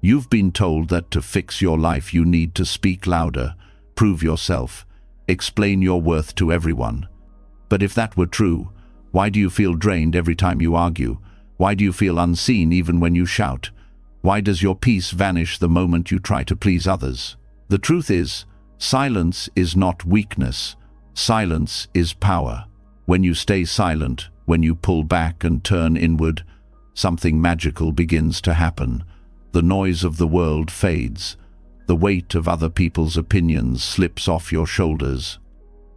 You've been told that to fix your life you need to speak louder, prove yourself, explain your worth to everyone. But if that were true, why do you feel drained every time you argue? Why do you feel unseen even when you shout? Why does your peace vanish the moment you try to please others? The truth is, silence is not weakness. Silence is power. When you stay silent, when you pull back and turn inward, something magical begins to happen. The noise of the world fades. The weight of other people's opinions slips off your shoulders.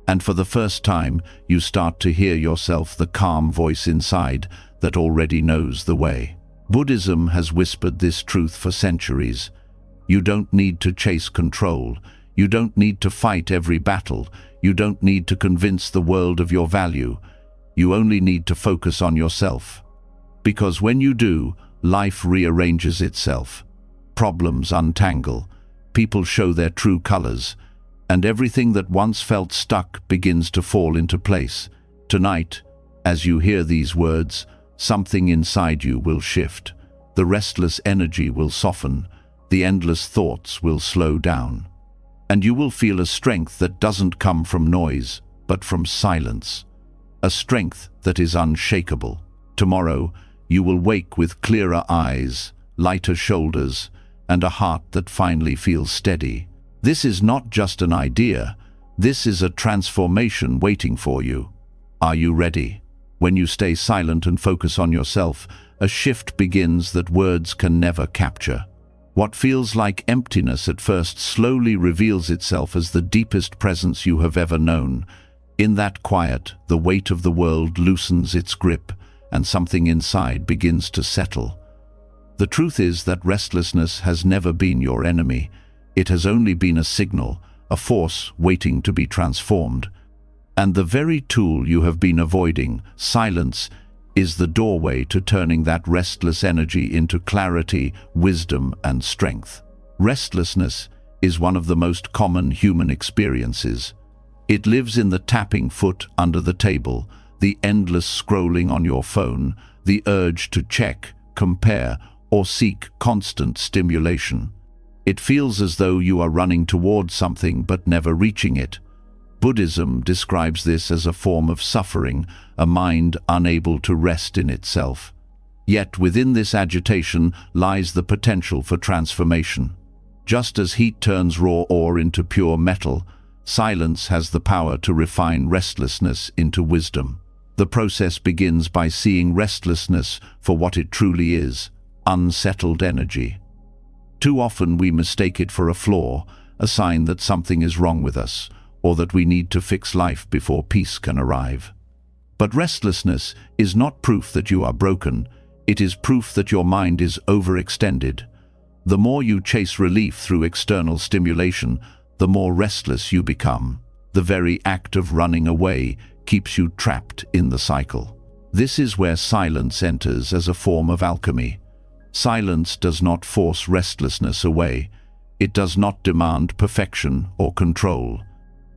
And for the first time, you start to hear yourself, the calm voice inside that already knows the way. Buddhism has whispered this truth for centuries. You don't need to chase control. You don't need to fight every battle. You don't need to convince the world of your value. You only need to focus on yourself. Because when you do, life rearranges itself. Problems untangle. People show their true colors. And everything that once felt stuck begins to fall into place. Tonight, as you hear these words, something inside you will shift. The restless energy will soften. The endless thoughts will slow down. And you will feel a strength that doesn't come from noise, but from silence. A strength that is unshakable. Tomorrow, you will wake with clearer eyes, lighter shoulders, and a heart that finally feels steady. This is not just an idea. This is a transformation waiting for you. Are you ready? When you stay silent and focus on yourself, a shift begins that words can never capture. What feels like emptiness at first slowly reveals itself as the deepest presence you have ever known. In that quiet, the weight of the world loosens its grip, and something inside begins to settle. The truth is that restlessness has never been your enemy. It has only been a signal, a force waiting to be transformed. And the very tool you have been avoiding, silence, is the doorway to turning that restless energy into clarity, wisdom, and strength. Restlessness is one of the most common human experiences. It lives in the tapping foot under the table, the endless scrolling on your phone, the urge to check, compare, or seek constant stimulation. It feels as though you are running towards something but never reaching it. Buddhism describes this as a form of suffering, a mind unable to rest in itself. Yet within this agitation lies the potential for transformation. Just as heat turns raw ore into pure metal, silence has the power to refine restlessness into wisdom. The process begins by seeing restlessness for what it truly is, unsettled energy. Too often we mistake it for a flaw, a sign that something is wrong with us, or that we need to fix life before peace can arrive. But restlessness is not proof that you are broken. It is proof that your mind is overextended. The more you chase relief through external stimulation, the more restless you become. The very act of running away keeps you trapped in the cycle. This is where silence enters as a form of alchemy. Silence does not force restlessness away. It does not demand perfection or control.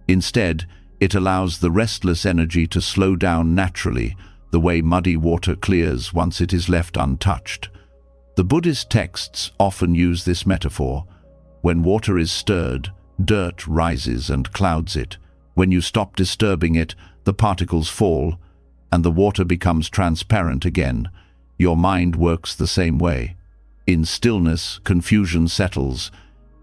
Instead, it allows the restless energy to slow down naturally, the way muddy water clears once it is left untouched. The Buddhist texts often use this metaphor. When water is stirred, dirt rises and clouds it. When you stop disturbing it, the particles fall, and the water becomes transparent again. Your mind works the same way. In stillness, confusion settles,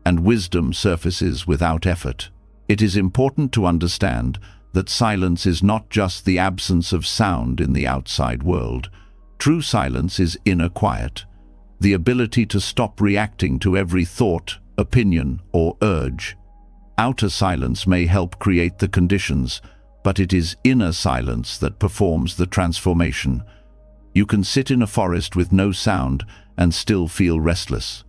and wisdom surfaces without effort. It is important to understand that silence is not just the absence of sound in the outside world. True silence is inner quiet, the ability to stop reacting to every thought, opinion, or urge. Outer silence may help create the conditions, but it is inner silence that performs the transformation. You can sit in a forest with no sound and still feel restless.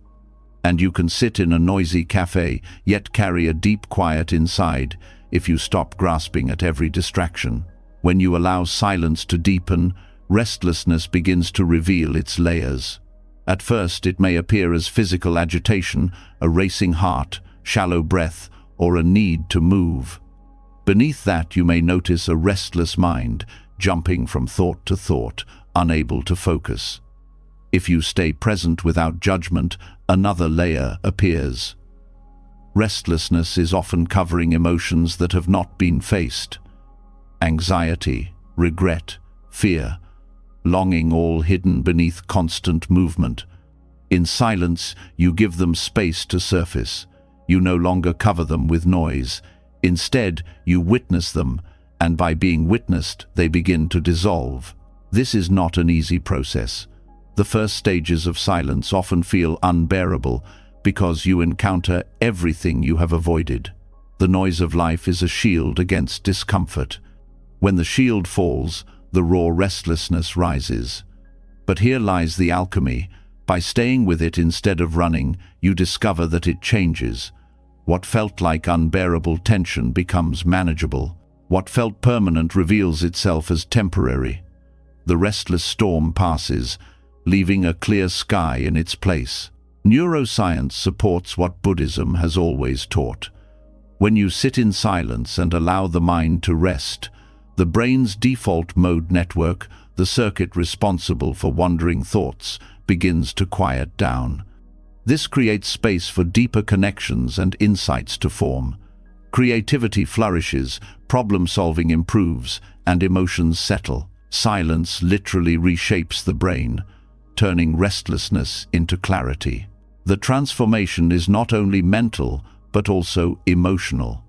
And you can sit in a noisy cafe, yet carry a deep quiet inside if you stop grasping at every distraction. When you allow silence to deepen, restlessness begins to reveal its layers. At first, it may appear as physical agitation, a racing heart, shallow breath, or a need to move. Beneath that, you may notice a restless mind, jumping from thought to thought, unable to focus. If you stay present without judgment, another layer appears. Restlessness is often covering emotions that have not been faced. Anxiety, regret, fear, longing, all hidden beneath constant movement. In silence, you give them space to surface. You no longer cover them with noise. Instead, you witness them, and by being witnessed, they begin to dissolve. This is not an easy process. The first stages of silence often feel unbearable because you encounter everything you have avoided. The noise of life is a shield against discomfort. When the shield falls, the raw restlessness rises. But here lies the alchemy. By staying with it instead of running, you discover that it changes. What felt like unbearable tension becomes manageable. What felt permanent reveals itself as temporary. The restless storm passes, leaving a clear sky in its place. Neuroscience supports what Buddhism has always taught. When you sit in silence and allow the mind to rest, the brain's default mode network, the circuit responsible for wandering thoughts, begins to quiet down. This creates space for deeper connections and insights to form. Creativity flourishes, problem-solving improves, and emotions settle. Silence literally reshapes the brain, turning restlessness into clarity. The transformation is not only mental, but also emotional.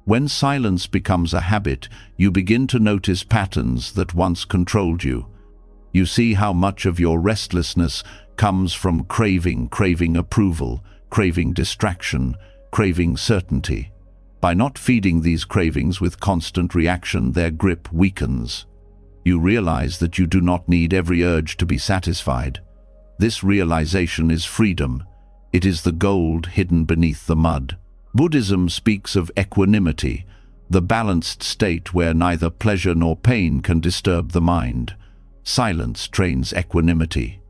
When silence becomes a habit, you begin to notice patterns that once controlled you. You see how much of your restlessness comes from craving approval, craving distraction, craving certainty. By not feeding these cravings with constant reaction, their grip weakens. You realize that you do not need every urge to be satisfied. This realization is freedom. It is the gold hidden beneath the mud. Buddhism speaks of equanimity, the balanced state where neither pleasure nor pain can disturb the mind. Silence trains equanimity.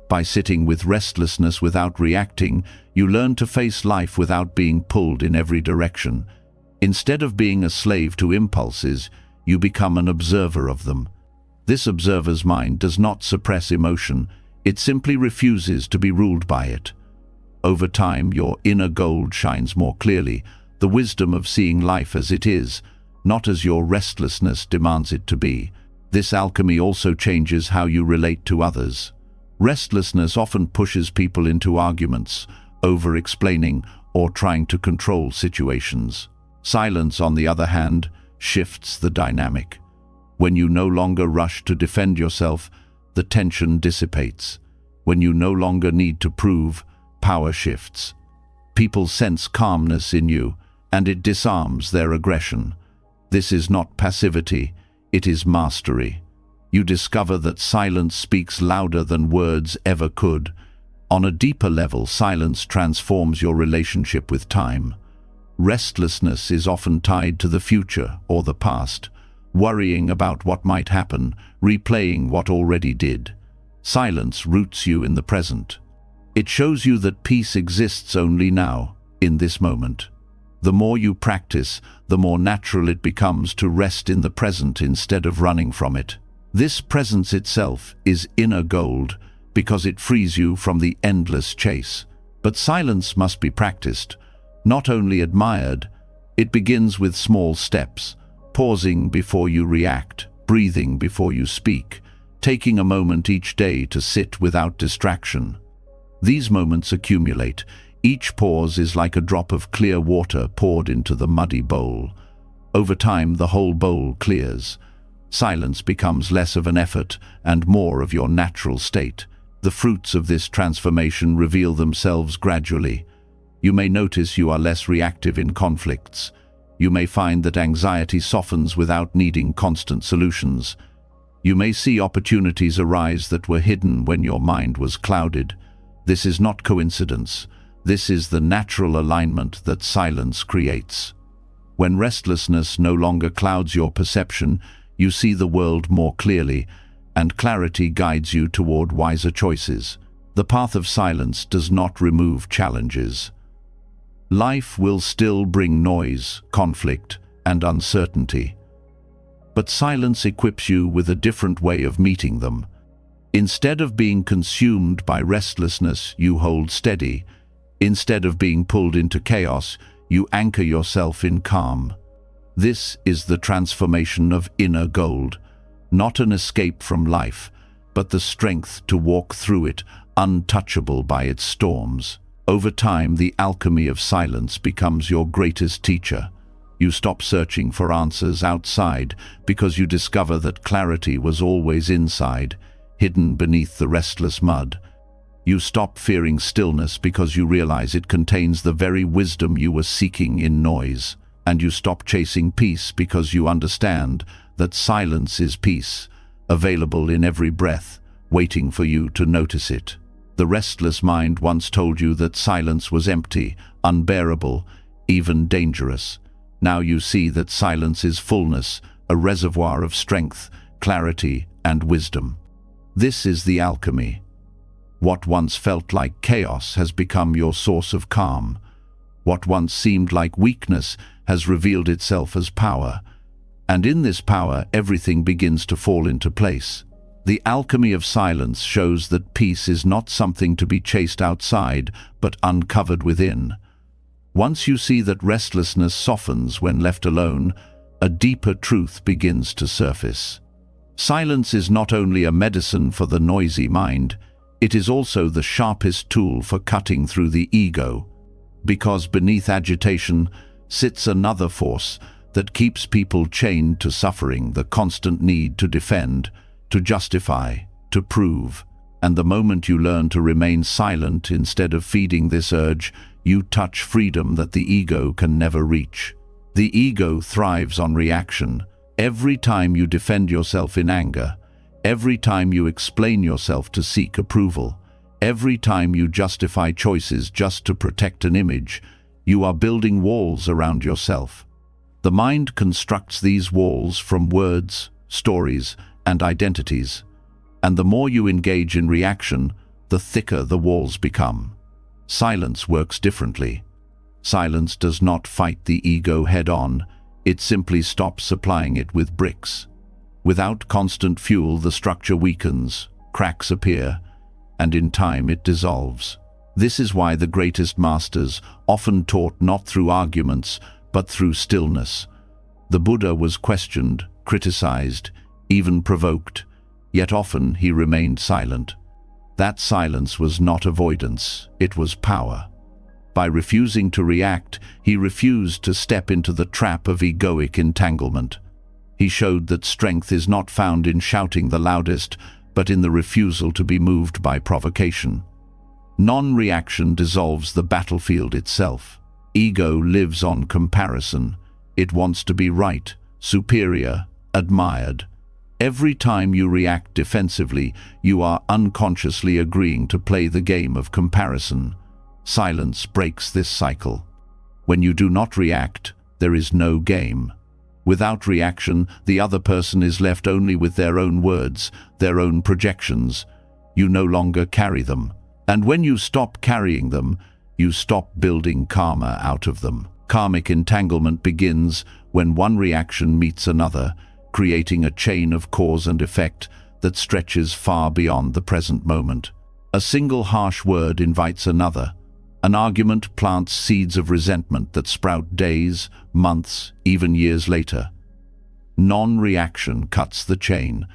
By sitting with restlessness without reacting, you learn to face life without being pulled in every direction. Instead of being a slave to impulses, you become an observer of them. This observer's mind does not suppress emotion, it simply refuses to be ruled by it. Over time, your inner gold shines more clearly, the wisdom of seeing life as it is, not as your restlessness demands it to be. This alchemy also changes how you relate to others. Restlessness often pushes people into arguments, over-explaining, or trying to control situations. Silence, on the other hand, shifts the dynamic. When you no longer rush to defend yourself, the tension dissipates. When you no longer need to prove, power shifts. People sense calmness in you, and it disarms their aggression. This is not passivity, it is mastery. You discover that silence speaks louder than words ever could. On a deeper level, silence transforms your relationship with time. Restlessness is often tied to the future or the past, worrying about what might happen, replaying what already did. Silence roots you in the present. It shows you that peace exists only now, in this moment. The more you practice, the more natural it becomes to rest in the present instead of running from it. This presence itself is inner gold because it frees you from the endless chase. But silence must be practiced, not only admired. It begins with small steps, pausing before you react, breathing before you speak, taking a moment each day to sit without distraction. These moments accumulate. Each pause is like a drop of clear water poured into the muddy bowl. Over time, the whole bowl clears. Silence becomes less of an effort and more of your natural state. The fruits of this transformation reveal themselves gradually. You may notice you are less reactive in conflicts. You may find that anxiety softens without needing constant solutions. You may see opportunities arise that were hidden when your mind was clouded. This is not coincidence. This is the natural alignment that silence creates. When restlessness no longer clouds your perception, you see the world more clearly, and clarity guides you toward wiser choices. The path of silence does not remove challenges. Life will still bring noise, conflict, and uncertainty. But silence equips you with a different way of meeting them. Instead of being consumed by restlessness, you hold steady. Instead of being pulled into chaos, you anchor yourself in calm. This is the transformation of inner gold, not an escape from life, but the strength to walk through it, untouchable by its storms. Over time, the alchemy of silence becomes your greatest teacher. You stop searching for answers outside because you discover that clarity was always inside, hidden beneath the restless mud. You stop fearing stillness because you realize it contains the very wisdom you were seeking in noise. And you stop chasing peace because you understand that silence is peace, available in every breath, waiting for you to notice it. The restless mind once told you that silence was empty, unbearable, even dangerous. Now you see that silence is fullness, a reservoir of strength, clarity, and wisdom. This is the alchemy. What once felt like chaos has become your source of calm. What once seemed like weakness has revealed itself as power. And in this power, everything begins to fall into place. The alchemy of silence shows that peace is not something to be chased outside, but uncovered within. Once you see that restlessness softens when left alone, a deeper truth begins to surface. Silence is not only a medicine for the noisy mind, it is also the sharpest tool for cutting through the ego, because beneath agitation sits another force that keeps people chained to suffering, the constant need to defend, to justify, to prove. And the moment you learn to remain silent instead of feeding this urge, you touch freedom that the ego can never reach. The ego thrives on reaction. Every time you defend yourself in anger, every time you explain yourself to seek approval, every time you justify choices just to protect an image, you are building walls around yourself. The mind constructs these walls from words, stories, and identities, and the more you engage in reaction, the thicker the walls become. Silence works differently. Silence does not fight the ego head-on, it simply stops supplying it with bricks. Without constant fuel, the structure weakens, cracks appear, and in time it dissolves. This is why the greatest masters often taught not through arguments, but through stillness. The Buddha was questioned, criticized, even provoked, yet often he remained silent. That silence was not avoidance, it was power. By refusing to react, he refused to step into the trap of egoic entanglement. He showed that strength is not found in shouting the loudest, but in the refusal to be moved by provocation. Non-reaction dissolves the battlefield itself. Ego lives on comparison. It wants to be right, superior, admired. Every time you react defensively, you are unconsciously agreeing to play the game of comparison. Silence breaks this cycle. When you do not react, there is no game. Without reaction, the other person is left only with their own words, their own projections. You no longer carry them. And when you stop carrying them, you stop building karma out of them. Karmic entanglement begins when one reaction meets another, creating a chain of cause and effect that stretches far beyond the present moment. A single harsh word invites another. An argument plants seeds of resentment that sprout days, months, even years later. Non-reaction cuts the chain.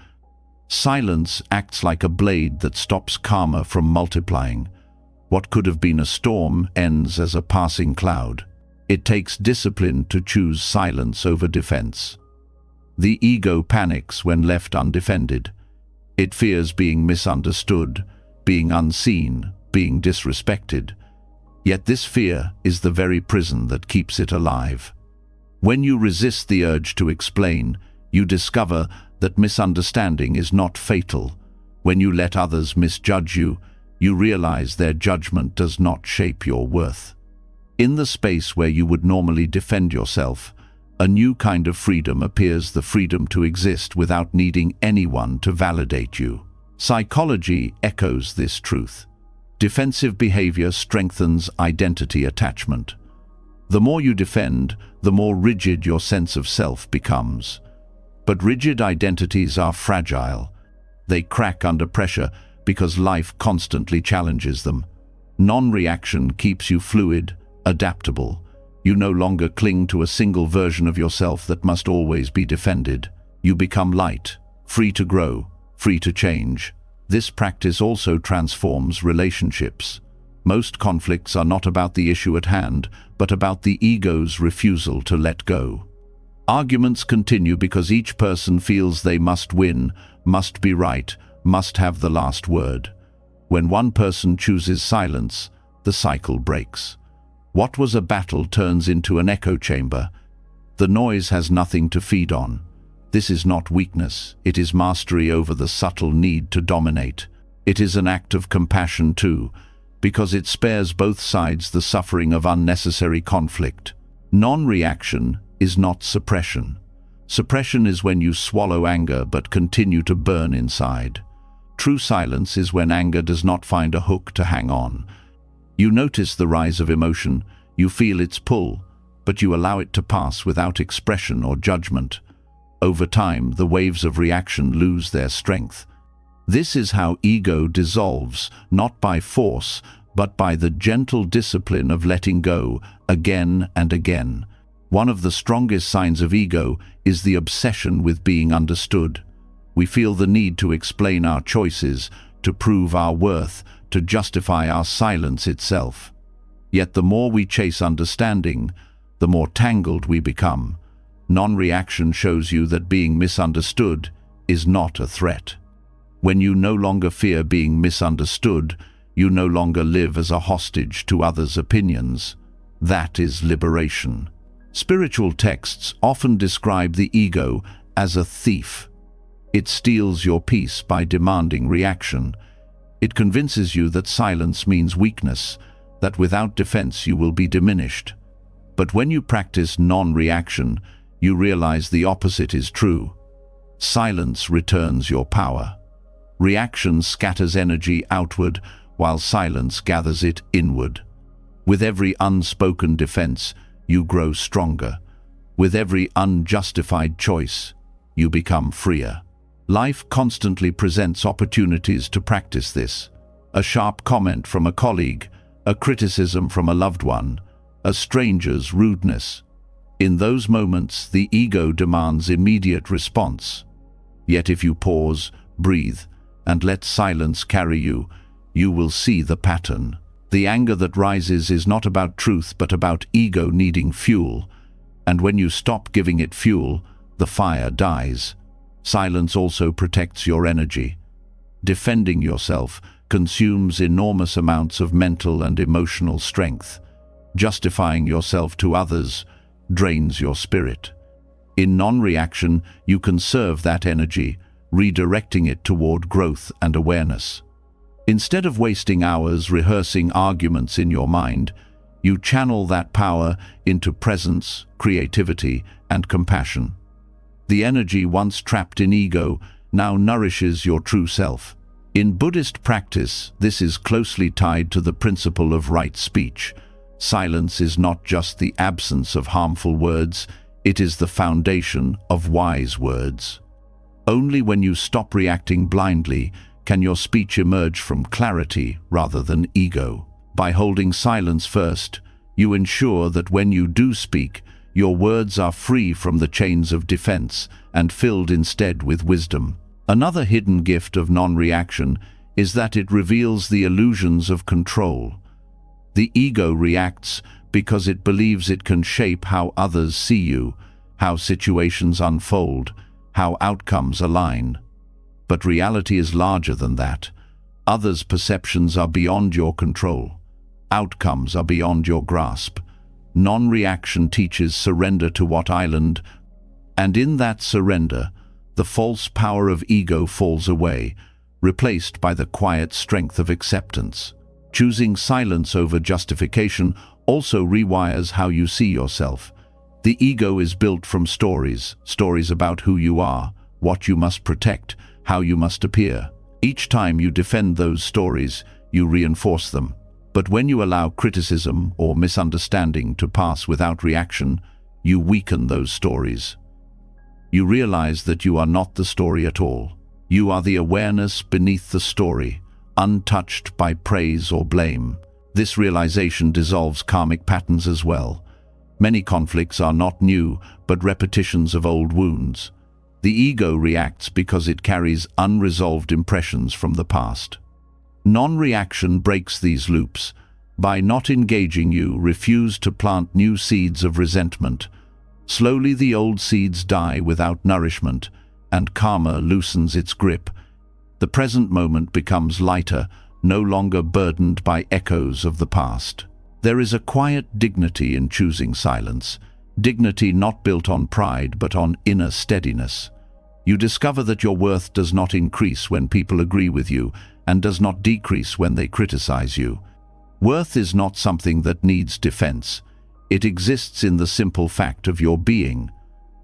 Silence acts like a blade that stops karma from multiplying. What could have been a storm ends as a passing cloud. It takes discipline to choose silence over defense. The ego panics when left undefended. It fears being misunderstood, being unseen, being disrespected. Yet this fear is the very prison that keeps it alive. When you resist the urge to explain, you discover that misunderstanding is not fatal. When you let others misjudge you, you realize their judgment does not shape your worth. In the space where you would normally defend yourself, a new kind of freedom appears, the freedom to exist without needing anyone to validate you. Psychology echoes this truth. Defensive behavior strengthens identity attachment. The more you defend, the more rigid your sense of self becomes. But rigid identities are fragile. They crack under pressure because life constantly challenges them. Non-reaction keeps you fluid, adaptable. You no longer cling to a single version of yourself that must always be defended. You become light, free to grow, free to change. This practice also transforms relationships. Most conflicts are not about the issue at hand, but about the ego's refusal to let go. Arguments continue because each person feels they must win, must be right, must have the last word. When one person chooses silence, the cycle breaks. What was a battle turns into an echo chamber. The noise has nothing to feed on. This is not weakness, it is mastery over the subtle need to dominate. It is an act of compassion too, because it spares both sides the suffering of unnecessary conflict. Non-reaction is not suppression. Suppression is when you swallow anger but continue to burn inside. True silence is when anger does not find a hook to hang on. You notice the rise of emotion, you feel its pull, but you allow it to pass without expression or judgment. Over time, the waves of reaction lose their strength. This is how ego dissolves, not by force, but by the gentle discipline of letting go again and again. One of the strongest signs of ego is the obsession with being understood. We feel the need to explain our choices, to prove our worth, to justify our silence itself. Yet the more we chase understanding, the more tangled we become. Non-reaction shows you that being misunderstood is not a threat. When you no longer fear being misunderstood, you no longer live as a hostage to others' opinions. That is liberation. Spiritual texts often describe the ego as a thief. It steals your peace by demanding reaction. It convinces you that silence means weakness, that without defense you will be diminished. But when you practice non-reaction, you realize the opposite is true. Silence returns your power. Reaction scatters energy outward, while silence gathers it inward. With every unspoken defense, you grow stronger. With every unjustified choice, you become freer. Life constantly presents opportunities to practice this. A sharp comment from a colleague, a criticism from a loved one, a stranger's rudeness. In those moments, the ego demands immediate response. Yet if you pause, breathe, and let silence carry you, you will see the pattern. The anger that rises is not about truth but about ego needing fuel. And when you stop giving it fuel, the fire dies. Silence also protects your energy. Defending yourself consumes enormous amounts of mental and emotional strength. Justifying yourself to others drains your spirit. In non-reaction, you conserve that energy, redirecting it toward growth and awareness. Instead of wasting hours rehearsing arguments in your mind, you channel that power into presence, creativity, and compassion. The energy once trapped in ego now nourishes your true self. In Buddhist practice, this is closely tied to the principle of right speech. Silence is not just the absence of harmful words, it is the foundation of wise words. Only when you stop reacting blindly can your speech emerge from clarity rather than ego. By holding silence first, you ensure that when you do speak, your words are free from the chains of defense and filled instead with wisdom. Another hidden gift of non-reaction is that it reveals the illusions of control. The ego reacts because it believes it can shape how others see you, how situations unfold, how outcomes align. But reality is larger than that. Others' perceptions are beyond your control. Outcomes are beyond your grasp. Non-reaction teaches surrender to what island, and in that surrender, the false power of ego falls away, replaced by the quiet strength of acceptance. Choosing silence over justification also rewires how you see yourself. The ego is built from stories about who you are, what you must protect, how you must appear. Each time you defend those stories, you reinforce them. But when you allow criticism or misunderstanding to pass without reaction, you weaken those stories. You realize that you are not the story at all. You are the awareness beneath the story, untouched by praise or blame. This realization dissolves karmic patterns as well. Many conflicts are not new, but repetitions of old wounds. The ego reacts because it carries unresolved impressions from the past. Non-reaction breaks these loops. By not engaging, you refuse to plant new seeds of resentment. Slowly the old seeds die without nourishment, and karma loosens its grip. The present moment becomes lighter, no longer burdened by echoes of the past. There is a quiet dignity in choosing silence, dignity not built on pride but on inner steadiness. You discover that your worth does not increase when people agree with you, and does not decrease when they criticize you. Worth is not something that needs defense. It exists in the simple fact of your being.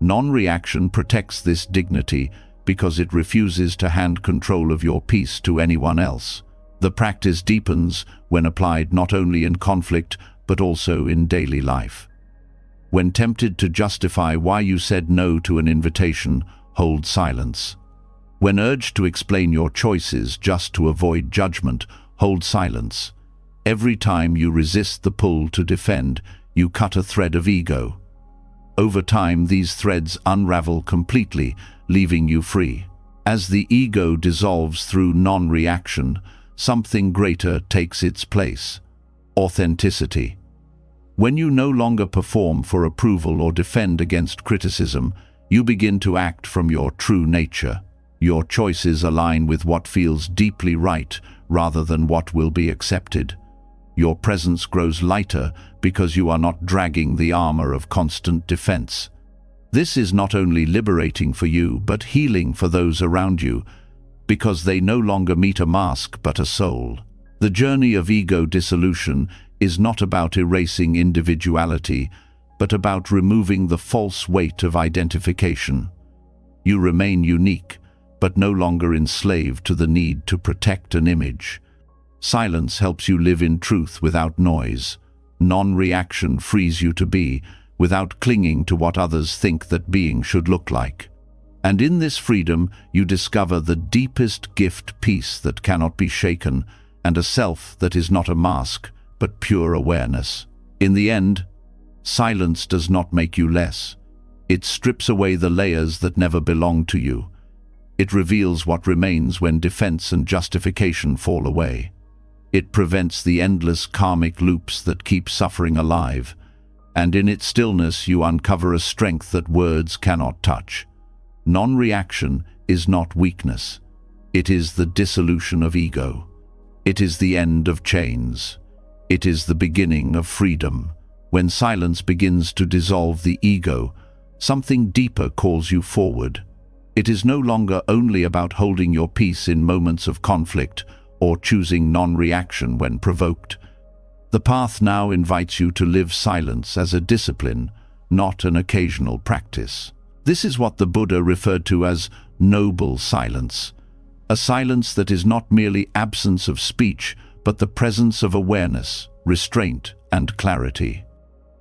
Non-reaction protects this dignity because it refuses to hand control of your peace to anyone else. The practice deepens when applied not only in conflict but also in daily life. When tempted to justify why you said no to an invitation, hold silence. When urged to explain your choices just to avoid judgment, hold silence. Every time you resist the pull to defend, you cut a thread of ego. Over time, these threads unravel completely, leaving you free. As the ego dissolves through non-reaction, something greater takes its place: authenticity. When you no longer perform for approval or defend against criticism, you begin to act from your true nature. Your choices align with what feels deeply right rather than what will be accepted. Your presence grows lighter because you are not dragging the armor of constant defense. This is not only liberating for you, but healing for those around you, because they no longer meet a mask but a soul. The journey of ego dissolution is not about erasing individuality, but about removing the false weight of identification. You remain unique, but no longer enslaved to the need to protect an image. Silence helps you live in truth without noise. Non-reaction frees you to be, without clinging to what others think that being should look like. And in this freedom, you discover the deepest gift, peace that cannot be shaken, and a self that is not a mask, but pure awareness. In the end, silence does not make you less. It strips away the layers that never belonged to you. It reveals what remains when defense and justification fall away. It prevents the endless karmic loops that keep suffering alive, and in its stillness you uncover a strength that words cannot touch. Non-reaction is not weakness. It is the dissolution of ego. It is the end of chains. It is the beginning of freedom. When silence begins to dissolve the ego, something deeper calls you forward. It is no longer only about holding your peace in moments of conflict or choosing non-reaction when provoked. The path now invites you to live silence as a discipline, not an occasional practice. This is what the Buddha referred to as noble silence, a silence that is not merely absence of speech, but the presence of awareness, restraint, and clarity.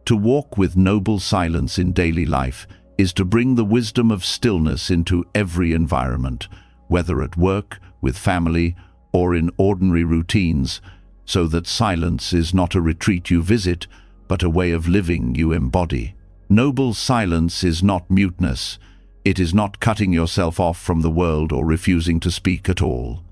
To walk with noble silence in daily life is to bring the wisdom of stillness into every environment, whether at work, with family, or in ordinary routines, so that silence is not a retreat you visit, but a way of living you embody. Noble silence is not muteness. It is not cutting yourself off from the world or refusing to speak at all.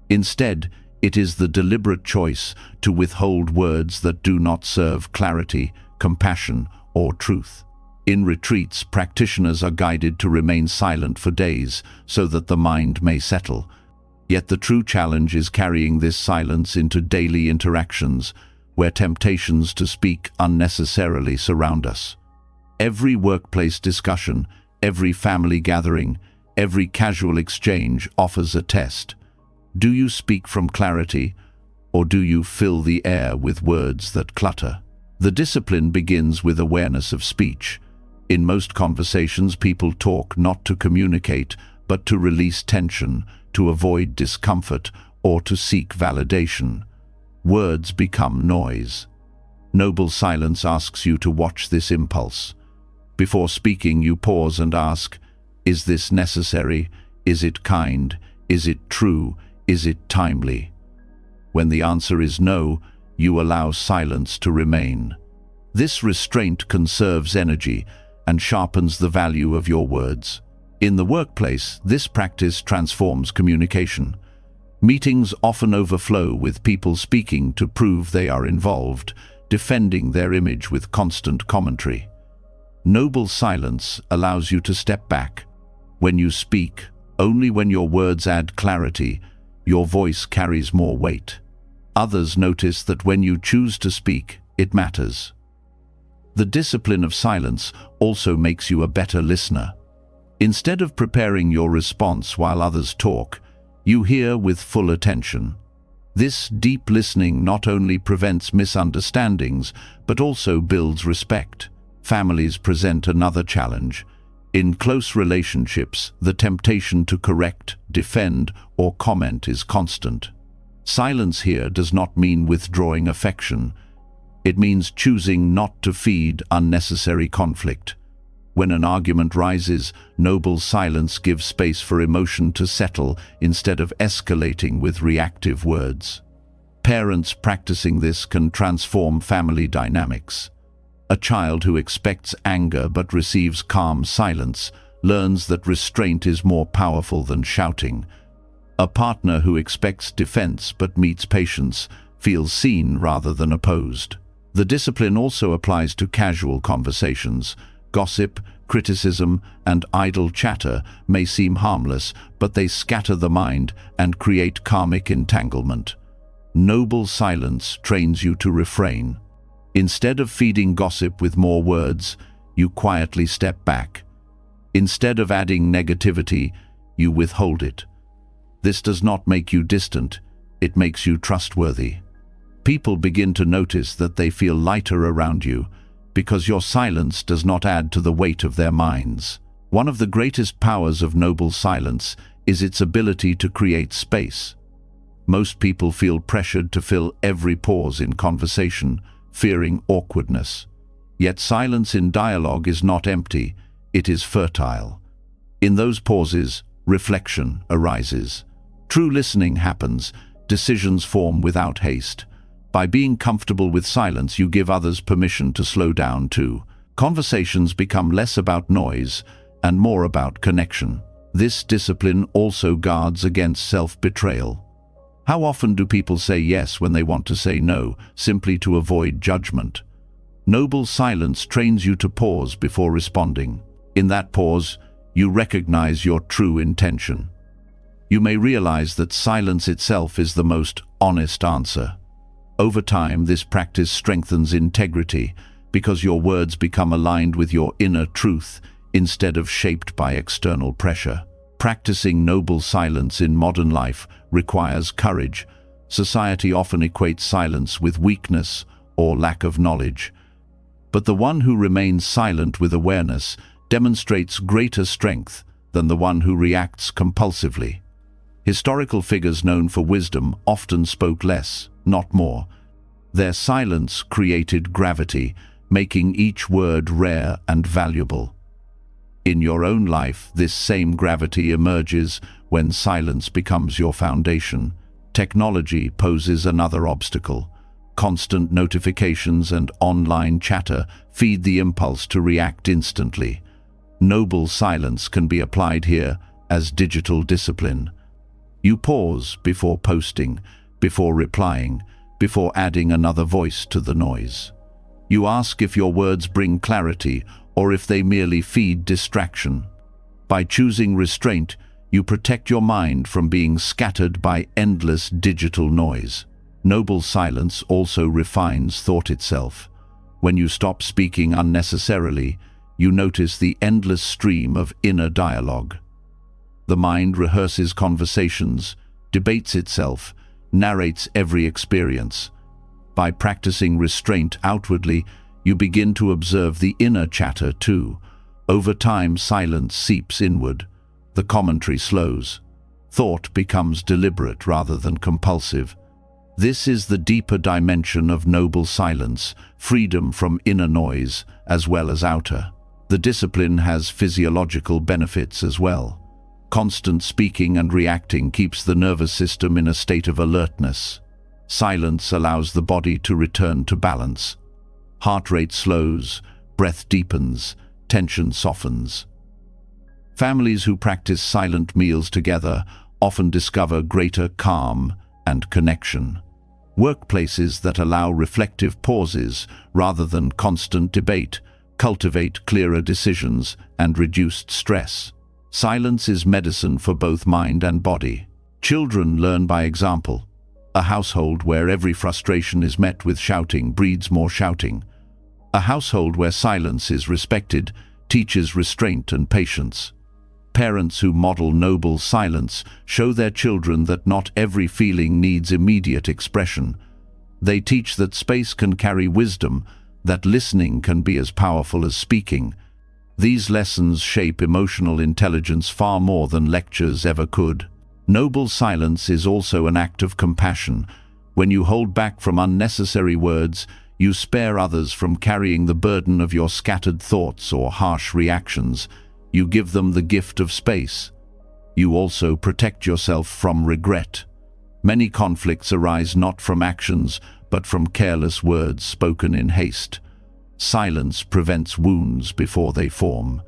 Instead, it is the deliberate choice to withhold words that do not serve clarity, compassion, or truth. In retreats, practitioners are guided to remain silent for days so that the mind may settle. Yet the true challenge is carrying this silence into daily interactions, where temptations to speak unnecessarily surround us. Every workplace discussion, every family gathering, every casual exchange offers a test. Do you speak from clarity, or do you fill the air with words that clutter? The discipline begins with awareness of speech. In most conversations, people talk not to communicate, but to release tension, to avoid discomfort, or to seek validation. Words become noise. Noble silence asks you to watch this impulse. Before speaking, you pause and ask, is this necessary? Is it kind? Is it true? Is it timely? When the answer is no, you allow silence to remain. This restraint conserves energy and sharpens the value of your words. In the workplace, this practice transforms communication. Meetings often overflow with people speaking to prove they are involved, defending their image with constant commentary. Noble silence allows you to step back. When you speak, only when your words add clarity, your voice carries more weight. Others notice that when you choose to speak, it matters. The discipline of silence also makes you a better listener. Instead of preparing your response while others talk, you hear with full attention. This deep listening not only prevents misunderstandings, but also builds respect. Families present another challenge. In close relationships, the temptation to correct, defend, or comment is constant. Silence here does not mean withdrawing affection. It means choosing not to feed unnecessary conflict. When an argument rises, noble silence gives space for emotion to settle instead of escalating with reactive words. Parents practicing this can transform family dynamics. A child who expects anger but receives calm silence learns that restraint is more powerful than shouting. A partner who expects defense but meets patience feels seen rather than opposed. The discipline also applies to casual conversations. Gossip, criticism, and idle chatter may seem harmless, but they scatter the mind and create karmic entanglement. Noble silence trains you to refrain. Instead of feeding gossip with more words, you quietly step back. Instead of adding negativity, you withhold it. This does not make you distant, it makes you trustworthy. People begin to notice that they feel lighter around you because your silence does not add to the weight of their minds. One of the greatest powers of noble silence is its ability to create space. Most people feel pressured to fill every pause in conversation, fearing awkwardness. Yet silence in dialogue is not empty, it is fertile. In those pauses, reflection arises. True listening happens, decisions form without haste. By being comfortable with silence, you give others permission to slow down too. Conversations become less about noise and more about connection. This discipline also guards against self-betrayal. How often do people say yes when they want to say no, simply to avoid judgment? Noble silence trains you to pause before responding. In that pause, you recognize your true intention. You may realize that silence itself is the most honest answer. Over time, this practice strengthens integrity because your words become aligned with your inner truth instead of shaped by external pressure. Practicing noble silence in modern life requires courage. Society often equates silence with weakness or lack of knowledge. But the one who remains silent with awareness demonstrates greater strength than the one who reacts compulsively. Historical figures known for wisdom often spoke less, not more. Their silence created gravity, making each word rare and valuable. In your own life, this same gravity emerges when silence becomes your foundation. Technology poses another obstacle. Constant notifications and online chatter feed the impulse to react instantly. Noble silence can be applied here as digital discipline. You pause before posting, before replying, before adding another voice to the noise. You ask if your words bring clarity or if they merely feed distraction. By choosing restraint, you protect your mind from being scattered by endless digital noise. Noble silence also refines thought itself. When you stop speaking unnecessarily, you notice the endless stream of inner dialogue. The mind rehearses conversations, debates itself, narrates every experience. By practicing restraint outwardly, you begin to observe the inner chatter too. Over time, silence seeps inward. The commentary slows. Thought becomes deliberate rather than compulsive. This is the deeper dimension of noble silence, freedom from inner noise as well as outer. The discipline has physiological benefits as well. Constant speaking and reacting keeps the nervous system in a state of alertness. Silence allows the body to return to balance. Heart rate slows, breath deepens, tension softens. Families who practice silent meals together often discover greater calm and connection. Workplaces that allow reflective pauses rather than constant debate cultivate clearer decisions and reduced stress. Silence is medicine for both mind and body. Children learn by example. A household where every frustration is met with shouting breeds more shouting. A household where silence is respected teaches restraint and patience. Parents who model noble silence show their children that not every feeling needs immediate expression. They teach that space can carry wisdom, that listening can be as powerful as speaking. These lessons shape emotional intelligence far more than lectures ever could. Noble silence is also an act of compassion. When you hold back from unnecessary words, you spare others from carrying the burden of your scattered thoughts or harsh reactions. You give them the gift of space. You also protect yourself from regret. Many conflicts arise not from actions, but from careless words spoken in haste. Silence prevents wounds before they form.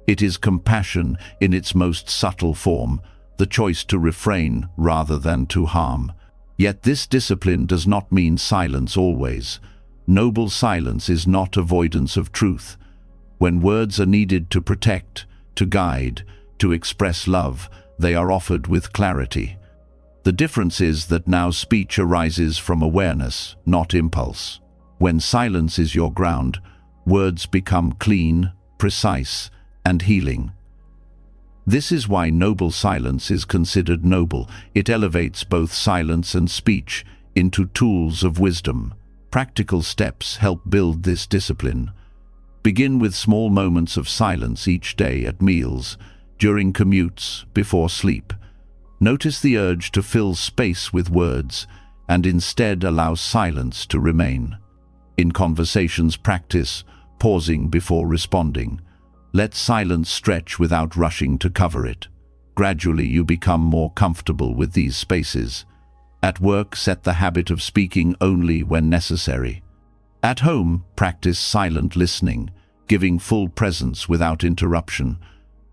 It is compassion in its most subtle form, the choice to refrain rather than to harm. Yet this discipline does not mean silence always. Noble silence is not avoidance of truth. When words are needed to protect, to guide, to express love, they are offered with clarity. The difference is that now speech arises from awareness, not impulse. When silence is your ground, words become clean, precise, and healing. This is why noble silence is considered noble. It elevates both silence and speech into tools of wisdom. Practical steps help build this discipline. Begin with small moments of silence each day at meals, during commutes, before sleep. Notice the urge to fill space with words, and instead allow silence to remain. In conversations, practice pausing before responding. Let silence stretch without rushing to cover it. Gradually, you become more comfortable with these spaces. At work, set the habit of speaking only when necessary. At home, practice silent listening, giving full presence without interruption.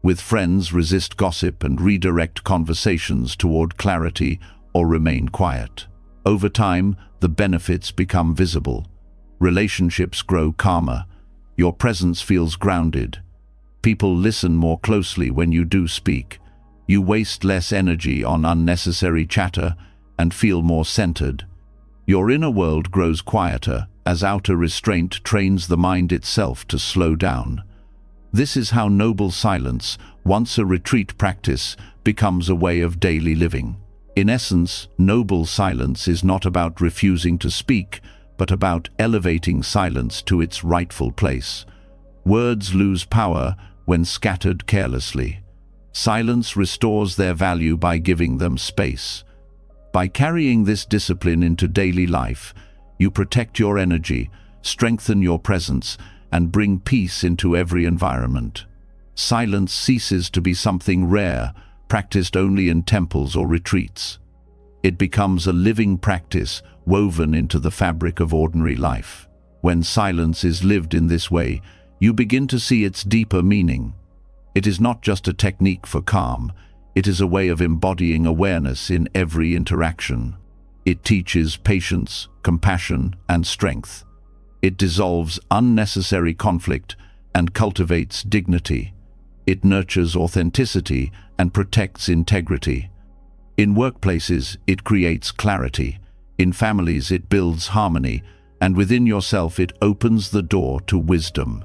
With friends, resist gossip and redirect conversations toward clarity or remain quiet. Over time, the benefits become visible. Relationships grow calmer. Your presence feels grounded. People listen more closely when you do speak. You waste less energy on unnecessary chatter and feel more centered. Your inner world grows quieter as outer restraint trains the mind itself to slow down. This is how noble silence, once a retreat practice, becomes a way of daily living. In essence, noble silence is not about refusing to speak, but about elevating silence to its rightful place. Words lose power when scattered carelessly. Silence restores their value by giving them space. By carrying this discipline into daily life, you protect your energy, strengthen your presence, and bring peace into every environment. Silence ceases to be something rare, practiced only in temples or retreats. It becomes a living practice woven into the fabric of ordinary life. When silence is lived in this way, you begin to see its deeper meaning. It is not just a technique for calm, it is a way of embodying awareness in every interaction. It teaches patience, compassion, and strength. It dissolves unnecessary conflict and cultivates dignity. It nurtures authenticity and protects integrity. In workplaces, it creates clarity. In families, it builds harmony. And within yourself, it opens the door to wisdom.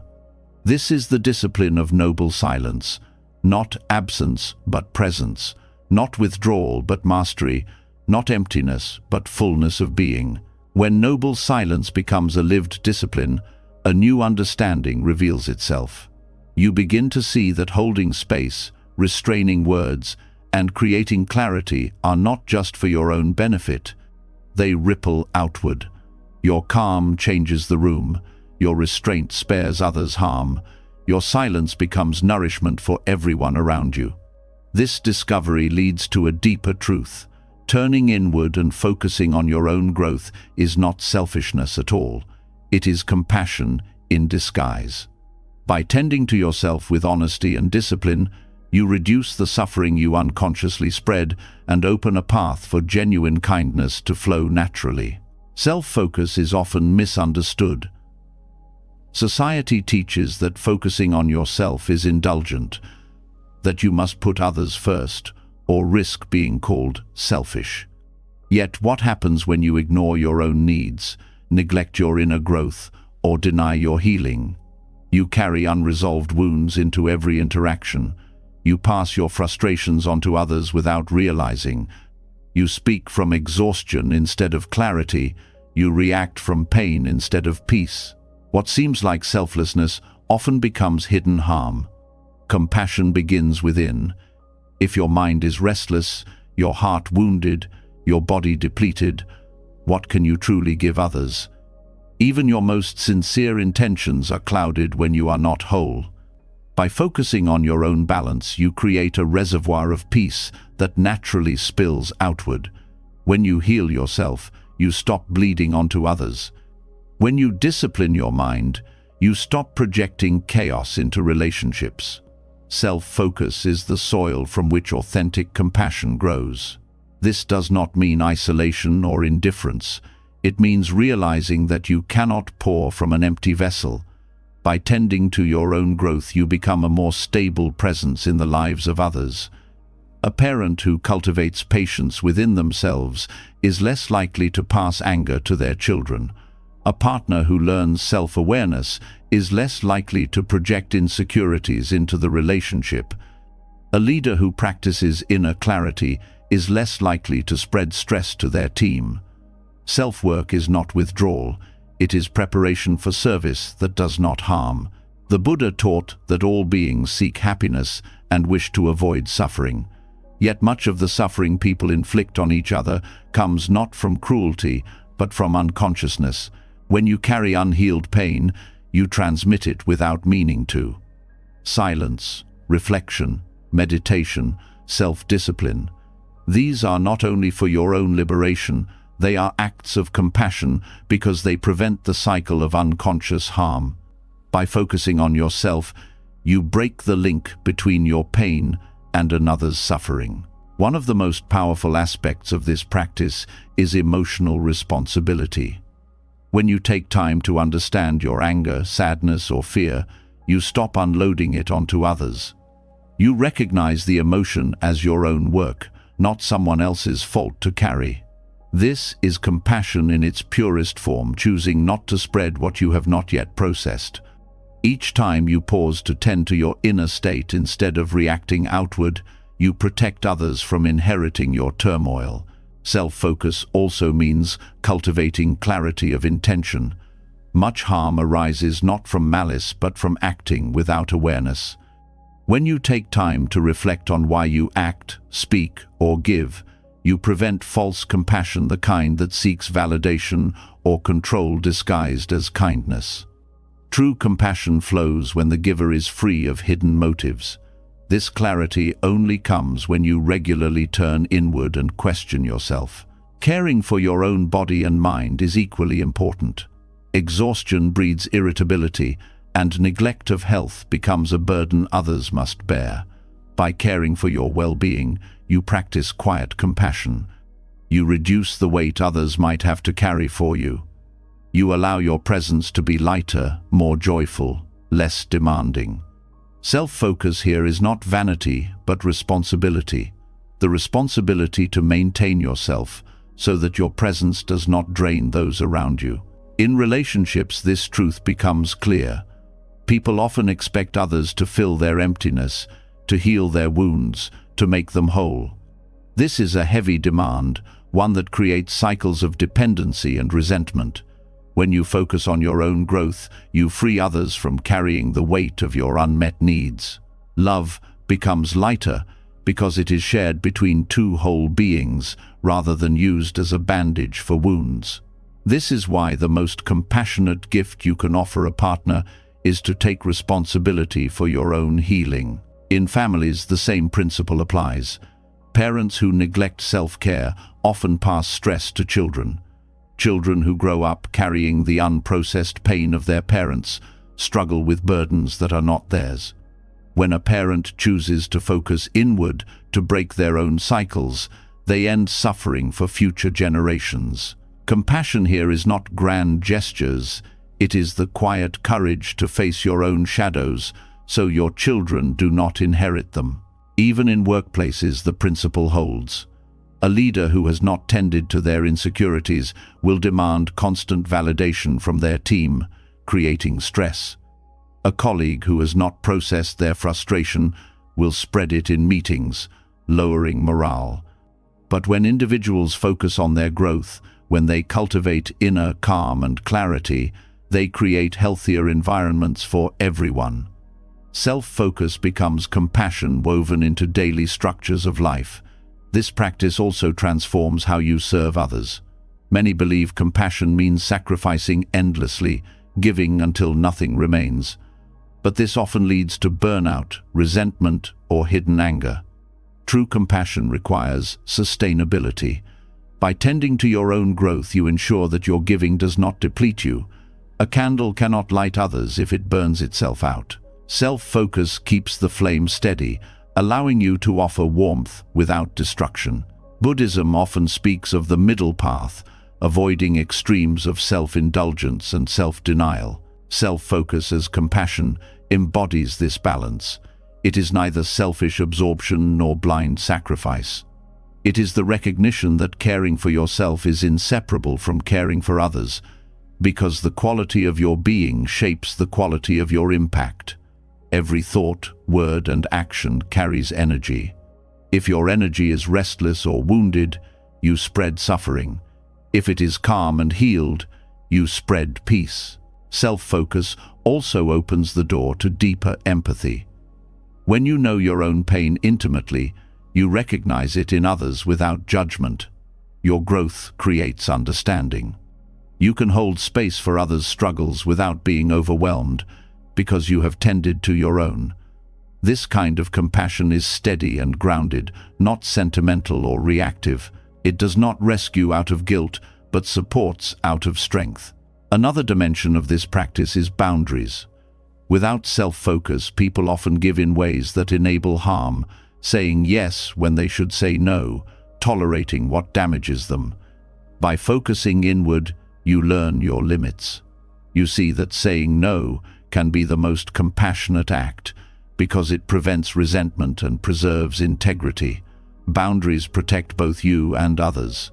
This is the discipline of noble silence. Not absence, but presence. Not withdrawal, but mastery. Not emptiness, but fullness of being. When noble silence becomes a lived discipline, a new understanding reveals itself. You begin to see that holding space, restraining words, and creating clarity are not just for your own benefit. They ripple outward. Your calm changes the room. Your restraint spares others harm. Your silence becomes nourishment for everyone around you. This discovery leads to a deeper truth. Turning inward and focusing on your own growth is not selfishness at all. It is compassion in disguise. By tending to yourself with honesty and discipline, you reduce the suffering you unconsciously spread and open a path for genuine kindness to flow naturally. Self-focus is often misunderstood. Society teaches that focusing on yourself is indulgent, that you must put others first, or risk being called selfish. Yet what happens when you ignore your own needs, neglect your inner growth, or deny your healing? You carry unresolved wounds into every interaction. You pass your frustrations onto others without realizing. You speak from exhaustion instead of clarity. You react from pain instead of peace. What seems like selflessness often becomes hidden harm. Compassion begins within. If your mind is restless, your heart wounded, your body depleted, what can you truly give others? Even your most sincere intentions are clouded when you are not whole. By focusing on your own balance, you create a reservoir of peace that naturally spills outward. When you heal yourself, you stop bleeding onto others. When you discipline your mind, you stop projecting chaos into relationships. Self-focus is the soil from which authentic compassion grows. This does not mean isolation or indifference. It means realizing that you cannot pour from an empty vessel. By tending to your own growth, you become a more stable presence in the lives of others. A parent who cultivates patience within themselves is less likely to pass anger to their children. A partner who learns self-awareness is less likely to project insecurities into the relationship. A leader who practices inner clarity is less likely to spread stress to their team. Self-work is not withdrawal, it is preparation for service that does not harm. The Buddha taught that all beings seek happiness and wish to avoid suffering. Yet much of the suffering people inflict on each other comes not from cruelty, but from unconsciousness. When you carry unhealed pain, you transmit it without meaning to. Silence, reflection, meditation, self-discipline. These are not only for your own liberation, they are acts of compassion because they prevent the cycle of unconscious harm. By focusing on yourself, you break the link between your pain and another's suffering. One of the most powerful aspects of this practice is emotional responsibility. When you take time to understand your anger, sadness, or fear, you stop unloading it onto others. You recognize the emotion as your own work, not someone else's fault to carry. This is compassion in its purest form, choosing not to spread what you have not yet processed. Each time you pause to tend to your inner state instead of reacting outward, you protect others from inheriting your turmoil. Self-focus also means cultivating clarity of intention. Much harm arises not from malice but from acting without awareness. When you take time to reflect on why you act, speak, or give, you prevent false compassion, the kind that seeks validation or control disguised as kindness. True compassion flows when the giver is free of hidden motives. This clarity only comes when you regularly turn inward and question yourself. Caring for your own body and mind is equally important. Exhaustion breeds irritability, and neglect of health becomes a burden others must bear. By caring for your well-being, you practice quiet compassion. You reduce the weight others might have to carry for you. You allow your presence to be lighter, more joyful, less demanding. Self-focus here is not vanity, but responsibility. The responsibility to maintain yourself so that your presence does not drain those around you. In relationships, this truth becomes clear. People often expect others to fill their emptiness, to heal their wounds, to make them whole. This is a heavy demand, one that creates cycles of dependency and resentment. When you focus on your own growth, you free others from carrying the weight of your unmet needs. Love becomes lighter because it is shared between two whole beings rather than used as a bandage for wounds. This is why the most compassionate gift you can offer a partner is to take responsibility for your own healing. In families, the same principle applies. Parents who neglect self-care often pass stress to children. Children who grow up carrying the unprocessed pain of their parents struggle with burdens that are not theirs. When a parent chooses to focus inward to break their own cycles, they end suffering for future generations. Compassion here is not grand gestures, it is the quiet courage to face your own shadows so your children do not inherit them. Even in workplaces, the principle holds. A leader who has not tended to their insecurities will demand constant validation from their team, creating stress. A colleague who has not processed their frustration will spread it in meetings, lowering morale. But when individuals focus on their growth, when they cultivate inner calm and clarity, they create healthier environments for everyone. Self-focus becomes compassion woven into daily structures of life. This practice also transforms how you serve others. Many believe compassion means sacrificing endlessly, giving until nothing remains. But this often leads to burnout, resentment, or hidden anger. True compassion requires sustainability. By tending to your own growth, you ensure that your giving does not deplete you. A candle cannot light others if it burns itself out. Self-focus keeps the flame steady, allowing you to offer warmth without destruction. Buddhism often speaks of the middle path, avoiding extremes of self-indulgence and self-denial. Self-focus as compassion embodies this balance. It is neither selfish absorption nor blind sacrifice. It is the recognition that caring for yourself is inseparable from caring for others, because the quality of your being shapes the quality of your impact. Every thought, word, and action carries energy. If your energy is restless or wounded, you spread suffering. If it is calm and healed, you spread peace. Self-focus also opens the door to deeper empathy. When you know your own pain intimately, you recognize it in others without judgment. Your growth creates understanding. You can hold space for others' struggles without being overwhelmed, because you have tended to your own. This kind of compassion is steady and grounded, not sentimental or reactive. It does not rescue out of guilt, but supports out of strength. Another dimension of this practice is boundaries. Without self-focus, people often give in ways that enable harm, saying yes when they should say no, tolerating what damages them. By focusing inward, you learn your limits. You see that saying no can be the most compassionate act, because it prevents resentment and preserves integrity. Boundaries protect both you and others.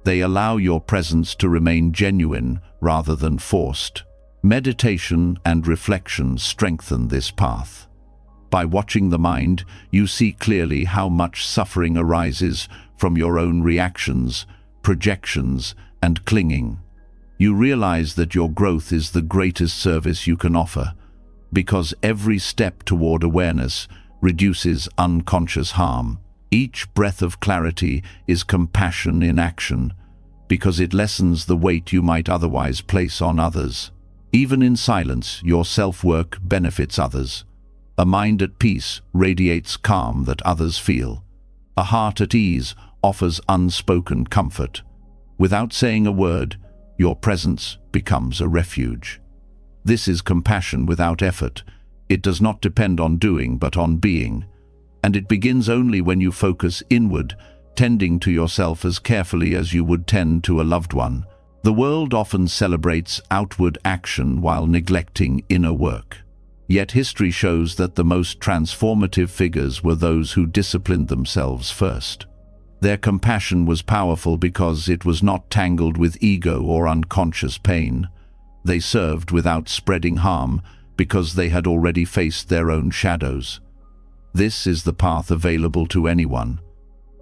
They allow your presence to remain genuine rather than forced. Meditation and reflection strengthen this path. By watching the mind, you see clearly how much suffering arises from your own reactions, projections, and clinging. You realize that your growth is the greatest service you can offer, because every step toward awareness reduces unconscious harm. Each breath of clarity is compassion in action, because it lessens the weight you might otherwise place on others. Even in silence, your self-work benefits others. A mind at peace radiates calm that others feel. A heart at ease offers unspoken comfort. Without saying a word, your presence becomes a refuge. This is compassion without effort. It does not depend on doing, but on being. And it begins only when you focus inward, tending to yourself as carefully as you would tend to a loved one. The world often celebrates outward action while neglecting inner work. Yet history shows that the most transformative figures were those who disciplined themselves first. Their compassion was powerful because it was not tangled with ego or unconscious pain. They served without spreading harm because they had already faced their own shadows. This is the path available to anyone.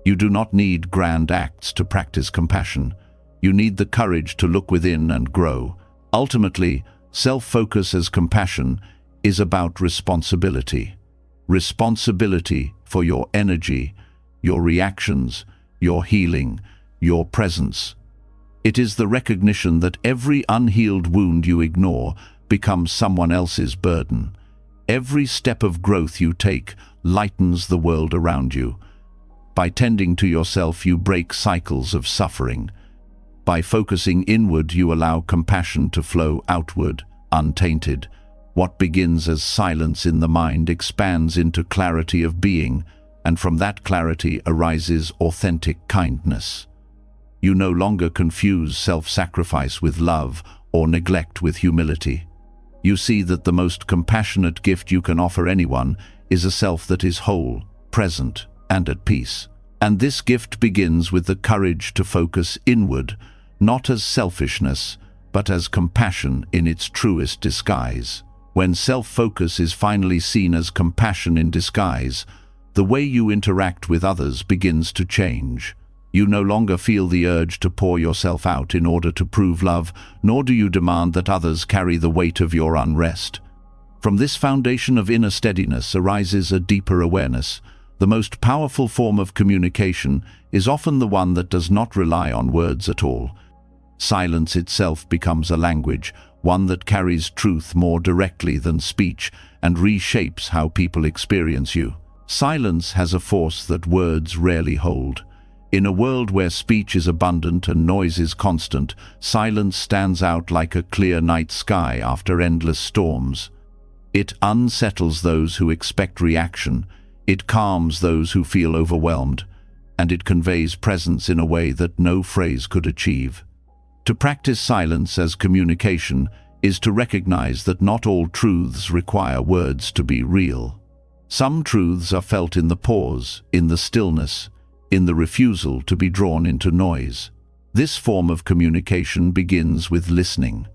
You do not need grand acts to practice compassion. You need the courage to look within and grow. Ultimately, self-focus as compassion is about responsibility. Responsibility for your energy, your reactions, your healing, your presence. It is the recognition that every unhealed wound you ignore becomes someone else's burden. Every step of growth you take lightens the world around you. By tending to yourself, you break cycles of suffering. By focusing inward, you allow compassion to flow outward, untainted. What begins as silence in the mind expands into clarity of being, and from that clarity arises authentic kindness. You no longer confuse self-sacrifice with love or neglect with humility. You see that the most compassionate gift you can offer anyone is a self that is whole, present, and at peace. And this gift begins with the courage to focus inward, not as selfishness, but as compassion in its truest disguise. When self-focus is finally seen as compassion in disguise, the way you interact with others begins to change. You no longer feel the urge to pour yourself out in order to prove love, nor do you demand that others carry the weight of your unrest. From this foundation of inner steadiness arises a deeper awareness. The most powerful form of communication is often the one that does not rely on words at all. Silence itself becomes a language, one that carries truth more directly than speech and reshapes how people experience you. Silence has a force that words rarely hold. In a world where speech is abundant and noise is constant, silence stands out like a clear night sky after endless storms. It unsettles those who expect reaction, it calms those who feel overwhelmed, and it conveys presence in a way that no phrase could achieve. To practice silence as communication is to recognize that not all truths require words to be real. Some truths are felt in the pause, in the stillness, in the refusal to be drawn into noise. This form of communication begins with listening.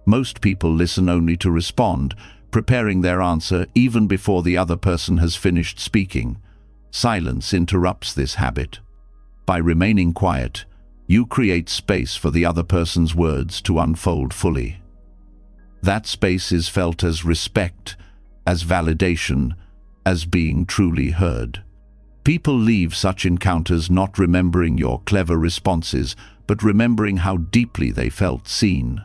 Most people listen only to respond, preparing their answer even before the other person has finished speaking. Silence interrupts this habit. By remaining quiet, you create space for the other person's words to unfold fully. That space is felt as respect, as validation, as being truly heard. People leave such encounters not remembering your clever responses, but remembering how deeply they felt seen.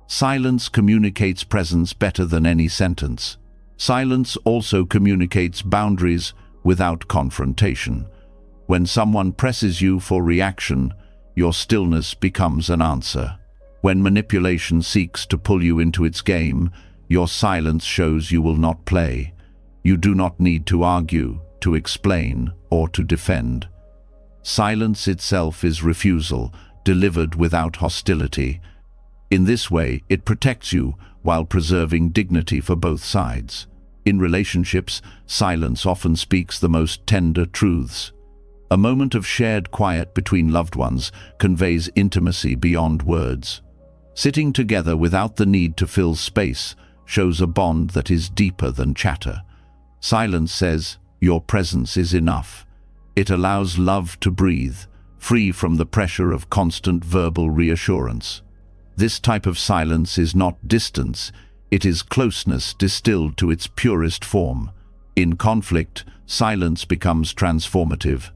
Silence communicates presence better than any sentence. Silence also communicates boundaries without confrontation. When someone presses you for reaction, your stillness becomes an answer. When manipulation seeks to pull you into its game, your silence shows you will not play. You do not need to argue, to explain, or to defend. Silence itself is refusal, delivered without hostility. In this way, it protects you while preserving dignity for both sides. In relationships, silence often speaks the most tender truths. A moment of shared quiet between loved ones conveys intimacy beyond words. Sitting together without the need to fill space shows a bond that is deeper than chatter. Silence says, "Your presence is enough." It allows love to breathe, free from the pressure of constant verbal reassurance. This type of silence is not distance, it is closeness distilled to its purest form. In conflict, silence becomes transformative.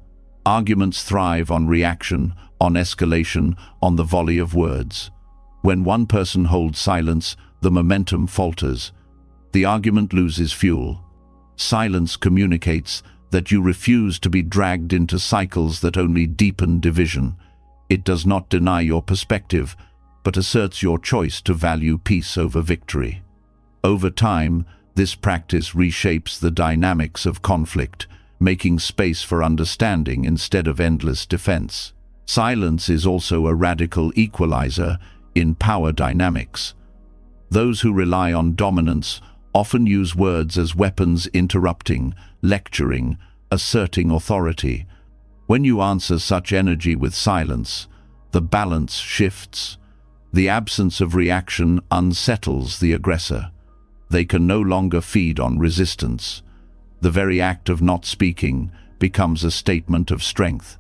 Arguments thrive on reaction, on escalation, on the volley of words. When one person holds silence, the momentum falters. The argument loses fuel. Silence communicates that you refuse to be dragged into cycles that only deepen division. It does not deny your perspective, but asserts your choice to value peace over victory. Over time, this practice reshapes the dynamics of conflict, making space for understanding instead of endless defense. Silence is also a radical equalizer in power dynamics. Those who rely on dominance often use words as weapons, interrupting, lecturing, asserting authority. When you answer such energy with silence, the balance shifts. The absence of reaction unsettles the aggressor. They can no longer feed on resistance. The very act of not speaking becomes a statement of strength.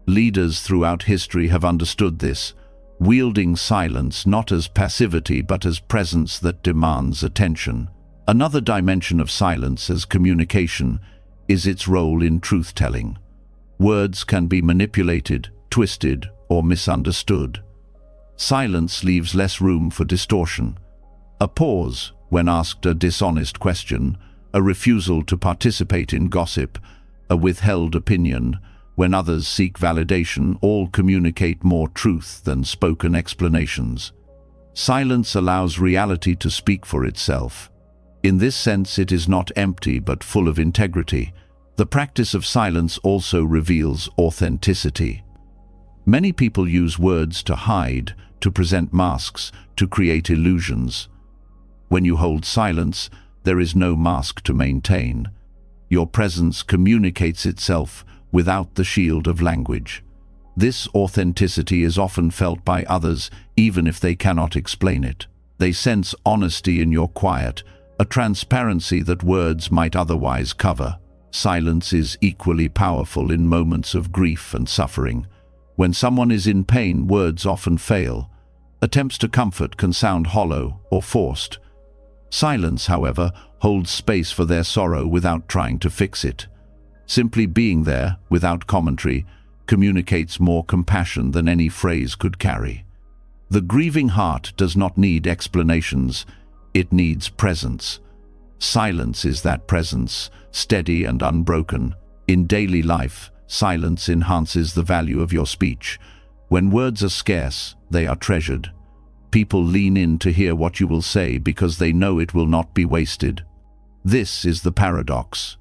Leaders throughout history have understood this, wielding silence not as passivity but as presence that demands attention. Another dimension of silence as communication is its role in truth-telling. Words can be manipulated, twisted, or misunderstood. Silence leaves less room for distortion. A pause, when asked a dishonest question, a refusal to participate in gossip, a withheld opinion, when others seek validation, all communicate more truth than spoken explanations. Silence allows reality to speak for itself. In this sense, it is not empty but full of integrity. The practice of silence also reveals authenticity. Many people use words to hide, to present masks, to create illusions. When you hold silence, there is no mask to maintain. Your presence communicates itself without the shield of language. This authenticity is often felt by others, even if they cannot explain it. They sense honesty in your quiet, a transparency that words might otherwise cover. Silence is equally powerful in moments of grief and suffering. When someone is in pain, words often fail. Attempts to comfort can sound hollow or forced. Silence, however, holds space for their sorrow without trying to fix it. Simply being there, without commentary, communicates more compassion than any phrase could carry. The grieving heart does not need explanations, it needs presence. Silence is that presence, steady and unbroken. In daily life, silence enhances the value of your speech. When words are scarce, they are treasured. People lean in to hear what you will say because they know it will not be wasted. This is the paradox.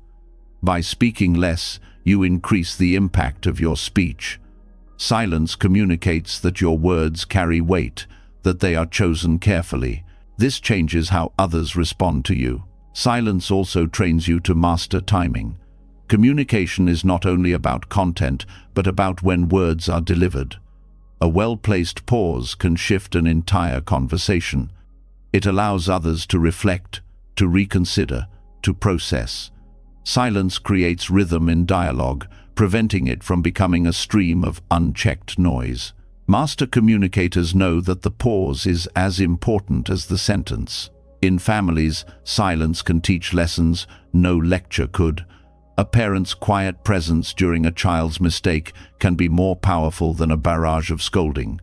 By speaking less, you increase the impact of your speech. Silence communicates that your words carry weight, that they are chosen carefully. This changes how others respond to you. Silence also trains you to master timing. Communication is not only about content, but about when words are delivered. A well-placed pause can shift an entire conversation. It allows others to reflect, to reconsider, to process. Silence creates rhythm in dialogue, preventing it from becoming a stream of unchecked noise. Master communicators know that the pause is as important as the sentence. In families, silence can teach lessons no lecture could. A parent's quiet presence during a child's mistake can be more powerful than a barrage of scolding.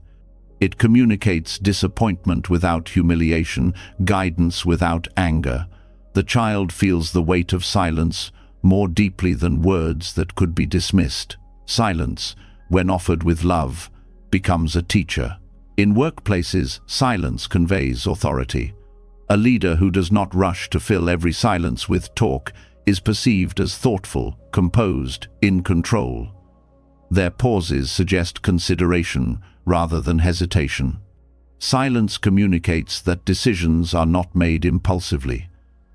It communicates disappointment without humiliation, guidance without anger. The child feels the weight of silence more deeply than words that could be dismissed. Silence, when offered with love, becomes a teacher. In workplaces, silence conveys authority. A leader who does not rush to fill every silence with talk is perceived as thoughtful, composed, in control. Their pauses suggest consideration rather than hesitation. Silence communicates that decisions are not made impulsively.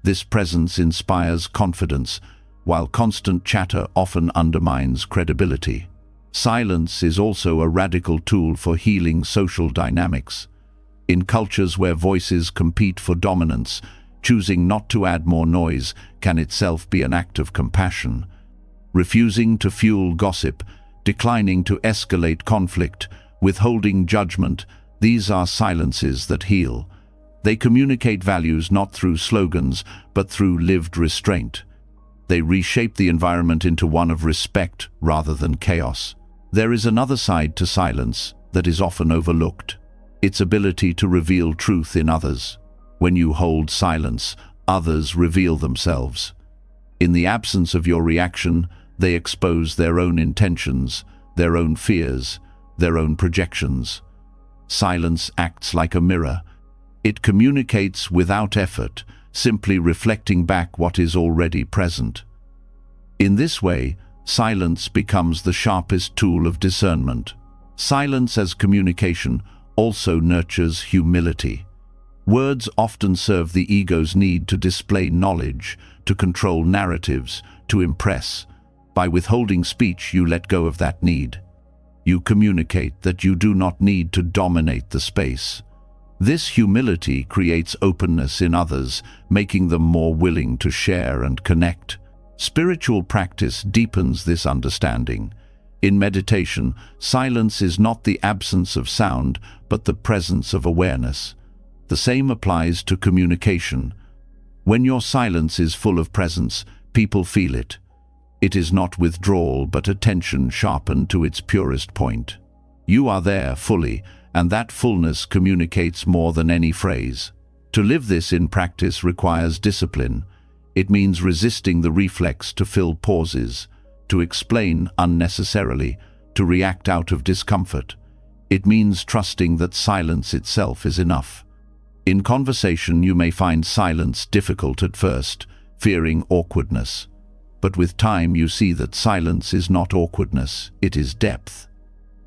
This presence inspires confidence, while constant chatter often undermines credibility. Silence is also a radical tool for healing social dynamics. In cultures where voices compete for dominance, choosing not to add more noise can itself be an act of compassion. Refusing to fuel gossip, declining to escalate conflict, withholding judgment, these are silences that heal. They communicate values not through slogans, but through lived restraint. They reshape the environment into one of respect rather than chaos. There is another side to silence that is often overlooked: its ability to reveal truth in others. When you hold silence, others reveal themselves. In the absence of your reaction, they expose their own intentions, their own fears, their own projections. Silence acts like a mirror. It communicates without effort, simply reflecting back what is already present. In this way, silence becomes the sharpest tool of discernment. Silence as communication also nurtures humility. Words often serve the ego's need to display knowledge, to control narratives, to impress. By withholding speech, you let go of that need. You communicate that you do not need to dominate the space. This humility creates openness in others, making them more willing to share and connect. Spiritual practice deepens this understanding. In meditation, silence is not the absence of sound, but the presence of awareness. The same applies to communication. When your silence is full of presence, people feel it. It is not withdrawal, but attention sharpened to its purest point. You are there fully, and that fullness communicates more than any phrase. To live this in practice requires discipline. It means resisting the reflex to fill pauses, to explain unnecessarily, to react out of discomfort. It means trusting that silence itself is enough. In conversation, you may find silence difficult at first, fearing awkwardness. But with time, you see that silence is not awkwardness, it is depth.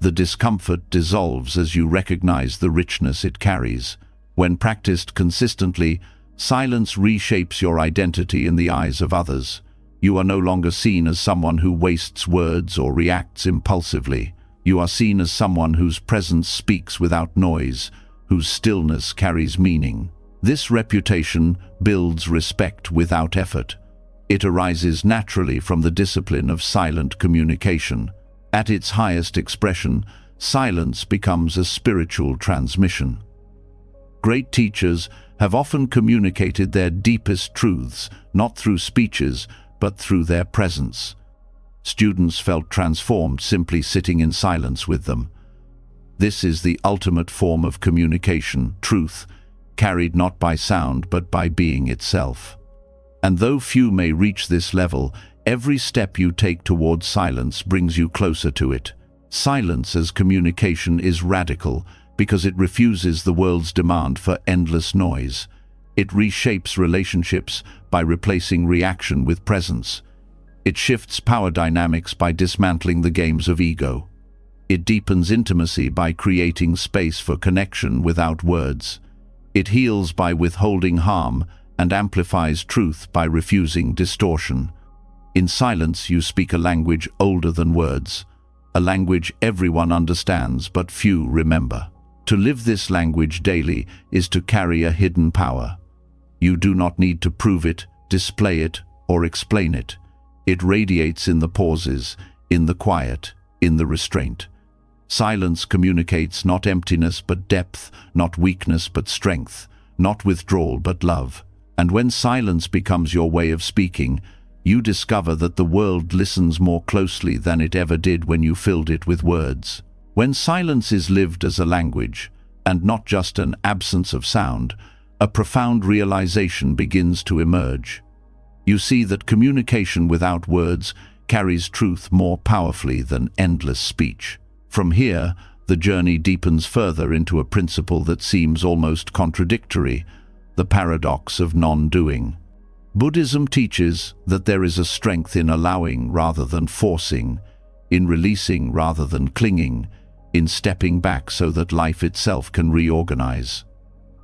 The discomfort dissolves as you recognize the richness it carries. When practiced consistently, silence reshapes your identity in the eyes of others. You are no longer seen as someone who wastes words or reacts impulsively. You are seen as someone whose presence speaks without noise, whose stillness carries meaning. This reputation builds respect without effort. It arises naturally from the discipline of silent communication. At its highest expression, silence becomes a spiritual transmission. Great teachers have often communicated their deepest truths, not through speeches, but through their presence. Students felt transformed simply sitting in silence with them. This is the ultimate form of communication, truth, carried not by sound but by being itself. And though few may reach this level, every step you take towards silence brings you closer to it. Silence as communication is radical because it refuses the world's demand for endless noise. It reshapes relationships by replacing reaction with presence. It shifts power dynamics by dismantling the games of ego. It deepens intimacy by creating space for connection without words. It heals by withholding harm and amplifies truth by refusing distortion. In silence, you speak a language older than words, a language everyone understands but few remember. To live this language daily is to carry a hidden power. You do not need to prove it, display it, or explain it. It radiates in the pauses, in the quiet, in the restraint. Silence communicates not emptiness but depth, not weakness but strength, not withdrawal but love. And when silence becomes your way of speaking, you discover that the world listens more closely than it ever did when you filled it with words. When silence is lived as a language, and not just an absence of sound, a profound realization begins to emerge. You see that communication without words carries truth more powerfully than endless speech. From here, the journey deepens further into a principle that seems almost contradictory, the paradox of non-doing. Buddhism teaches that there is a strength in allowing rather than forcing, in releasing rather than clinging, in stepping back so that life itself can reorganize.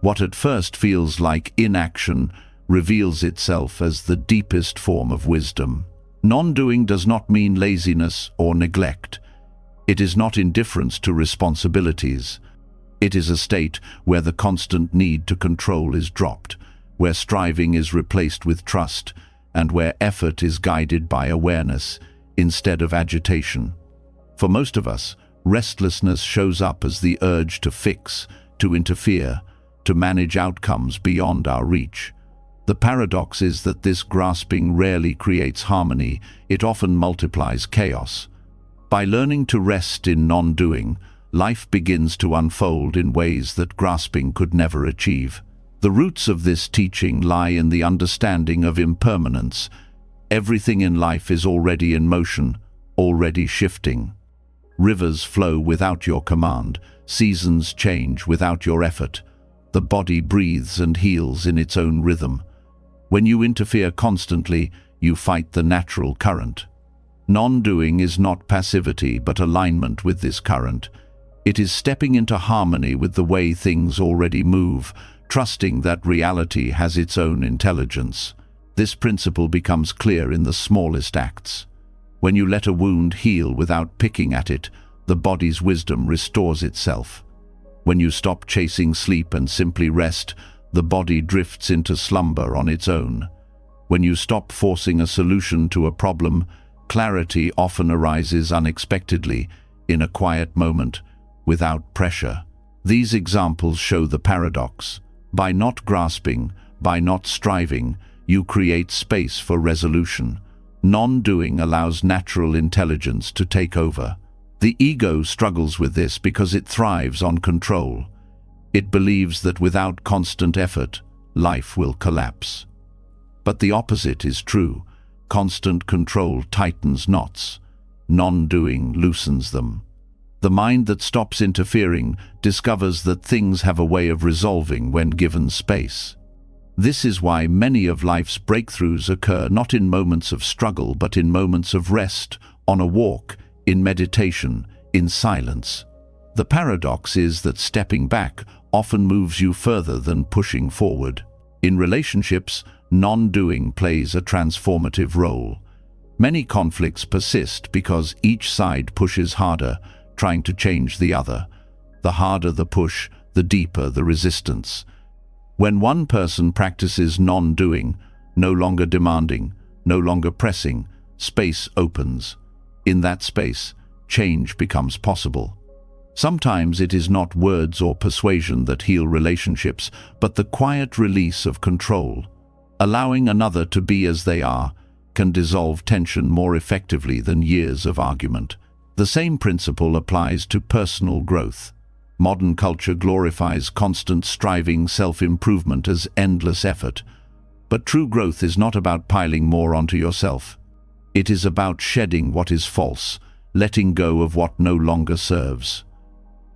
What at first feels like inaction reveals itself as the deepest form of wisdom. Non-doing does not mean laziness or neglect. It is not indifference to responsibilities. It is a state where the constant need to control is dropped, where striving is replaced with trust, and where effort is guided by awareness instead of agitation. For most of us, restlessness shows up as the urge to fix, to interfere, to manage outcomes beyond our reach. The paradox is that this grasping rarely creates harmony, it often multiplies chaos. By learning to rest in non-doing, life begins to unfold in ways that grasping could never achieve. The roots of this teaching lie in the understanding of impermanence. Everything in life is already in motion, already shifting. Rivers flow without your command, seasons change without your effort. The body breathes and heals in its own rhythm. When you interfere constantly, you fight the natural current. Non-doing is not passivity, but alignment with this current. It is stepping into harmony with the way things already move, trusting that reality has its own intelligence. This principle becomes clear in the smallest acts. When you let a wound heal without picking at it, the body's wisdom restores itself. When you stop chasing sleep and simply rest, the body drifts into slumber on its own. When you stop forcing a solution to a problem, clarity often arises unexpectedly, in a quiet moment, without pressure. These examples show the paradox. By not grasping, by not striving, you create space for resolution. Non-doing allows natural intelligence to take over. The ego struggles with this because it thrives on control. It believes that without constant effort, life will collapse. But the opposite is true. Constant control tightens knots. Non-doing loosens them. The mind that stops interfering discovers that things have a way of resolving when given space. This is why many of life's breakthroughs occur not in moments of struggle, but in moments of rest, on a walk, in meditation, in silence. The paradox is that stepping back often moves you further than pushing forward. In relationships, non-doing plays a transformative role. Many conflicts persist because each side pushes harder, trying to change the other. The harder the push, the deeper the resistance. When one person practices non-doing, no longer demanding, no longer pressing, space opens. In that space, change becomes possible. Sometimes it is not words or persuasion that heal relationships, but the quiet release of control. Allowing another to be as they are can dissolve tension more effectively than years of argument. The same principle applies to personal growth. Modern culture glorifies constant striving, self-improvement as endless effort. But true growth is not about piling more onto yourself. It is about shedding what is false, letting go of what no longer serves.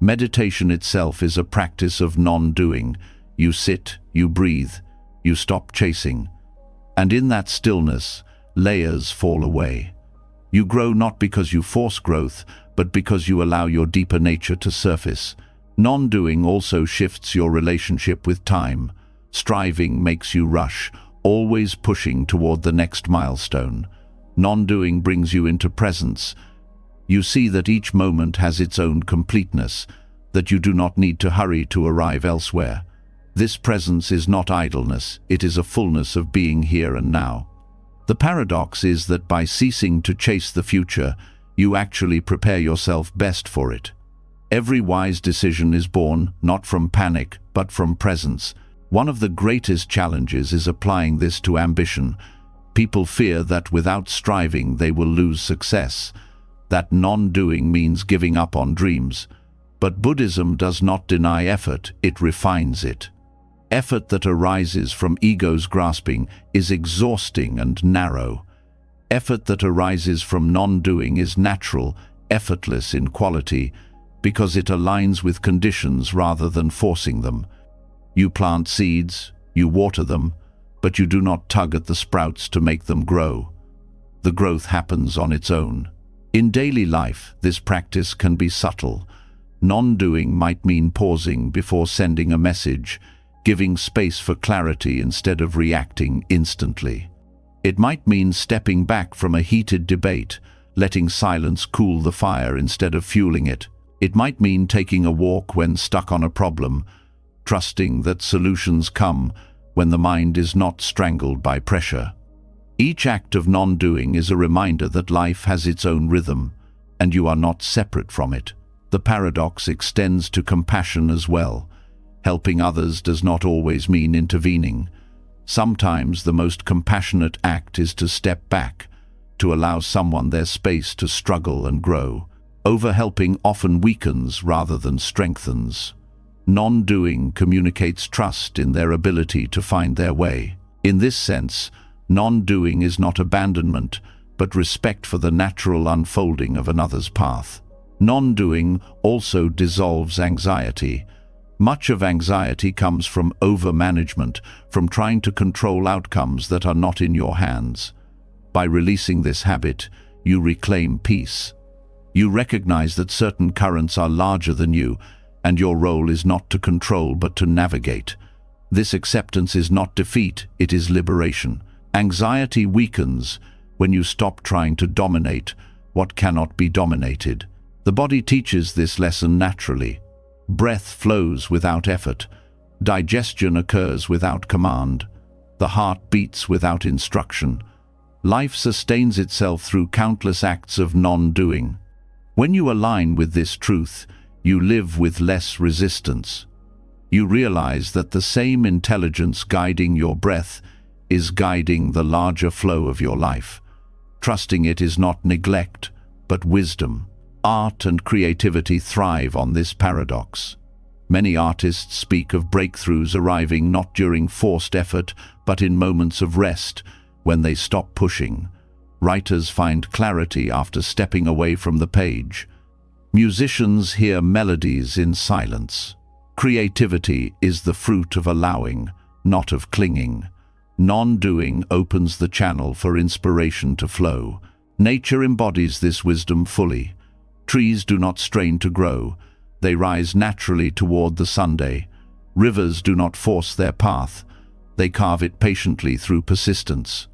Meditation itself is a practice of non-doing. You sit, you breathe, you stop chasing. And in that stillness, layers fall away. You grow not because you force growth, but because you allow your deeper nature to surface. Non-doing also shifts your relationship with time. Striving makes you rush, always pushing toward the next milestone. Non-doing brings you into presence. You see that each moment has its own completeness, that you do not need to hurry to arrive elsewhere. This presence is not idleness, it is a fullness of being here and now. The paradox is that by ceasing to chase the future, you actually prepare yourself best for it. Every wise decision is born not from panic, but from presence. One of the greatest challenges is applying this to ambition. People fear that without striving they will lose success. That non-doing means giving up on dreams. But Buddhism does not deny effort, it refines it. Effort that arises from ego's grasping is exhausting and narrow. Effort that arises from non-doing is natural, effortless in quality, because it aligns with conditions rather than forcing them. You plant seeds, you water them, but you do not tug at the sprouts to make them grow. The growth happens on its own. In daily life, this practice can be subtle. Non-doing might mean pausing before sending a message, giving space for clarity instead of reacting instantly. It might mean stepping back from a heated debate, letting silence cool the fire instead of fueling it. It might mean taking a walk when stuck on a problem, trusting that solutions come when the mind is not strangled by pressure. Each act of non-doing is a reminder that life has its own rhythm, and you are not separate from it. The paradox extends to compassion as well. Helping others does not always mean intervening. Sometimes the most compassionate act is to step back, to allow someone their space to struggle and grow. Overhelping often weakens rather than strengthens. Non-doing communicates trust in their ability to find their way. In this sense, non-doing is not abandonment, but respect for the natural unfolding of another's path. Non-doing also dissolves anxiety. Much of anxiety comes from over-management, from trying to control outcomes that are not in your hands. By releasing this habit, you reclaim peace. You recognize that certain currents are larger than you, and your role is not to control but to navigate. This acceptance is not defeat, it is liberation. Anxiety weakens when you stop trying to dominate what cannot be dominated. The body teaches this lesson naturally. Breath flows without effort. Digestion occurs without command. The heart beats without instruction. Life sustains itself through countless acts of non-doing. When you align with this truth, you live with less resistance. You realize that the same intelligence guiding your breath is guiding the larger flow of your life. Trusting it is not neglect, but wisdom. Art and creativity thrive on this paradox. Many artists speak of breakthroughs arriving not during forced effort, but in moments of rest, when they stop pushing. Writers find clarity after stepping away from the page. Musicians hear melodies in silence. Creativity is the fruit of allowing, not of clinging. Non-doing opens the channel for inspiration to flow. Nature embodies this wisdom fully. Trees do not strain to grow. They rise naturally toward the sunday. Rivers do not force their path. They carve it patiently through persistence.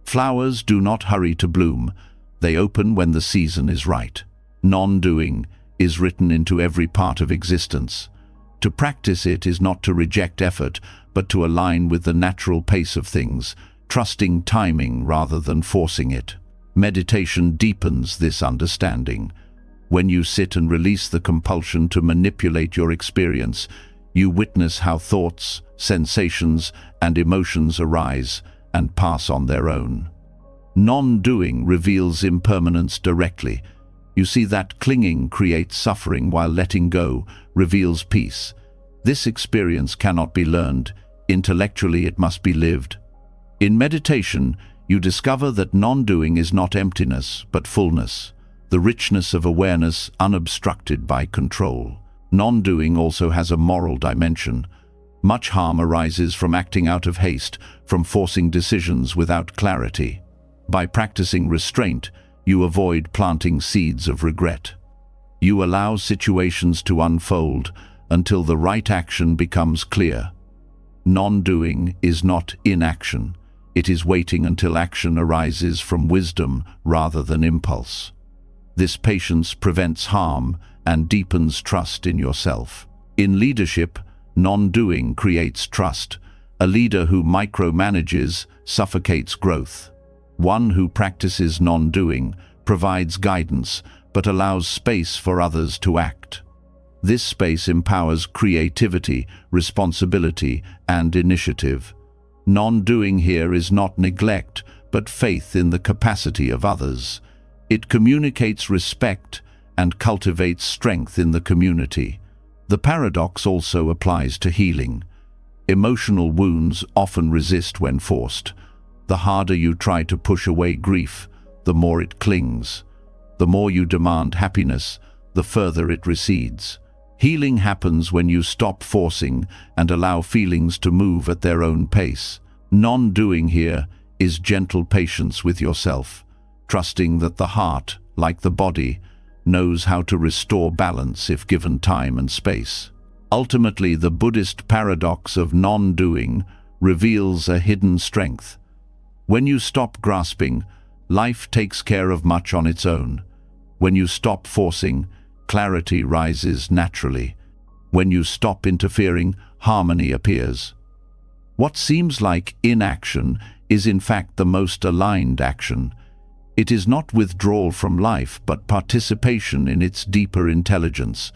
Flowers do not hurry to bloom. They open when the season is right. Non-doing is written into every part of existence. To practice it is not to reject effort, but to align with the natural pace of things, trusting timing rather than forcing it. Meditation deepens this understanding. When you sit and release the compulsion to manipulate your experience, you witness how thoughts, sensations, and emotions arise and pass on their own. Non-doing reveals impermanence directly. You see that clinging creates suffering while letting go reveals peace. This experience cannot be learned. Intellectually, it must be lived. In meditation, you discover that non-doing is not emptiness, but fullness, the richness of awareness unobstructed by control. Non-doing also has a moral dimension. Much harm arises from acting out of haste, from forcing decisions without clarity. By practicing restraint, you avoid planting seeds of regret. You allow situations to unfold until the right action becomes clear. Non-doing is not inaction. It is waiting until action arises from wisdom rather than impulse. This patience prevents harm and deepens trust in yourself. In leadership, non-doing creates trust. A leader who micromanages suffocates growth. One who practices non-doing provides guidance, but allows space for others to act. This space empowers creativity, responsibility, and initiative. Non-doing here is not neglect, but faith in the capacity of others. It communicates respect and cultivates strength in the community. The paradox also applies to healing. Emotional wounds often resist when forced. The harder you try to push away grief, the more it clings. The more you demand happiness, the further it recedes. Healing happens when you stop forcing and allow feelings to move at their own pace. Non-doing here is gentle patience with yourself, trusting that the heart, like the body, knows how to restore balance if given time and space. Ultimately, the Buddhist paradox of non-doing reveals a hidden strength. When you stop grasping, life takes care of much on its own. When you stop forcing, clarity rises naturally. When you stop interfering, harmony appears. What seems like inaction is in fact the most aligned action. It is not withdrawal from life, but participation in its deeper intelligence.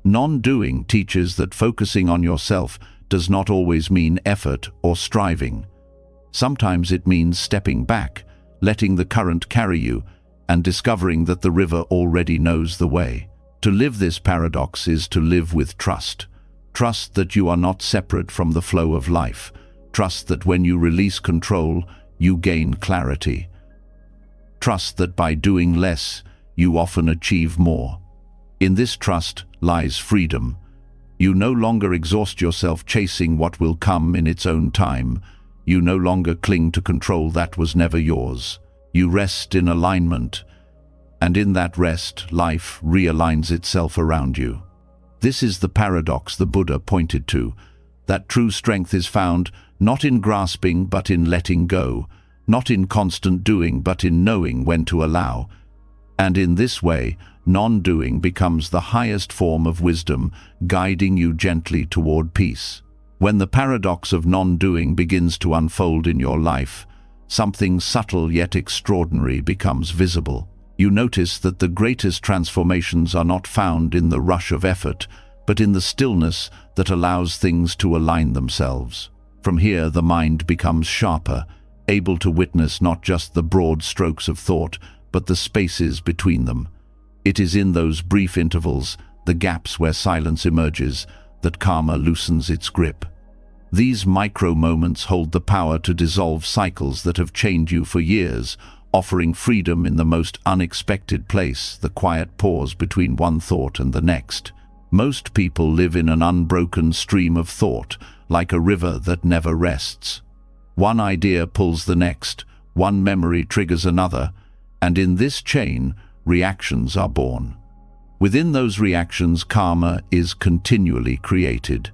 Non-doing teaches that focusing on yourself does not always mean effort or striving. Sometimes it means stepping back, letting the current carry you, and discovering that the river already knows the way. To live this paradox is to live with trust. Trust that you are not separate from the flow of life. Trust that when you release control, you gain clarity. Trust that by doing less, you often achieve more. In this trust lies freedom. You no longer exhaust yourself chasing what will come in its own time. You no longer cling to control that was never yours. You rest in alignment, and in that rest, life realigns itself around you. This is the paradox the Buddha pointed to, that true strength is found not in grasping but in letting go, not in constant doing but in knowing when to allow. And in this way, non-doing becomes the highest form of wisdom, guiding you gently toward peace. When the paradox of non-doing begins to unfold in your life, something subtle yet extraordinary becomes visible. You notice that the greatest transformations are not found in the rush of effort, but in the stillness that allows things to align themselves. From here, the mind becomes sharper, able to witness not just the broad strokes of thought, but the spaces between them. It is in those brief intervals, the gaps where silence emerges, that karma loosens its grip. These micro-moments hold the power to dissolve cycles that have chained you for years, offering freedom in the most unexpected place, the quiet pause between one thought and the next. Most people live in an unbroken stream of thought, like a river that never rests. One idea pulls the next, one memory triggers another, and in this chain, reactions are born. Within those reactions, karma is continually created.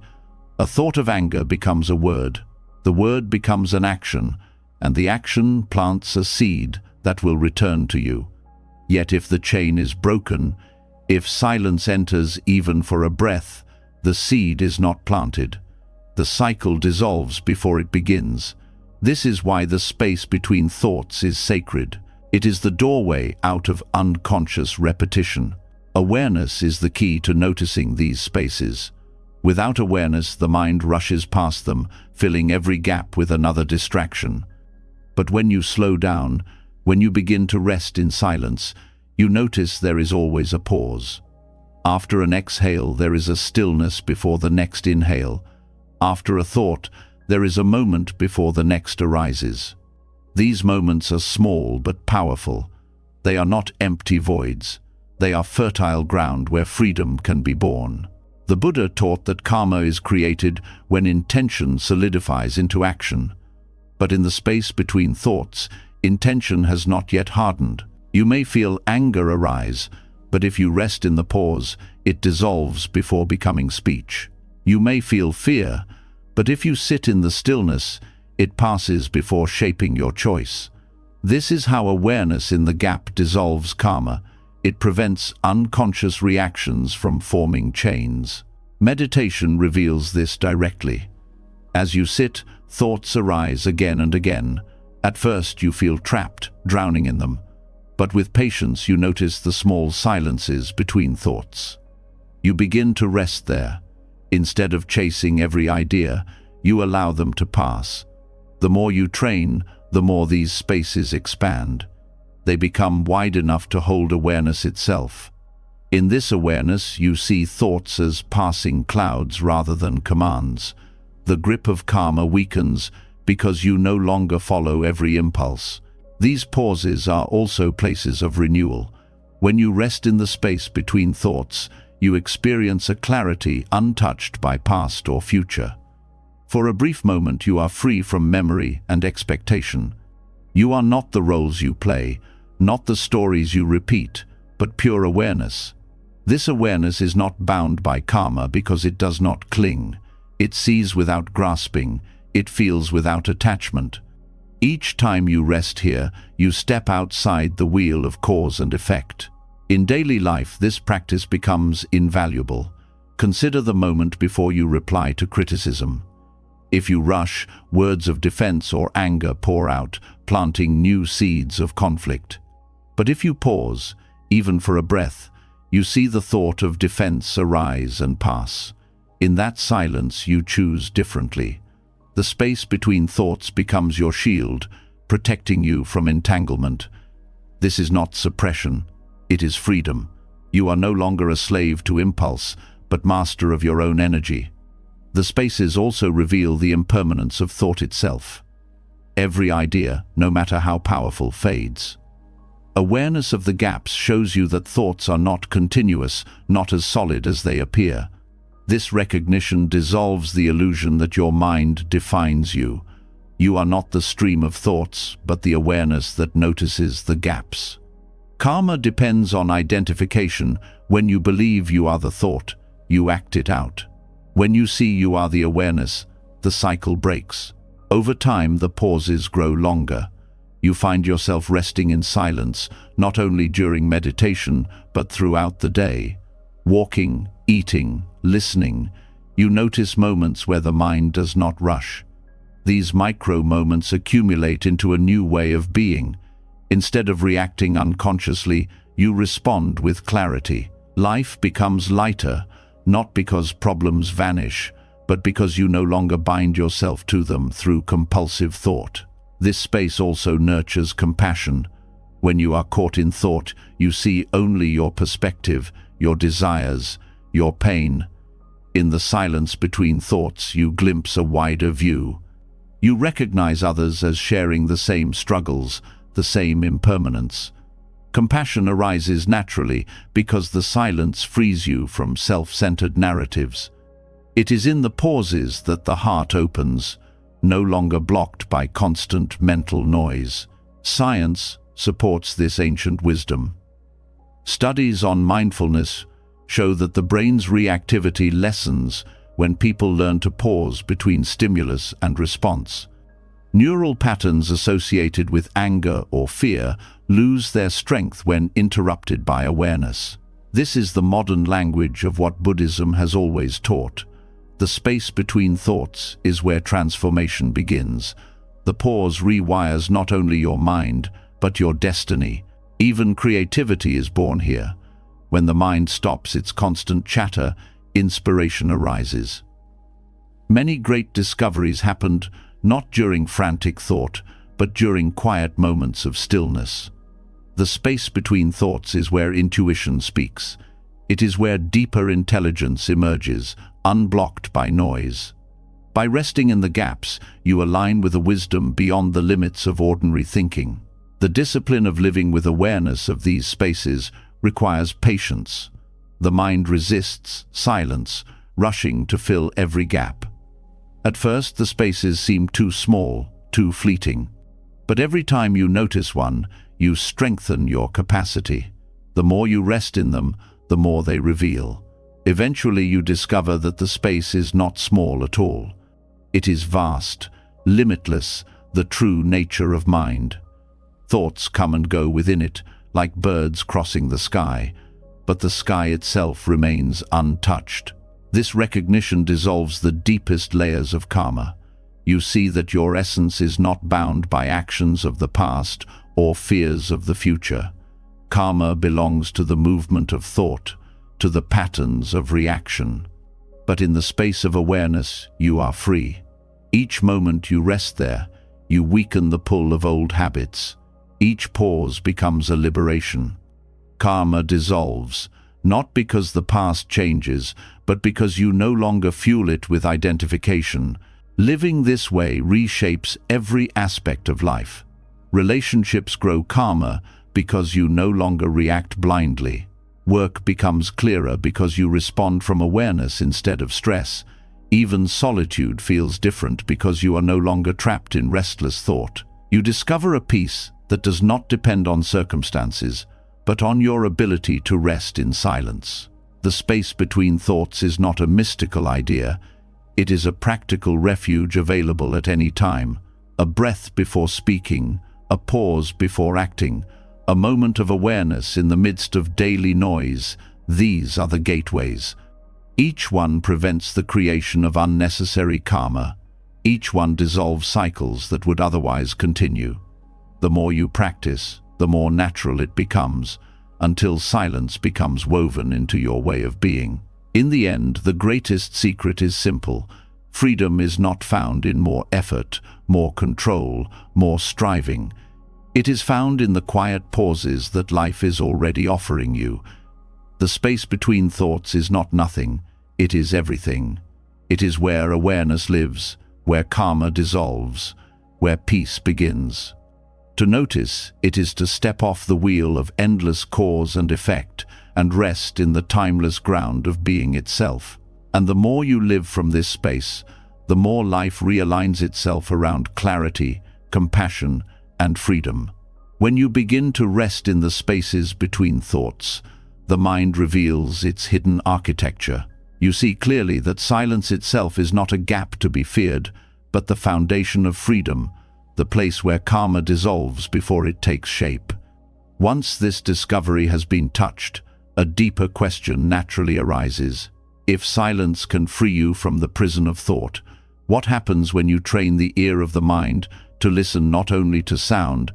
A thought of anger becomes a word, the word becomes an action, and the action plants a seed that will return to you. Yet if the chain is broken, if silence enters even for a breath, the seed is not planted. The cycle dissolves before it begins. This is why the space between thoughts is sacred. It is the doorway out of unconscious repetition. Awareness is the key to noticing these spaces. Without awareness, the mind rushes past them, filling every gap with another distraction. But when you slow down, when you begin to rest in silence, you notice there is always a pause. After an exhale, there is a stillness before the next inhale. After a thought, there is a moment before the next arises. These moments are small but powerful. They are not empty voids. They are fertile ground where freedom can be born. The Buddha taught that karma is created when intention solidifies into action. But in the space between thoughts, intention has not yet hardened. You may feel anger arise, but if you rest in the pause, it dissolves before becoming speech. You may feel fear, but if you sit in the stillness, it passes before shaping your choice. This is how awareness in the gap dissolves karma. It prevents unconscious reactions from forming chains. Meditation reveals this directly. As you sit, thoughts arise again and again. At first you feel trapped, drowning in them. But with patience you notice the small silences between thoughts. You begin to rest there. Instead of chasing every idea, you allow them to pass. The more you train, the more these spaces expand. They become wide enough to hold awareness itself. In this awareness, you see thoughts as passing clouds rather than commands. The grip of karma weakens because you no longer follow every impulse. These pauses are also places of renewal. When you rest in the space between thoughts, you experience a clarity untouched by past or future. For a brief moment, you are free from memory and expectation. You are not the roles you play, not the stories you repeat, but pure awareness. This awareness is not bound by karma because it does not cling. It sees without grasping. It feels without attachment. Each time you rest here, you step outside the wheel of cause and effect. In daily life, this practice becomes invaluable. Consider the moment before you reply to criticism. If you rush, words of defense or anger pour out, planting new seeds of conflict. But if you pause, even for a breath, you see the thought of defense arise and pass. In that silence, you choose differently. The space between thoughts becomes your shield, protecting you from entanglement. This is not suppression, it is freedom. You are no longer a slave to impulse, but master of your own energy. The spaces also reveal the impermanence of thought itself. Every idea, no matter how powerful, fades. Awareness of the gaps shows you that thoughts are not continuous, not as solid as they appear. This recognition dissolves the illusion that your mind defines you. You are not the stream of thoughts, but the awareness that notices the gaps. Karma depends on identification. When you believe you are the thought, you act it out. When you see you are the awareness, the cycle breaks. Over time, the pauses grow longer. You find yourself resting in silence, not only during meditation, but throughout the day. Walking, eating, listening, you notice moments where the mind does not rush. These micro-moments accumulate into a new way of being. Instead of reacting unconsciously, you respond with clarity. Life becomes lighter, not because problems vanish, but because you no longer bind yourself to them through compulsive thought. This space also nurtures compassion. When you are caught in thought, you see only your perspective, your desires, your pain. In the silence between thoughts, you glimpse a wider view. You recognize others as sharing the same struggles, the same impermanence. Compassion arises naturally because the silence frees you from self-centered narratives. It is in the pauses that the heart opens, no longer blocked by constant mental noise. Science supports this ancient wisdom. Studies on mindfulness show that the brain's reactivity lessens when people learn to pause between stimulus and response. Neural patterns associated with anger or fear lose their strength when interrupted by awareness. This is the modern language of what Buddhism has always taught. The space between thoughts is where transformation begins. The pause rewires not only your mind, but your destiny. Even creativity is born here. When the mind stops its constant chatter, inspiration arises. Many great discoveries happened not during frantic thought, but during quiet moments of stillness. The space between thoughts is where intuition speaks. It is where deeper intelligence emerges, unblocked by noise. By resting in the gaps, you align with a wisdom beyond the limits of ordinary thinking. The discipline of living with awareness of these spaces requires patience. The mind resists silence, rushing to fill every gap. At first, the spaces seem too small, too fleeting. But every time you notice one, you strengthen your capacity. The more you rest in them, the more they reveal. Eventually, you discover that the space is not small at all. It is vast, limitless, the true nature of mind. Thoughts come and go within it, like birds crossing the sky, but the sky itself remains untouched. This recognition dissolves the deepest layers of karma. You see that your essence is not bound by actions of the past or fears of the future. Karma belongs to the movement of thought, to the patterns of reaction. But in the space of awareness, you are free. Each moment you rest there, you weaken the pull of old habits. Each pause becomes a liberation. Karma dissolves, not because the past changes, but because you no longer fuel it with identification. Living this way reshapes every aspect of life. Relationships grow calmer because you no longer react blindly. Work becomes clearer because you respond from awareness instead of stress. Even solitude feels different because you are no longer trapped in restless thought. You discover a peace that does not depend on circumstances, but on your ability to rest in silence. The space between thoughts is not a mystical idea. It is a practical refuge available at any time. A breath before speaking, a pause before acting, a moment of awareness in the midst of daily noise. These are the gateways. Each one prevents the creation of unnecessary karma. Each one dissolves cycles that would otherwise continue. The more you practice, the more natural it becomes, until silence becomes woven into your way of being. In the end, the greatest secret is simple. Freedom is not found in more effort, more control, more striving. It is found in the quiet pauses that life is already offering you. The space between thoughts is not nothing, it is everything. It is where awareness lives, where karma dissolves, where peace begins. To notice, it is to step off the wheel of endless cause and effect and rest in the timeless ground of being itself. And the more you live from this space, the more life realigns itself around clarity, compassion, and freedom. When you begin to rest in the spaces between thoughts, the mind reveals its hidden architecture. You see clearly that silence itself is not a gap to be feared, but the foundation of freedom, the place where karma dissolves before it takes shape. Once this discovery has been touched, a deeper question naturally arises. If silence can free you from the prison of thought, what happens when you train the ear of the mind to listen not only to sound,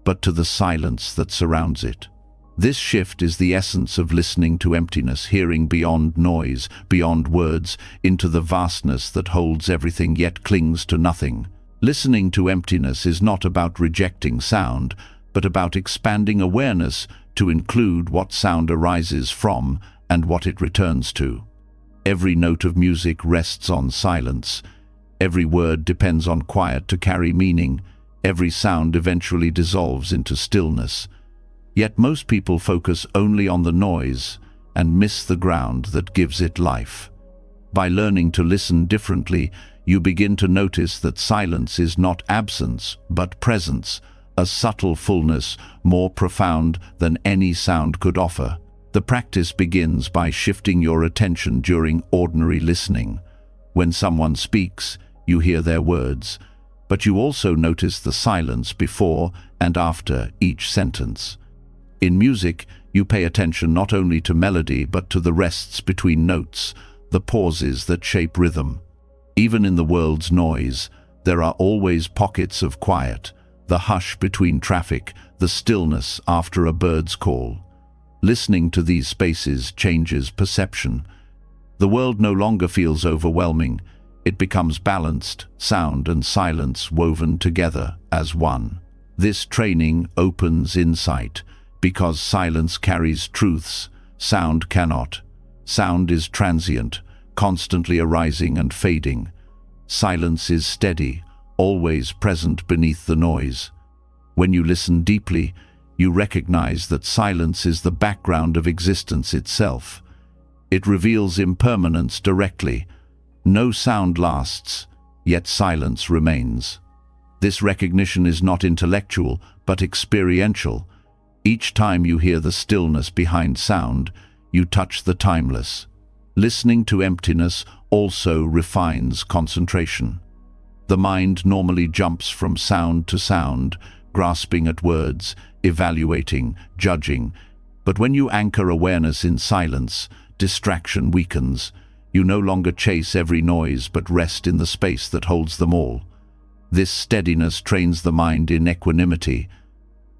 but to the silence that surrounds it? This shift is the essence of listening to emptiness, hearing beyond noise, beyond words, into the vastness that holds everything yet clings to nothing. Listening to emptiness is not about rejecting sound, but about expanding awareness to include what sound arises from and what it returns to. Every note of music rests on silence. Every word depends on quiet to carry meaning. Every sound eventually dissolves into stillness. Yet most people focus only on the noise and miss the ground that gives it life. By learning to listen differently, you begin to notice that silence is not absence, but presence, a subtle fullness more profound than any sound could offer. The practice begins by shifting your attention during ordinary listening. When someone speaks, you hear their words, but you also notice the silence before and after each sentence. In music, you pay attention not only to melody but to the rests between notes, the pauses that shape rhythm. Even in the world's noise, there are always pockets of quiet, the hush between traffic, the stillness after a bird's call. Listening to these spaces changes perception. The world no longer feels overwhelming. It becomes balanced, sound and silence woven together as one. This training opens insight, because silence carries truths, sound cannot. Sound is transient, constantly arising and fading. Silence is steady, always present beneath the noise. When you listen deeply, you recognize that silence is the background of existence itself. It reveals impermanence directly. No sound lasts, yet silence remains. This recognition is not intellectual, but experiential. Each time you hear the stillness behind sound, you touch the timeless. Listening to emptiness also refines concentration. The mind normally jumps from sound to sound, grasping at words, evaluating, judging. But when you anchor awareness in silence, distraction weakens. You no longer chase every noise but rest in the space that holds them all. This steadiness trains the mind in equanimity.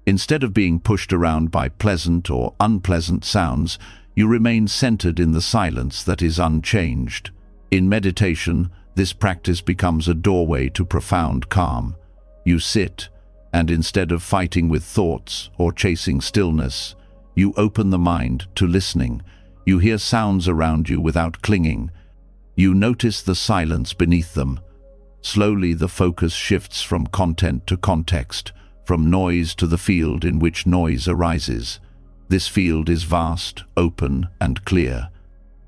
Instead of being pushed around by pleasant or unpleasant sounds, you remain centered in the silence that is unchanged. In meditation, this practice becomes a doorway to profound calm. You sit, and instead of fighting with thoughts or chasing stillness, you open the mind to listening. You hear sounds around you without clinging. You notice the silence beneath them. Slowly the focus shifts from content to context, from noise to the field in which noise arises. This field is vast, open, and clear.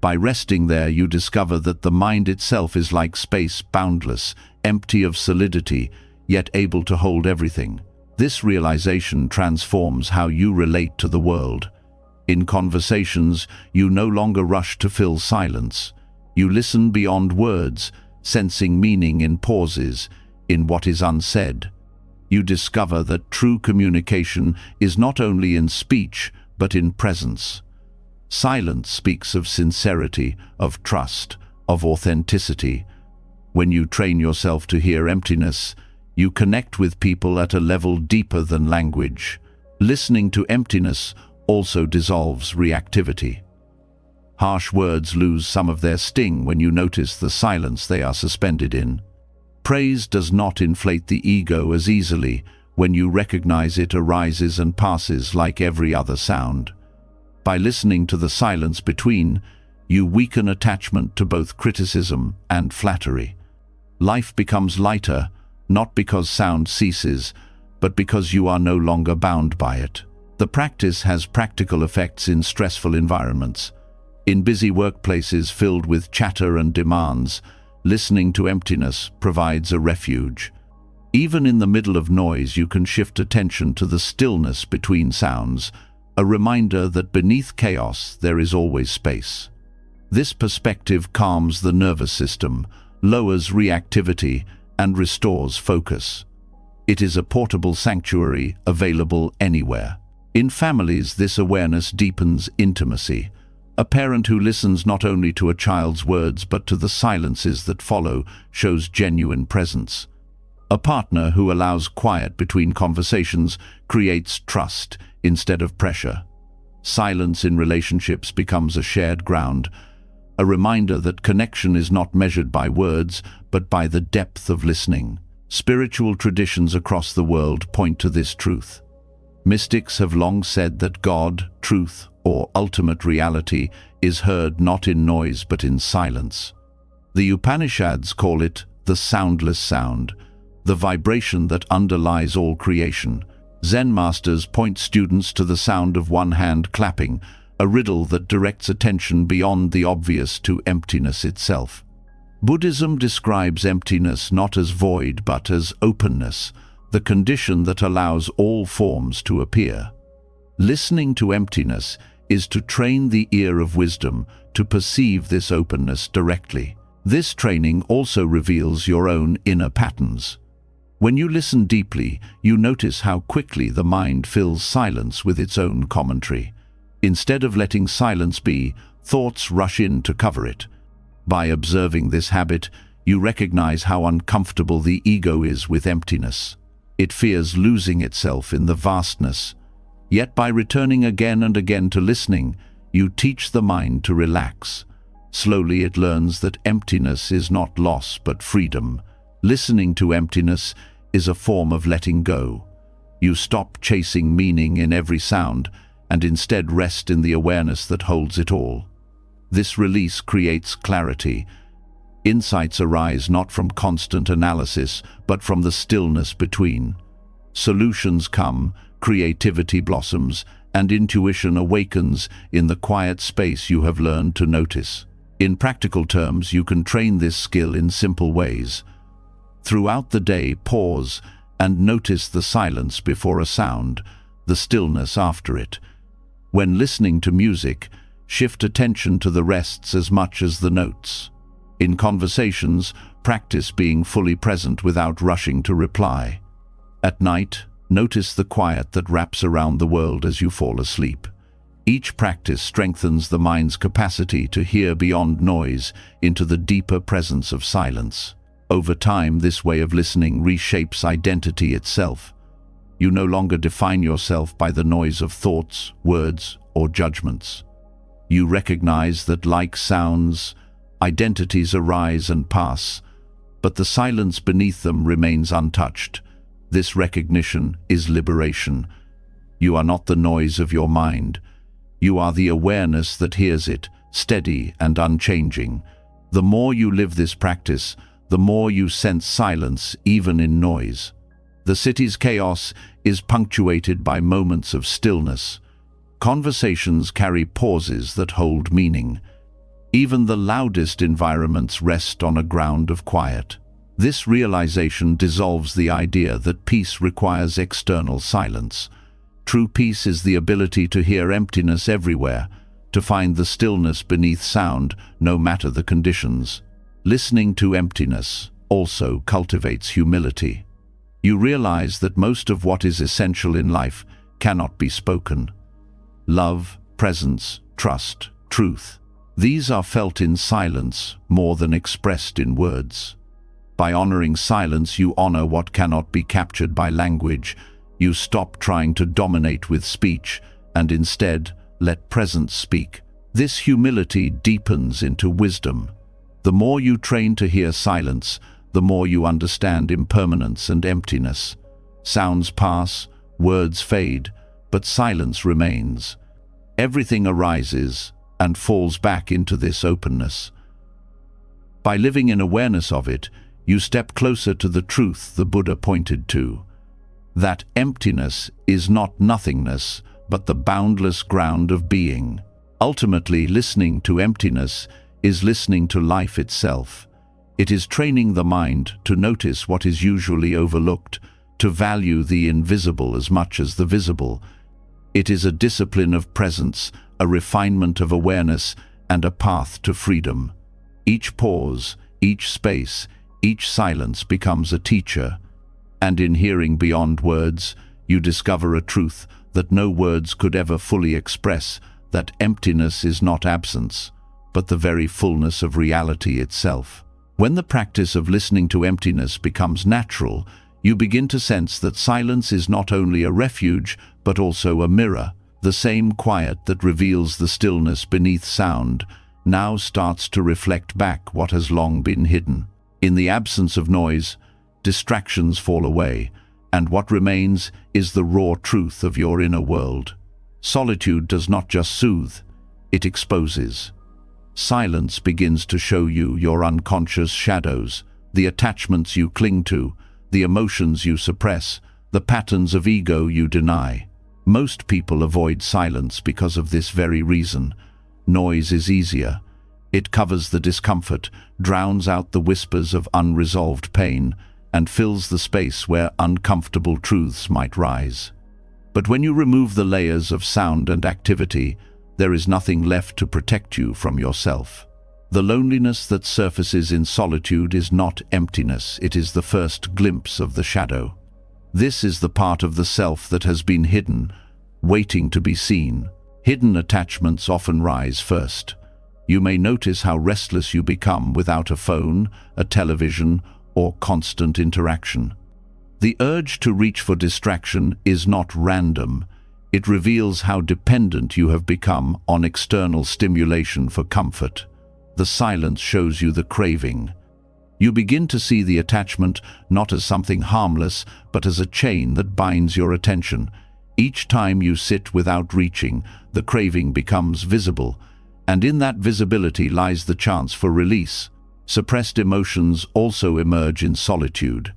By resting there, you discover that the mind itself is like space, boundless, empty of solidity, yet able to hold everything. This realization transforms how you relate to the world. In conversations, you no longer rush to fill silence. You listen beyond words, sensing meaning in pauses, in what is unsaid. You discover that true communication is not only in speech, but in presence. Silence speaks of sincerity, of trust, of authenticity. When you train yourself to hear emptiness, you connect with people at a level deeper than language. Listening to emptiness also dissolves reactivity. Harsh words lose some of their sting when you notice the silence they are suspended in. Praise does not inflate the ego as easily. When you recognize it arises and passes like every other sound. By listening to the silence between, you weaken attachment to both criticism and flattery. Life becomes lighter, not because sound ceases, but because you are no longer bound by it. The practice has practical effects in stressful environments. In busy workplaces filled with chatter and demands, listening to emptiness provides a refuge. Even in the middle of noise, you can shift attention to the stillness between sounds, a reminder that beneath chaos there is always space. This perspective calms the nervous system, lowers reactivity, and restores focus. It is a portable sanctuary available anywhere. In families, this awareness deepens intimacy. A parent who listens not only to a child's words but to the silences that follow shows genuine presence. A partner who allows quiet between conversations creates trust instead of pressure. Silence in relationships becomes a shared ground, a reminder that connection is not measured by words but by the depth of listening. Spiritual traditions across the world point to this truth. Mystics have long said that God, truth, or ultimate reality, is heard not in noise but in silence. The Upanishads call it the soundless sound, the vibration that underlies all creation. Zen masters point students to the sound of one hand clapping, a riddle that directs attention beyond the obvious to emptiness itself. Buddhism describes emptiness not as void but as openness, the condition that allows all forms to appear. Listening to emptiness is to train the ear of wisdom to perceive this openness directly. This training also reveals your own inner patterns. When you listen deeply, you notice how quickly the mind fills silence with its own commentary. Instead of letting silence be, thoughts rush in to cover it. By observing this habit, you recognize how uncomfortable the ego is with emptiness. It fears losing itself in the vastness. Yet by returning again and again to listening, you teach the mind to relax. Slowly it learns that emptiness is not loss but freedom. Listening to emptiness is a form of letting go. You stop chasing meaning in every sound and instead rest in the awareness that holds it all. This release creates clarity. Insights arise not from constant analysis, but from the stillness between. Solutions come, creativity blossoms, and intuition awakens in the quiet space you have learned to notice. In practical terms, you can train this skill in simple ways. Throughout the day, pause and notice the silence before a sound, the stillness after it. When listening to music, shift attention to the rests as much as the notes. In conversations, practice being fully present without rushing to reply. At night, notice the quiet that wraps around the world as you fall asleep. Each practice strengthens the mind's capacity to hear beyond noise into the deeper presence of silence. Over time, this way of listening reshapes identity itself. You no longer define yourself by the noise of thoughts, words, or judgments. You recognize that, like sounds, identities arise and pass, but the silence beneath them remains untouched. This recognition is liberation. You are not the noise of your mind. You are the awareness that hears it, steady and unchanging. The more you live this practice, the more you sense silence even in noise. The city's chaos is punctuated by moments of stillness. Conversations carry pauses that hold meaning. Even the loudest environments rest on a ground of quiet. This realization dissolves the idea that peace requires external silence. True peace is the ability to hear emptiness everywhere, to find the stillness beneath sound, no matter the conditions. Listening to emptiness also cultivates humility. You realize that most of what is essential in life cannot be spoken. Love, presence, trust, truth. These are felt in silence more than expressed in words. By honoring silence, you honor what cannot be captured by language. You stop trying to dominate with speech and instead let presence speak. This humility deepens into wisdom. The more you train to hear silence, the more you understand impermanence and emptiness. Sounds pass, words fade, but silence remains. Everything arises and falls back into this openness. By living in awareness of it, you step closer to the truth the Buddha pointed to. That emptiness is not nothingness, but the boundless ground of being. Ultimately, listening to emptiness is listening to life itself. It is training the mind to notice what is usually overlooked, to value the invisible as much as the visible. It is a discipline of presence, a refinement of awareness, and a path to freedom. Each pause, each space, each silence becomes a teacher, and in hearing beyond words, you discover a truth that no words could ever fully express, that emptiness is not absence, but the very fullness of reality itself. When the practice of listening to emptiness becomes natural, you begin to sense that silence is not only a refuge, but also a mirror. The same quiet that reveals the stillness beneath sound now starts to reflect back what has long been hidden. In the absence of noise, distractions fall away, and what remains is the raw truth of your inner world. Solitude does not just soothe, it exposes. Silence begins to show you your unconscious shadows, the attachments you cling to, the emotions you suppress, the patterns of ego you deny. Most people avoid silence because of this very reason. Noise is easier. It covers the discomfort, drowns out the whispers of unresolved pain, and fills the space where uncomfortable truths might rise. But when you remove the layers of sound and activity, there is nothing left to protect you from yourself. The loneliness that surfaces in solitude is not emptiness, it is the first glimpse of the shadow. This is the part of the self that has been hidden, waiting to be seen. Hidden attachments often rise first. You may notice how restless you become without a phone, a television, or constant interaction. The urge to reach for distraction is not random. It reveals how dependent you have become on external stimulation for comfort. The silence shows you the craving. You begin to see the attachment not as something harmless, but as a chain that binds your attention. Each time you sit without reaching, the craving becomes visible, and in that visibility lies the chance for release. Suppressed emotions also emerge in solitude.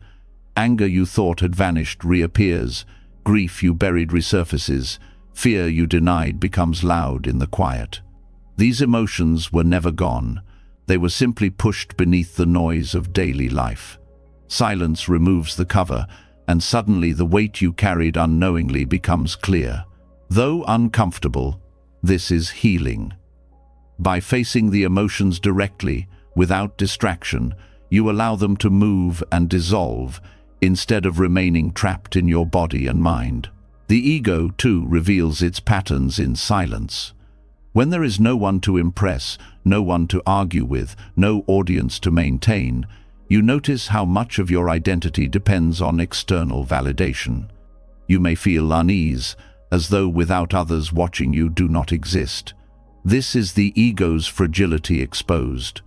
Anger you thought had vanished reappears. Grief you buried resurfaces. Fear you denied becomes loud in the quiet. These emotions were never gone. They were simply pushed beneath the noise of daily life. Silence removes the cover, and suddenly the weight you carried unknowingly becomes clear. Though uncomfortable, this is healing. By facing the emotions directly, without distraction, you allow them to move and dissolve, instead of remaining trapped in your body and mind. The ego, too, reveals its patterns in silence. When there is no one to impress, no one to argue with, no audience to maintain, you notice how much of your identity depends on external validation. You may feel unease, as though without others watching you do not exist. This is the ego's fragility exposed.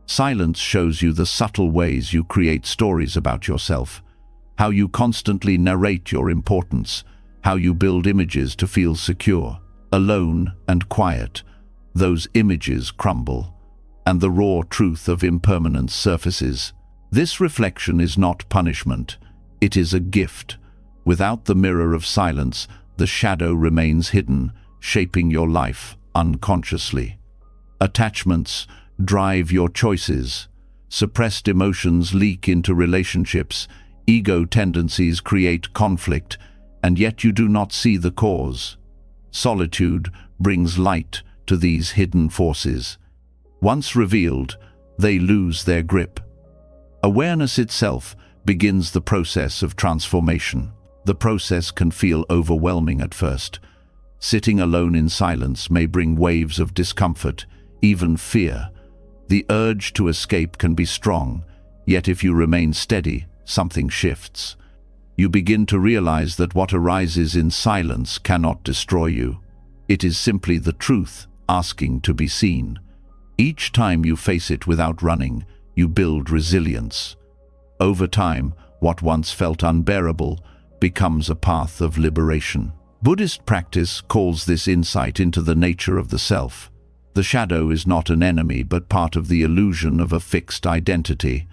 Silence shows you the subtle ways you create stories about yourself, how you constantly narrate your importance, how you build images to feel secure. Alone and quiet, those images crumble, and the raw truth of impermanence surfaces. This reflection is not punishment, it is a gift. Without the mirror of silence, the shadow remains hidden, shaping your life unconsciously. Attachments drive your choices. Suppressed emotions leak into relationships. Ego tendencies create conflict, and yet you do not see the cause. Solitude brings light to these hidden forces. Once revealed, they lose their grip. Awareness itself begins the process of transformation. The process can feel overwhelming at first. Sitting alone in silence may bring waves of discomfort, even fear. The urge to escape can be strong, yet if you remain steady, something shifts. You begin to realize that what arises in silence cannot destroy you. It is simply the truth asking to be seen. Each time you face it without running, you build resilience. Over time, what once felt unbearable becomes a path of liberation. Buddhist practice calls this insight into the nature of the self. The shadow is not an enemy, but part of the illusion of a fixed identity.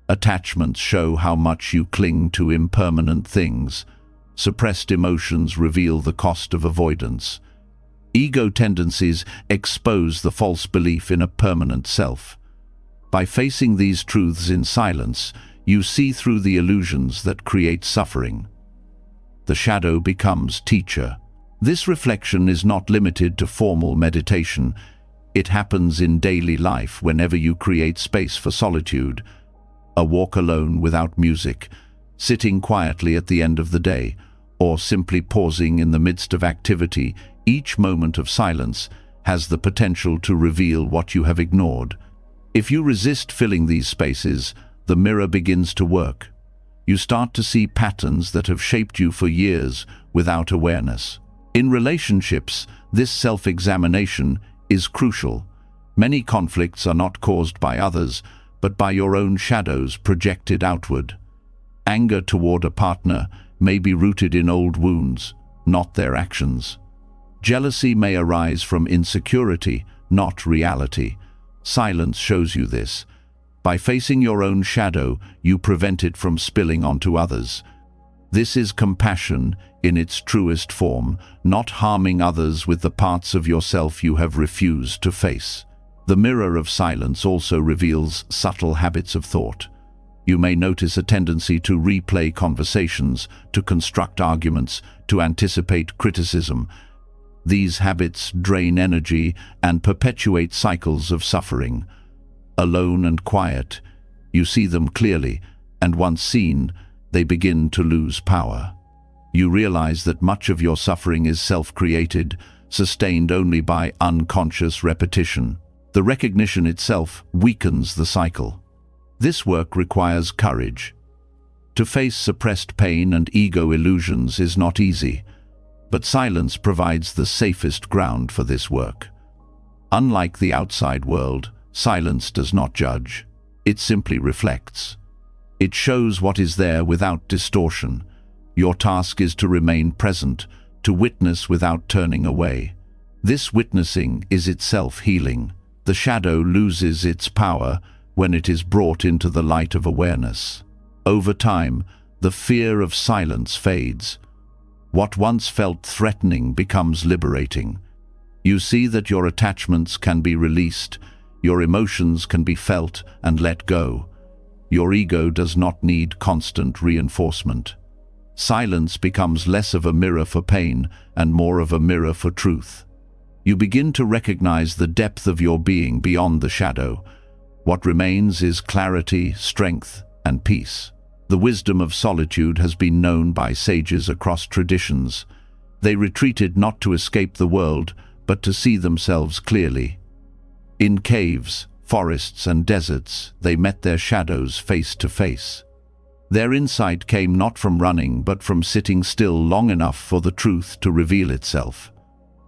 Attachments show how much you cling to impermanent things. Suppressed emotions reveal the cost of avoidance. Ego tendencies expose the false belief in a permanent self. By facing these truths in silence, you see through the illusions that create suffering. The shadow becomes teacher. This reflection is not limited to formal meditation. It happens in daily life whenever you create space for solitude. A walk alone without music, sitting quietly at the end of the day, or simply pausing in the midst of activity. Each moment of silence has the potential to reveal what you have ignored. If you resist filling these spaces, the mirror begins to work. You start to see patterns that have shaped you for years without awareness. In relationships, this self-examination is crucial. Many conflicts are not caused by others, but by your own shadows projected outward. Anger toward a partner may be rooted in old wounds, not their actions. Jealousy may arise from insecurity, not reality. Silence shows you this. By facing your own shadow, you prevent it from spilling onto others. This is compassion in its truest form, not harming others with the parts of yourself you have refused to face. The mirror of silence also reveals subtle habits of thought. You may notice a tendency to replay conversations, to construct arguments, to anticipate criticism. These habits drain energy and perpetuate cycles of suffering. Alone and quiet, you see them clearly, and once seen, they begin to lose power. You realize that much of your suffering is self-created, sustained only by unconscious repetition. The recognition itself weakens the cycle. This work requires courage. To face suppressed pain and ego illusions is not easy, but silence provides the safest ground for this work. Unlike the outside world, silence does not judge. It simply reflects. It shows what is there without distortion. Your task is to remain present, to witness without turning away. This witnessing is itself healing. The shadow loses its power when it is brought into the light of awareness. Over time, the fear of silence fades. What once felt threatening becomes liberating. You see that your attachments can be released, your emotions can be felt and let go. Your ego does not need constant reinforcement. Silence becomes less of a mirror for pain and more of a mirror for truth. You begin to recognize the depth of your being beyond the shadow. What remains is clarity, strength, and peace. The wisdom of solitude has been known by sages across traditions. They retreated not to escape the world, but to see themselves clearly. In caves, forests, and deserts, they met their shadows face to face. Their insight came not from running, but from sitting still long enough for the truth to reveal itself.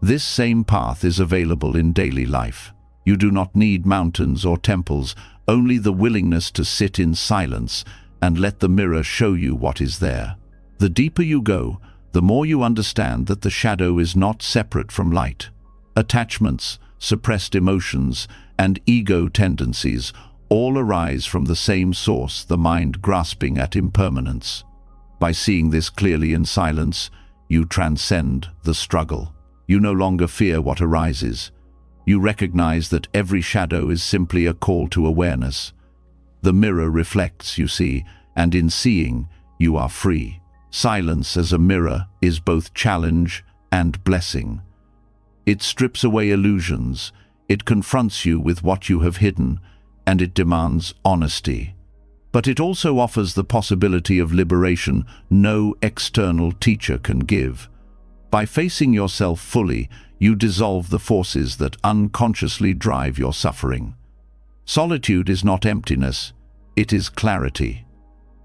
This same path is available in daily life. You do not need mountains or temples, only the willingness to sit in silence and let the mirror show you what is there. The deeper you go, the more you understand that the shadow is not separate from light. Attachments, suppressed emotions, and ego tendencies all arise from the same source, the mind grasping at impermanence. By seeing this clearly in silence, you transcend the struggle. You no longer fear what arises. You recognize that every shadow is simply a call to awareness. The mirror reflects, you see, and in seeing, you are free. Silence as a mirror is both challenge and blessing. It strips away illusions, it confronts you with what you have hidden, and it demands honesty. But it also offers the possibility of liberation no external teacher can give. By facing yourself fully, you dissolve the forces that unconsciously drive your suffering. Solitude is not emptiness, it is clarity.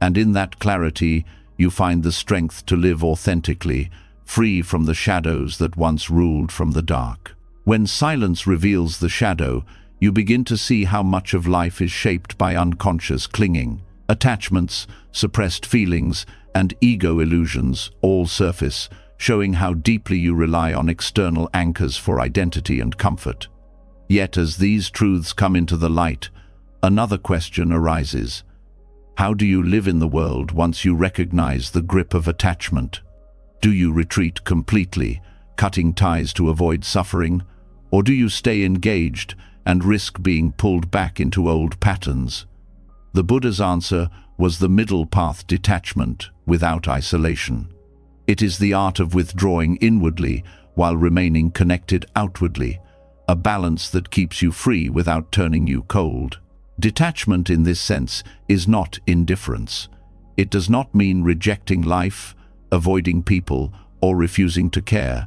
And in that clarity, you find the strength to live authentically, free from the shadows that once ruled from the dark. When silence reveals the shadow, you begin to see how much of life is shaped by unconscious clinging. Attachments, suppressed feelings, and ego illusions all surface, showing how deeply you rely on external anchors for identity and comfort. Yet as these truths come into the light, another question arises. How do you live in the world once you recognize the grip of attachment? Do you retreat completely, cutting ties to avoid suffering? Or do you stay engaged and risk being pulled back into old patterns? The Buddha's answer was the middle path: detachment without isolation. It is the art of withdrawing inwardly while remaining connected outwardly, a balance that keeps you free without turning you cold. Detachment in this sense is not indifference. It does not mean rejecting life, avoiding people, or refusing to care.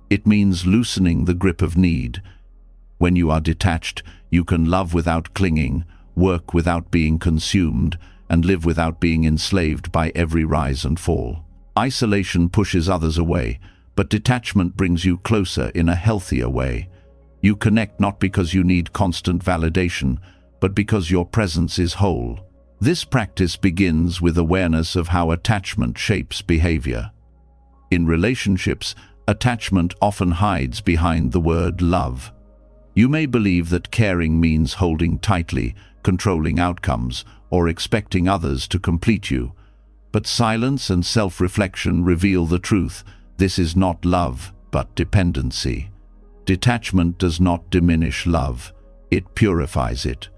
It means loosening the grip of need. When you are detached, you can love without clinging, work without being consumed, and live without being enslaved by every rise and fall. Isolation pushes others away, but detachment brings you closer in a healthier way. You connect not because you need constant validation, but because your presence is whole. This practice begins with awareness of how attachment shapes behavior. In relationships, Attachment often hides behind the word love. You may believe that caring means holding tightly, controlling outcomes, or expecting others to complete you. But silence and self-reflection reveal the truth. This is not love, but dependency. Detachment does not diminish love. It purifies it.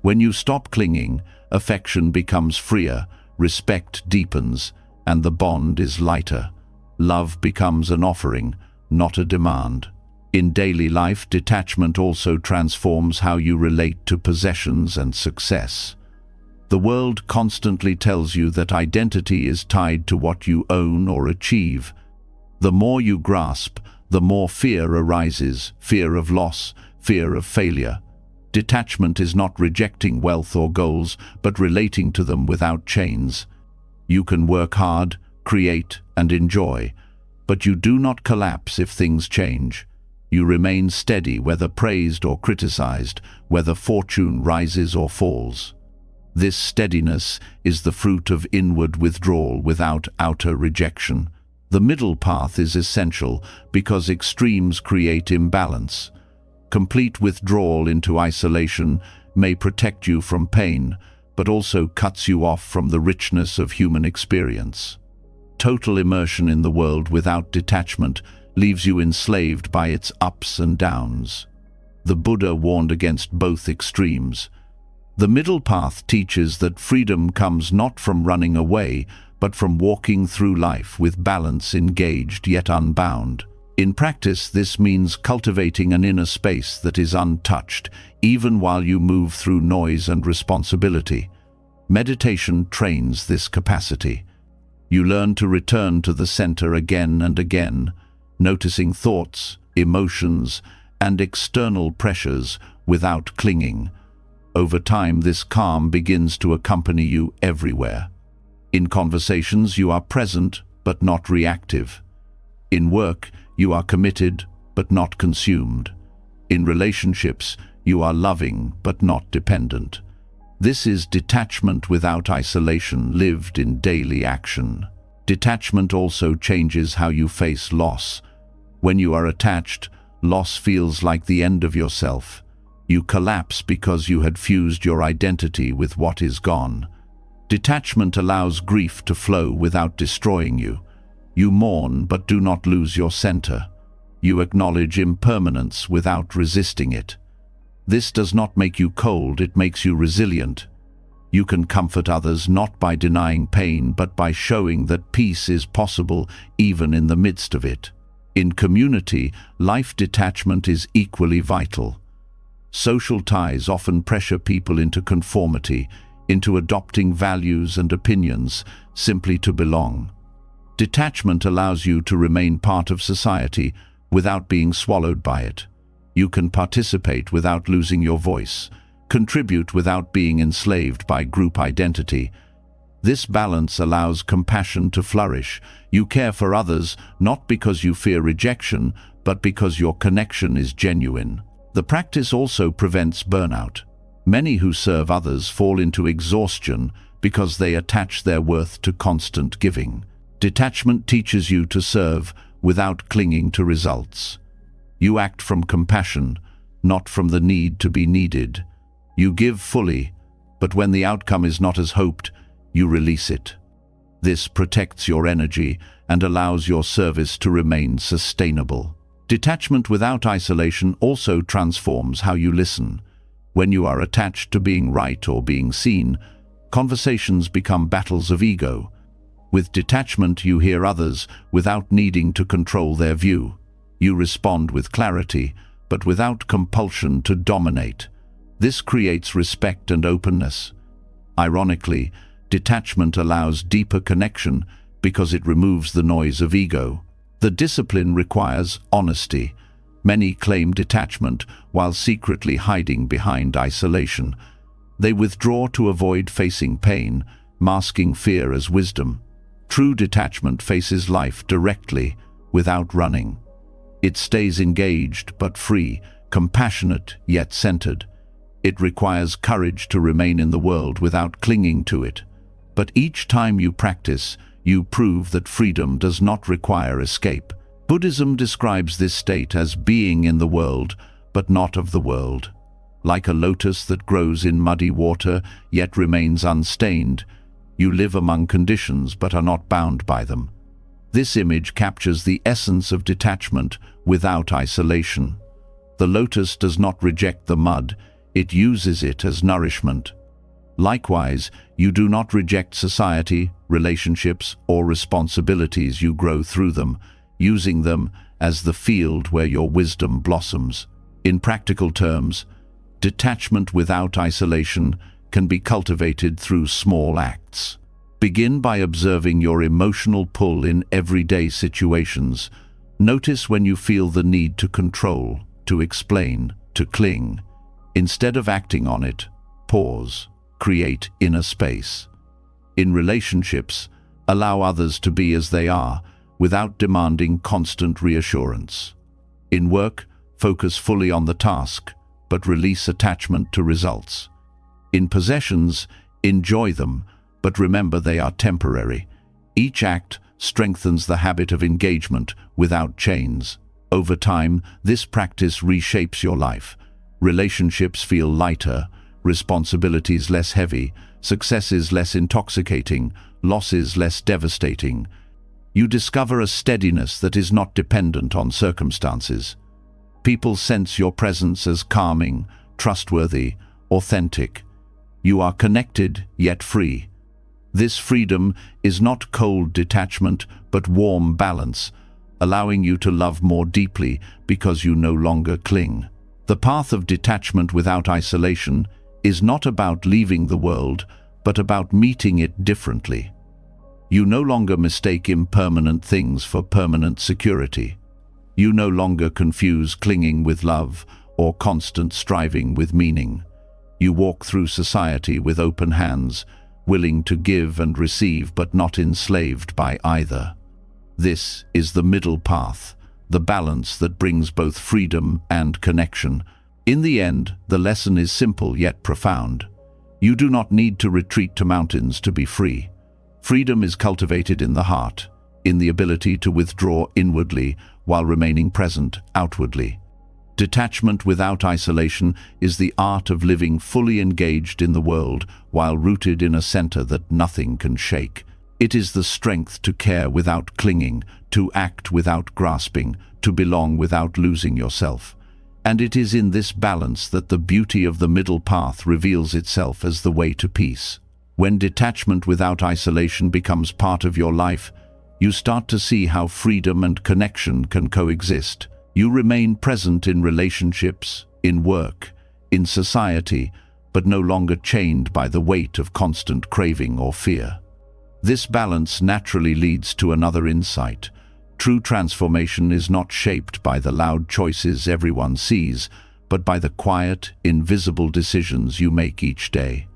When you stop clinging, affection becomes freer, respect deepens, and the bond is lighter. Love becomes an offering, not a demand. In daily life, detachment also transforms how you relate to possessions and success. The world constantly tells you that identity is tied to what you own or achieve. The more you grasp, the more fear arises, fear of loss, fear of failure. Detachment is not rejecting wealth or goals, but relating to them without chains. You can work hard, create, and enjoy, but you do not collapse if things change. You remain steady, whether praised or criticized, whether fortune rises or falls. This steadiness is the fruit of inward withdrawal without outer rejection. The middle path is essential because extremes create imbalance. Complete withdrawal into isolation may protect you from pain, but also cuts you off from the richness of human experience. Total immersion in the world without detachment leaves you enslaved by its ups and downs. The Buddha warned against both extremes. The middle path teaches that freedom comes not from running away, but from walking through life with balance, engaged yet unbound. In practice, this means cultivating an inner space that is untouched, even while you move through noise and responsibility. Meditation trains this capacity. You learn to return to the center again and again, noticing thoughts, emotions, and external pressures without clinging. Over time, this calm begins to accompany you everywhere. In conversations, you are present but not reactive. In work, you are committed but not consumed. In relationships, you are loving but not dependent. This is detachment without isolation, lived in daily action. Detachment also changes how you face loss. When you are attached, loss feels like the end of yourself. You collapse because you had fused your identity with what is gone. Detachment allows grief to flow without destroying you. You mourn but do not lose your center. You acknowledge impermanence without resisting it. This does not make you cold, it makes you resilient. You can comfort others not by denying pain, but by showing that peace is possible even in the midst of it. In community, life detachment is equally vital. Social ties often pressure people into conformity, into adopting values and opinions simply to belong. Detachment allows you to remain part of society without being swallowed by it. You can participate without losing your voice, contribute without being enslaved by group identity. This balance allows compassion to flourish. You care for others not because you fear rejection, but because your connection is genuine. The practice also prevents burnout. Many who serve others fall into exhaustion because they attach their worth to constant giving. Detachment teaches you to serve without clinging to results. You act from compassion, not from the need to be needed. You give fully, but when the outcome is not as hoped, you release it. This protects your energy and allows your service to remain sustainable. Detachment without isolation also transforms how you listen. When you are attached to being right or being seen, conversations become battles of ego. With detachment, you hear others without needing to control their view. You respond with clarity, but without compulsion to dominate. This creates respect and openness. Ironically, detachment allows deeper connection because it removes the noise of ego. The discipline requires honesty. Many claim detachment while secretly hiding behind isolation. They withdraw to avoid facing pain, masking fear as wisdom. True detachment faces life directly, without running. It stays engaged but free, compassionate yet centered. It requires courage to remain in the world without clinging to it. But each time you practice, you prove that freedom does not require escape. Buddhism describes this state as being in the world, but not of the world. Like a lotus that grows in muddy water, yet remains unstained, you live among conditions but are not bound by them. This image captures the essence of detachment without isolation. The lotus does not reject the mud, it uses it as nourishment. Likewise, you do not reject society, relationships, or responsibilities. You grow through them, using them as the field where your wisdom blossoms. In practical terms, detachment without isolation can be cultivated through small acts. Begin by observing your emotional pull in everyday situations. Notice when you feel the need to control, to explain, to cling. Instead of acting on it, pause. Create inner space. In relationships, allow others to be as they are, without demanding constant reassurance. In work, focus fully on the task, but release attachment to results. In possessions, enjoy them, but remember they are temporary. Each act strengthens the habit of engagement without chains. Over time, this practice reshapes your life. Relationships feel lighter, responsibilities less heavy, successes less intoxicating, losses less devastating. You discover a steadiness that is not dependent on circumstances. People sense your presence as calming, trustworthy, authentic. You are connected, yet free. This freedom is not cold detachment, but warm balance, allowing you to love more deeply because you no longer cling. The path of detachment without isolation is not about leaving the world, but about meeting it differently. You no longer mistake impermanent things for permanent security. You no longer confuse clinging with love or constant striving with meaning. You walk through society with open hands, willing to give and receive but not enslaved by either. This is the middle path, the balance that brings both freedom and connection. In the end, the lesson is simple yet profound. You do not need to retreat to mountains to be free. Freedom is cultivated in the heart, in the ability to withdraw inwardly while remaining present outwardly. Detachment without isolation is the art of living fully engaged in the world while rooted in a center that nothing can shake. It is the strength to care without clinging, to act without grasping, to belong without losing yourself. And it is in this balance that the beauty of the middle path reveals itself as the way to peace. When detachment without isolation becomes part of your life, you start to see how freedom and connection can coexist. You remain present in relationships, in work, in society, but no longer chained by the weight of constant craving or fear. This balance naturally leads to another insight. True transformation is not shaped by the loud choices everyone sees, but by the quiet, invisible decisions you make each day.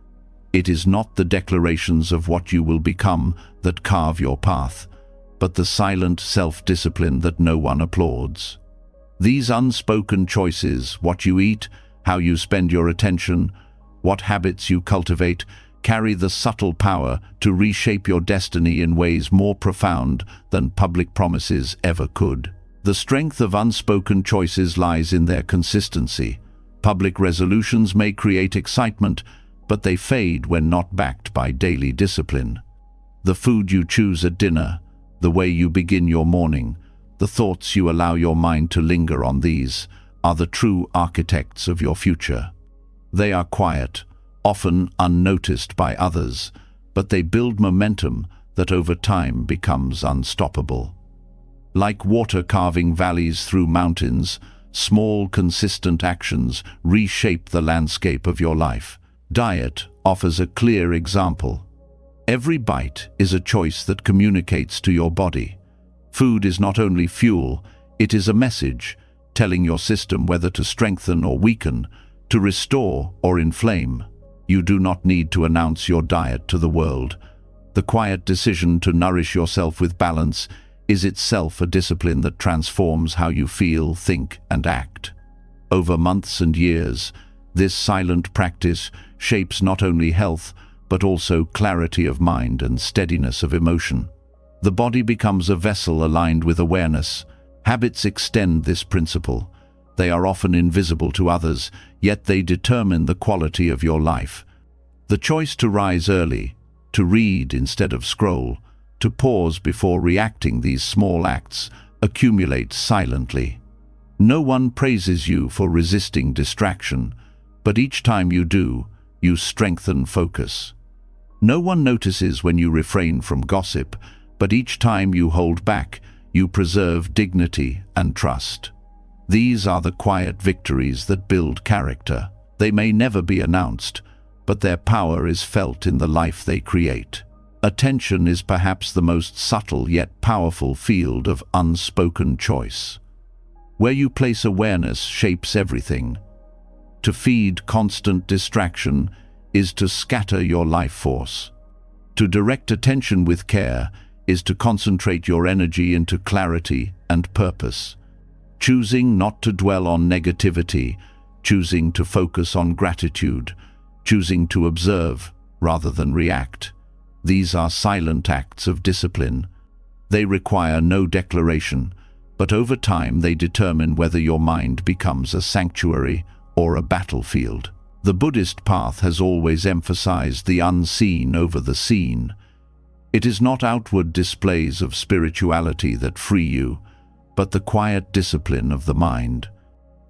It is not the declarations of what you will become that carve your path, but the silent self-discipline that no one applauds. These unspoken choices, what you eat, how you spend your attention, what habits you cultivate, carry the subtle power to reshape your destiny in ways more profound than public promises ever could. The strength of unspoken choices lies in their consistency. Public resolutions may create excitement, but they fade when not backed by daily discipline. The food you choose at dinner, the way you begin your morning, the thoughts you allow your mind to linger on, these are the true architects of your future. They are quiet, often unnoticed by others, but they build momentum that over time becomes unstoppable. Like water carving valleys through mountains, small, consistent actions reshape the landscape of your life. Diet offers a clear example. Every bite is a choice that communicates to your body. Food is not only fuel, it is a message, telling your system whether to strengthen or weaken, to restore or inflame. You do not need to announce your diet to the world. The quiet decision to nourish yourself with balance is itself a discipline that transforms how you feel, think, and act. Over months and years, this silent practice shapes not only health, but also clarity of mind and steadiness of emotion. The body becomes a vessel aligned with awareness, Habits extend this principle. They are often invisible to others, yet they determine the quality of your life. The choice to rise early, to read instead of scroll, to pause before reacting, these small acts accumulate silently. No one praises you for resisting distraction, but each time you do, you strengthen focus. No one notices when you refrain from gossip, but each time you hold back, you preserve dignity and trust. These are the quiet victories that build character. They may never be announced, but their power is felt in the life they create. Attention is perhaps the most subtle yet powerful field of unspoken choice. Where you place awareness shapes everything. To feed constant distraction is to scatter your life force. To direct attention with care is to concentrate your energy into clarity and purpose. Choosing not to dwell on negativity, choosing to focus on gratitude, choosing to observe rather than react. These are silent acts of discipline. They require no declaration, but over time they determine whether your mind becomes a sanctuary or a battlefield. The Buddhist path has always emphasized the unseen over the seen. It is not outward displays of spirituality that free you, but the quiet discipline of the mind.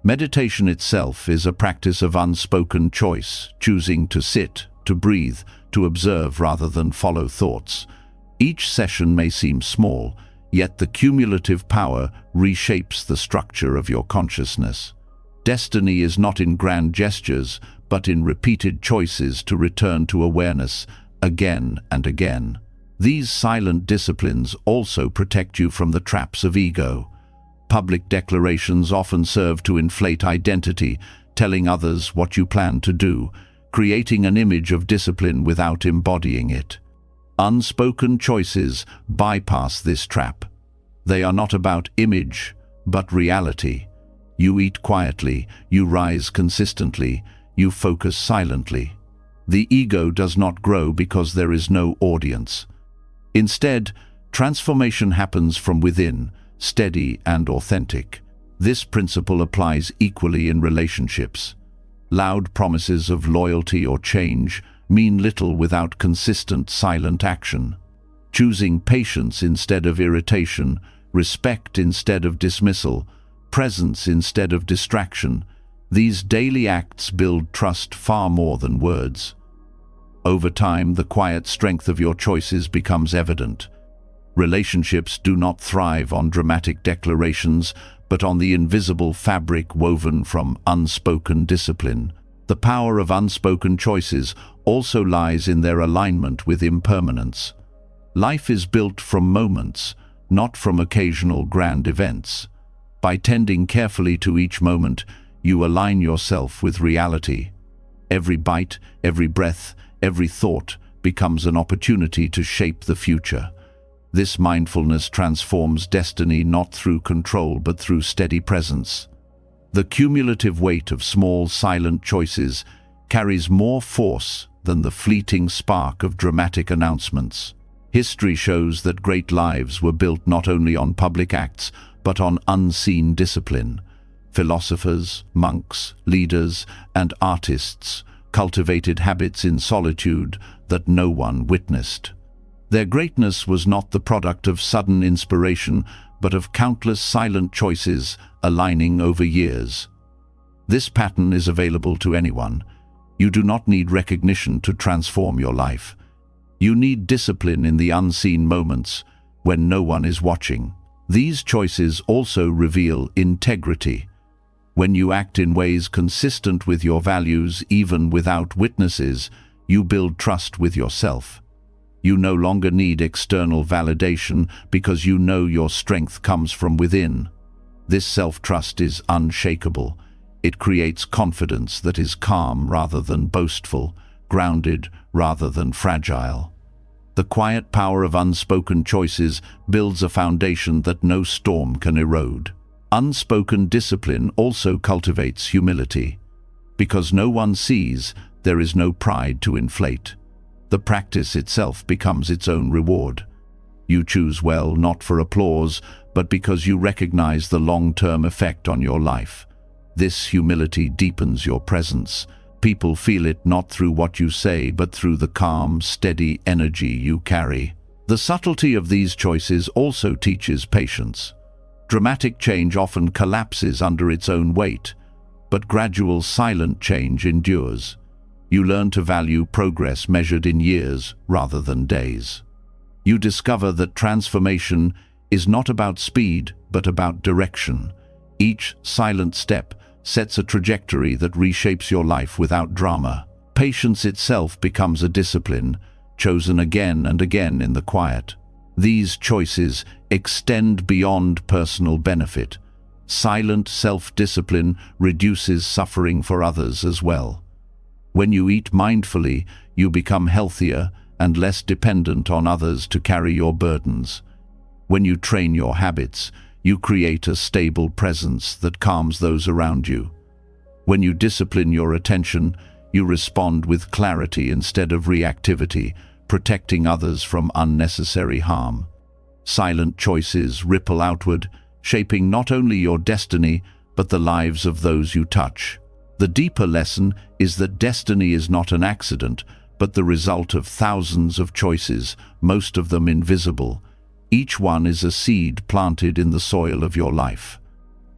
Meditation itself is a practice of unspoken choice, choosing to sit, to breathe, to observe rather than follow thoughts. Each session may seem small, yet the cumulative power reshapes the structure of your consciousness. Destiny is not in grand gestures, but in repeated choices to return to awareness again and again. These silent disciplines also protect you from the traps of ego. Public declarations often serve to inflate identity, telling others what you plan to do, creating an image of discipline without embodying it. Unspoken choices bypass this trap. They are not about image, but reality. You eat quietly, you rise consistently, you focus silently. The ego does not grow because there is no audience. Instead, transformation happens from within, steady and authentic. This principle applies equally in relationships. Loud promises of loyalty or change mean little without consistent silent action. Choosing patience instead of irritation, respect instead of dismissal, presence instead of distraction, these daily acts build trust far more than words. Over time, the quiet strength of your choices becomes evident. Relationships do not thrive on dramatic declarations, but on the invisible fabric woven from unspoken discipline. The power of unspoken choices also lies in their alignment with impermanence. Life is built from moments, not from occasional grand events. By tending carefully to each moment, you align yourself with reality. Every bite, every breath, every thought becomes an opportunity to shape the future. This mindfulness transforms destiny not through control but through steady presence. The cumulative weight of small, silent choices carries more force than the fleeting spark of dramatic announcements. History shows that great lives were built not only on public acts, but on unseen discipline. Philosophers, monks, leaders, and artists cultivated habits in solitude that no one witnessed. Their greatness was not the product of sudden inspiration, but of countless silent choices aligning over years. This pattern is available to anyone. You do not need recognition to transform your life. You need discipline in the unseen moments when no one is watching. These choices also reveal integrity. When you act in ways consistent with your values, even without witnesses, you build trust with yourself. You no longer need external validation because you know your strength comes from within. This self-trust is unshakable. It creates confidence that is calm rather than boastful, grounded rather than fragile. The quiet power of unspoken choices builds a foundation that no storm can erode. Unspoken discipline also cultivates humility. Because no one sees, there is no pride to inflate. The practice itself becomes its own reward. You choose well not for applause, but because you recognize the long-term effect on your life. This humility deepens your presence. People feel it not through what you say, but through the calm, steady energy you carry. The subtlety of these choices also teaches patience. Dramatic change often collapses under its own weight, but gradual, silent change endures. You learn to value progress measured in years rather than days. You discover that transformation is not about speed, but about direction. Each silent step sets a trajectory that reshapes your life without drama. Patience itself becomes a discipline, chosen again and again in the quiet. These choices extend beyond personal benefit. Silent self-discipline reduces suffering for others as well. When you eat mindfully, you become healthier and less dependent on others to carry your burdens. When you train your habits, you create a stable presence that calms those around you. When you discipline your attention, you respond with clarity instead of reactivity, protecting others from unnecessary harm. Silent choices ripple outward, shaping not only your destiny, but the lives of those you touch. The deeper lesson is that destiny is not an accident, but the result of thousands of choices, most of them invisible. Each one is a seed planted in the soil of your life.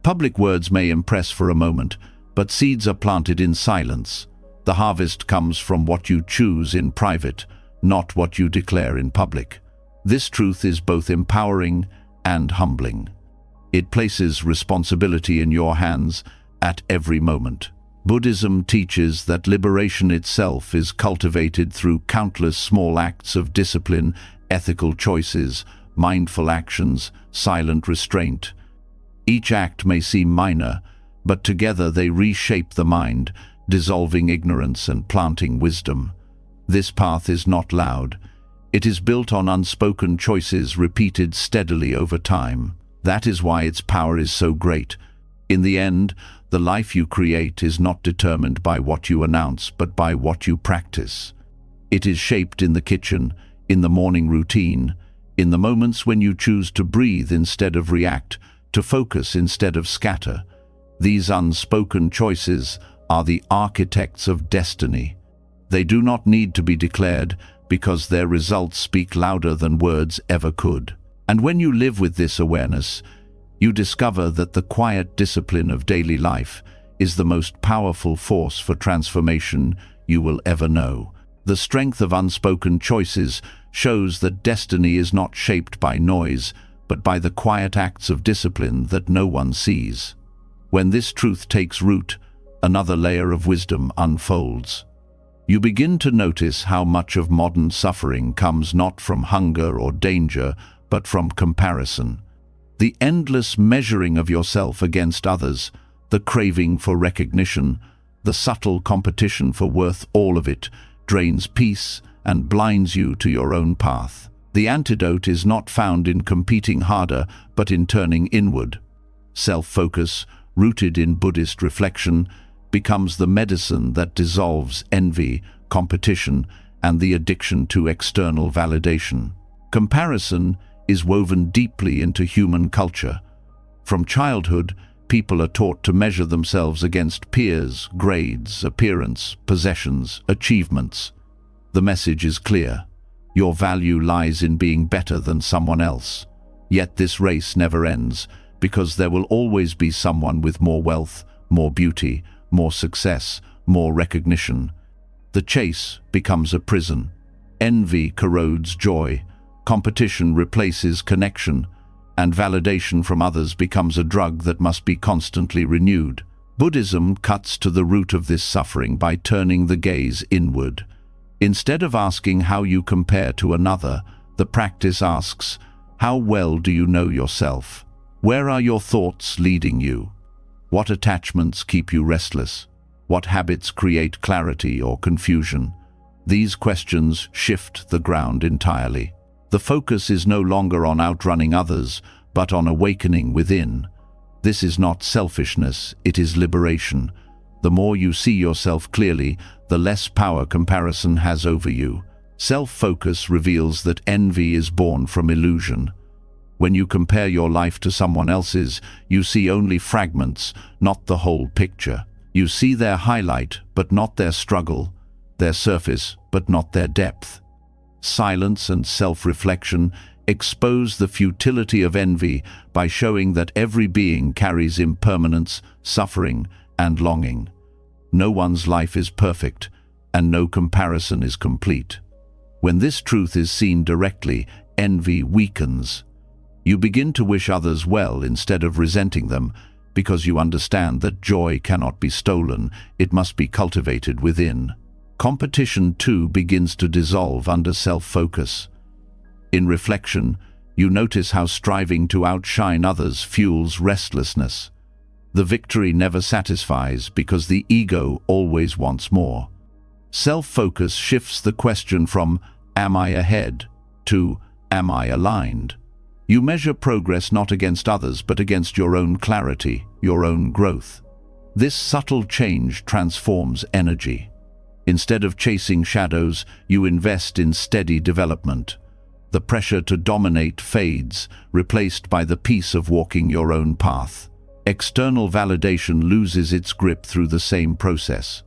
Public words may impress for a moment, but seeds are planted in silence. The harvest comes from what you choose in private, not what you declare in public. This truth is both empowering and humbling. It places responsibility in your hands at every moment. Buddhism teaches that liberation itself is cultivated through countless small acts of discipline, ethical choices, mindful actions, silent restraint. Each act may seem minor, but together they reshape the mind, dissolving ignorance and planting wisdom. This path is not loud. It is built on unspoken choices repeated steadily over time. That is why its power is so great. In the end, the life you create is not determined by what you announce, but by what you practice. It is shaped in the kitchen, in the morning routine, in the moments when you choose to breathe instead of react, to focus instead of scatter. These unspoken choices are the architects of destiny. They do not need to be declared because their results speak louder than words ever could. And when you live with this awareness, you discover that the quiet discipline of daily life is the most powerful force for transformation you will ever know. The strength of unspoken choices shows that destiny is not shaped by noise, but by the quiet acts of discipline that no one sees. When this truth takes root, another layer of wisdom unfolds. You begin to notice how much of modern suffering comes not from hunger or danger, but from comparison. The endless measuring of yourself against others, the craving for recognition, the subtle competition for worth, all of it drains peace and blinds you to your own path. The antidote is not found in competing harder, but in turning inward. Self-focus, rooted in Buddhist reflection, becomes the medicine that dissolves envy, competition, and the addiction to external validation. Comparison is woven deeply into human culture. From childhood, people are taught to measure themselves against peers, grades, appearance, possessions, achievements. The message is clear. Your value lies in being better than someone else. Yet this race never ends, because there will always be someone with more wealth, more beauty, more success, more recognition. The chase becomes a prison. Envy corrodes joy. Competition replaces connection, and validation from others becomes a drug that must be constantly renewed. Buddhism cuts to the root of this suffering by turning the gaze inward. Instead of asking how you compare to another, the practice asks, how well do you know yourself? Where are your thoughts leading you? What attachments keep you restless? What habits create clarity or confusion? These questions shift the ground entirely. The focus is no longer on outrunning others, but on awakening within. This is not selfishness, it is liberation. The more you see yourself clearly, the less power comparison has over you. Self-focus reveals that envy is born from illusion. When you compare your life to someone else's, you see only fragments, not the whole picture. You see their highlight, but not their struggle, their surface, but not their depth. Silence and self-reflection expose the futility of envy by showing that every being carries impermanence, suffering, and longing. No one's life is perfect, and no comparison is complete. When this truth is seen directly, envy weakens. You begin to wish others well instead of resenting them, because you understand that joy cannot be stolen, it must be cultivated within. Competition, too, begins to dissolve under self-focus. In reflection, you notice how striving to outshine others fuels restlessness. The victory never satisfies because the ego always wants more. Self-focus shifts the question from "Am I ahead?" to "Am I aligned?" You measure progress not against others but against your own clarity, your own growth. This subtle change transforms energy. Instead of chasing shadows, you invest in steady development. The pressure to dominate fades, replaced by the peace of walking your own path. External validation loses its grip through the same process.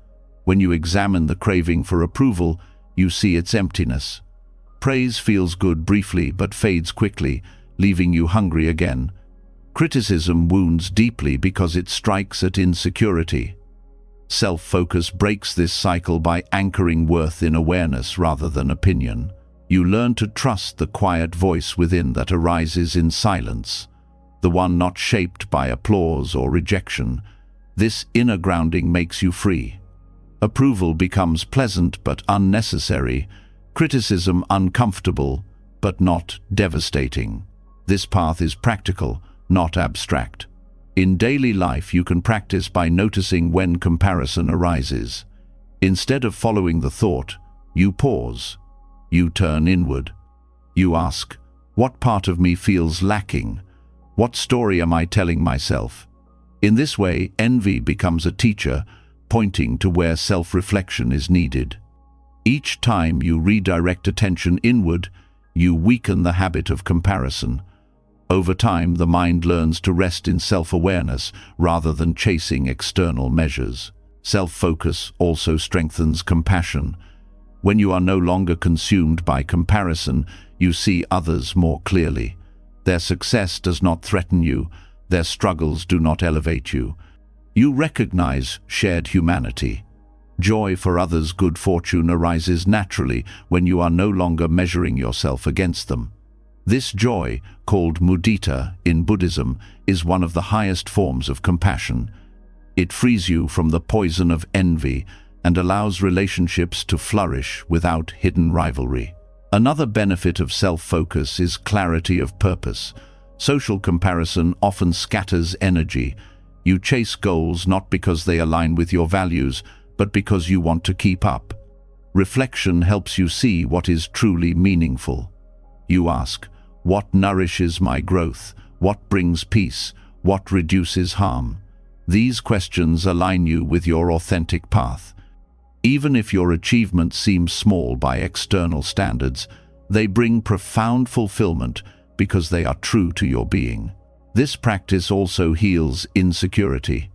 When you examine the craving for approval, you see its emptiness. Praise feels good briefly but fades quickly, leaving you hungry again. Criticism wounds deeply because it strikes at insecurity. Self-focus breaks this cycle by anchoring worth in awareness rather than opinion. You learn to trust the quiet voice within that arises in silence, the one not shaped by applause or rejection. This inner grounding makes you free. Approval becomes pleasant but unnecessary, criticism uncomfortable but not devastating. This path is practical, not abstract. In daily life, you can practice by noticing when comparison arises. Instead of following the thought, you pause. You turn inward. You ask, what part of me feels lacking? What story am I telling myself? In this way, envy becomes a teacher, pointing to where self-reflection is needed. Each time you redirect attention inward, you weaken the habit of comparison. Over time, the mind learns to rest in self-awareness rather than chasing external measures. Self-focus also strengthens compassion. When you are no longer consumed by comparison, you see others more clearly. Their success does not threaten you, their struggles do not elevate you. You recognize shared humanity. Joy for others' good fortune arises naturally when you are no longer measuring yourself against them. This joy, called mudita in Buddhism, is one of the highest forms of compassion. It frees you from the poison of envy and allows relationships to flourish without hidden rivalry. Another benefit of self-focus is clarity of purpose. Social comparison often scatters energy. You chase goals not because they align with your values, but because you want to keep up. Reflection helps you see what is truly meaningful. You ask, what nourishes my growth? What brings peace? What reduces harm? These questions align you with your authentic path. Even if your achievements seem small by external standards, they bring profound fulfillment because they are true to your being. This practice also heals insecurity.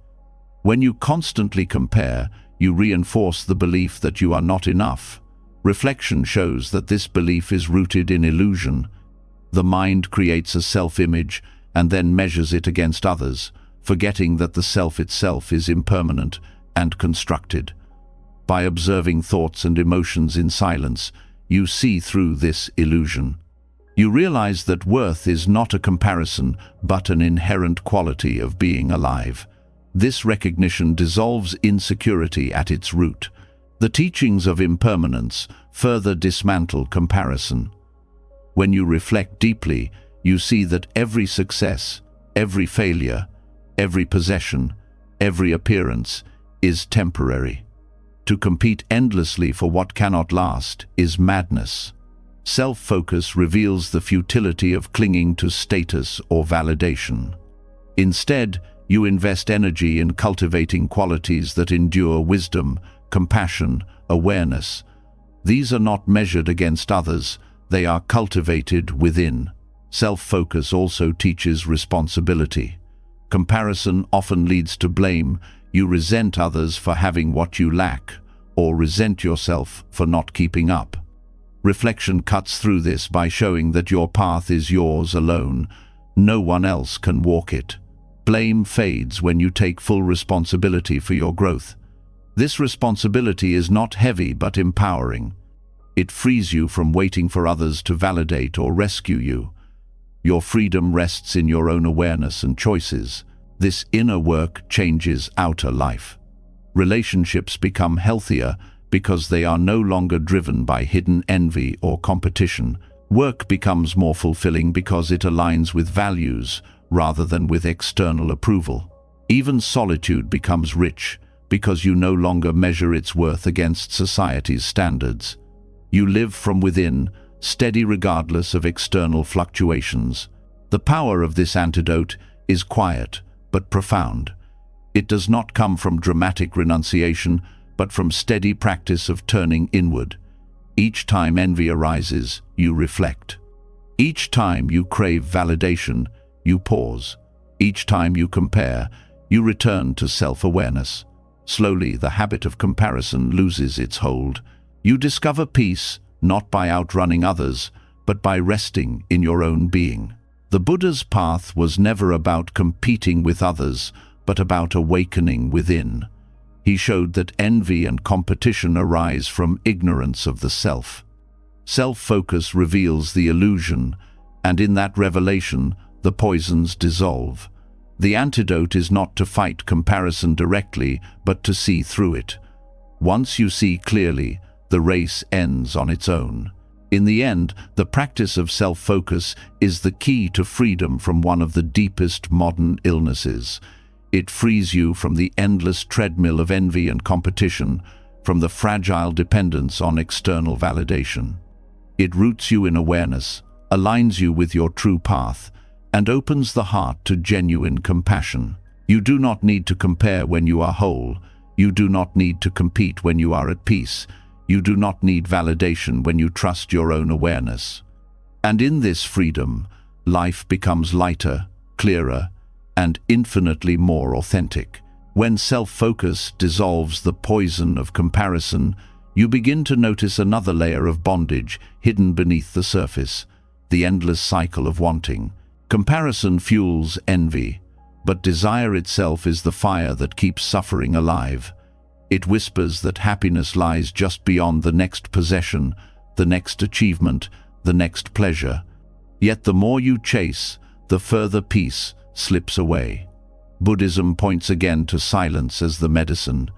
When you constantly compare, you reinforce the belief that you are not enough. Reflection shows that this belief is rooted in illusion. The mind creates a self-image and then measures it against others, forgetting that the self itself is impermanent and constructed. By observing thoughts and emotions in silence, you see through this illusion. You realize that worth is not a comparison, but an inherent quality of being alive. This recognition dissolves insecurity at its root. The teachings of impermanence further dismantle comparison. When you reflect deeply, you see that every success, every failure, every possession, every appearance is temporary. To compete endlessly for what cannot last is madness. Self-focus reveals the futility of clinging to status or validation. Instead, you invest energy in cultivating qualities that endure: wisdom, compassion, awareness. These are not measured against others, they are cultivated within. Self-focus also teaches responsibility. Comparison often leads to blame. You resent others for having what you lack, or resent yourself for not keeping up. Reflection cuts through this by showing that your path is yours alone. No one else can walk it. Blame fades when you take full responsibility for your growth. This responsibility is not heavy but empowering. It frees you from waiting for others to validate or rescue you. Your freedom rests in your own awareness and choices. This inner work changes outer life. Relationships become healthier because they are no longer driven by hidden envy or competition. Work becomes more fulfilling because it aligns with values rather than with external approval. Even solitude becomes rich because you no longer measure its worth against society's standards. You live from within, steady regardless of external fluctuations. The power of this antidote is quiet but profound. It does not come from dramatic renunciation, but from steady practice of turning inward. Each time envy arises, you reflect. Each time you crave validation, you pause. Each time you compare, you return to self-awareness. Slowly, the habit of comparison loses its hold. You discover peace, not by outrunning others, but by resting in your own being. The Buddha's path was never about competing with others, but about awakening within. He showed that envy and competition arise from ignorance of the self. Self-focus reveals the illusion, and in that revelation, the poisons dissolve. The antidote is not to fight comparison directly, but to see through it. Once you see clearly, the race ends on its own. In the end, the practice of self-focus is the key to freedom from one of the deepest modern illnesses. It frees you from the endless treadmill of envy and competition, from the fragile dependence on external validation. It roots you in awareness, aligns you with your true path, and opens the heart to genuine compassion. You do not need to compare when you are whole. You do not need to compete when you are at peace. You do not need validation when you trust your own awareness. And in this freedom, life becomes lighter, clearer, and infinitely more authentic. When self-focus dissolves the poison of comparison, you begin to notice another layer of bondage hidden beneath the surface, the endless cycle of wanting. Comparison fuels envy, but desire itself is the fire that keeps suffering alive. It whispers that happiness lies just beyond the next possession, the next achievement, the next pleasure. Yet the more you chase, the further peace slips away. Buddhism points again to silence as the medicine.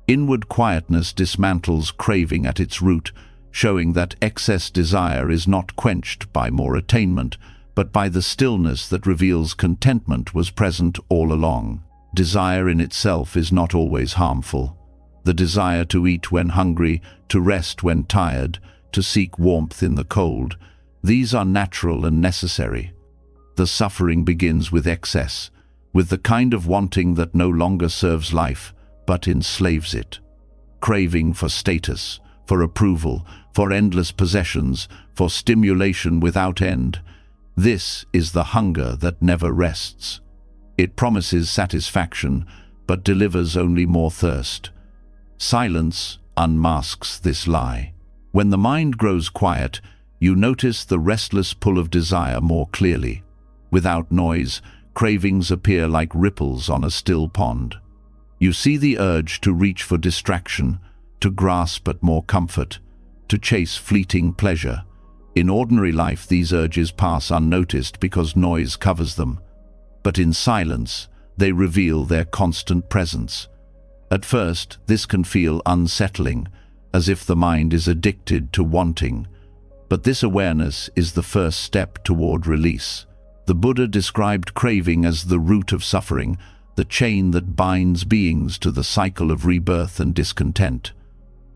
Inward quietness dismantles craving at its root, showing that excess desire is not quenched by more attainment, but by the stillness that reveals contentment was present all along. Desire in itself is not always harmful. The desire to eat when hungry, to rest when tired, to seek warmth in the cold, these are natural and necessary. The suffering begins with excess, with the kind of wanting that no longer serves life, but enslaves it. Craving for status, for approval, for endless possessions, for stimulation without end. This is the hunger that never rests. It promises satisfaction, but delivers only more thirst. Silence unmasks this lie. When the mind grows quiet, you notice the restless pull of desire more clearly. Without noise, cravings appear like ripples on a still pond. You see the urge to reach for distraction, to grasp at more comfort, to chase fleeting pleasure. In ordinary life, these urges pass unnoticed because noise covers them. But in silence, they reveal their constant presence. At first, this can feel unsettling, as if the mind is addicted to wanting. But this awareness is the first step toward release. The Buddha described craving as the root of suffering, the chain that binds beings to the cycle of rebirth and discontent.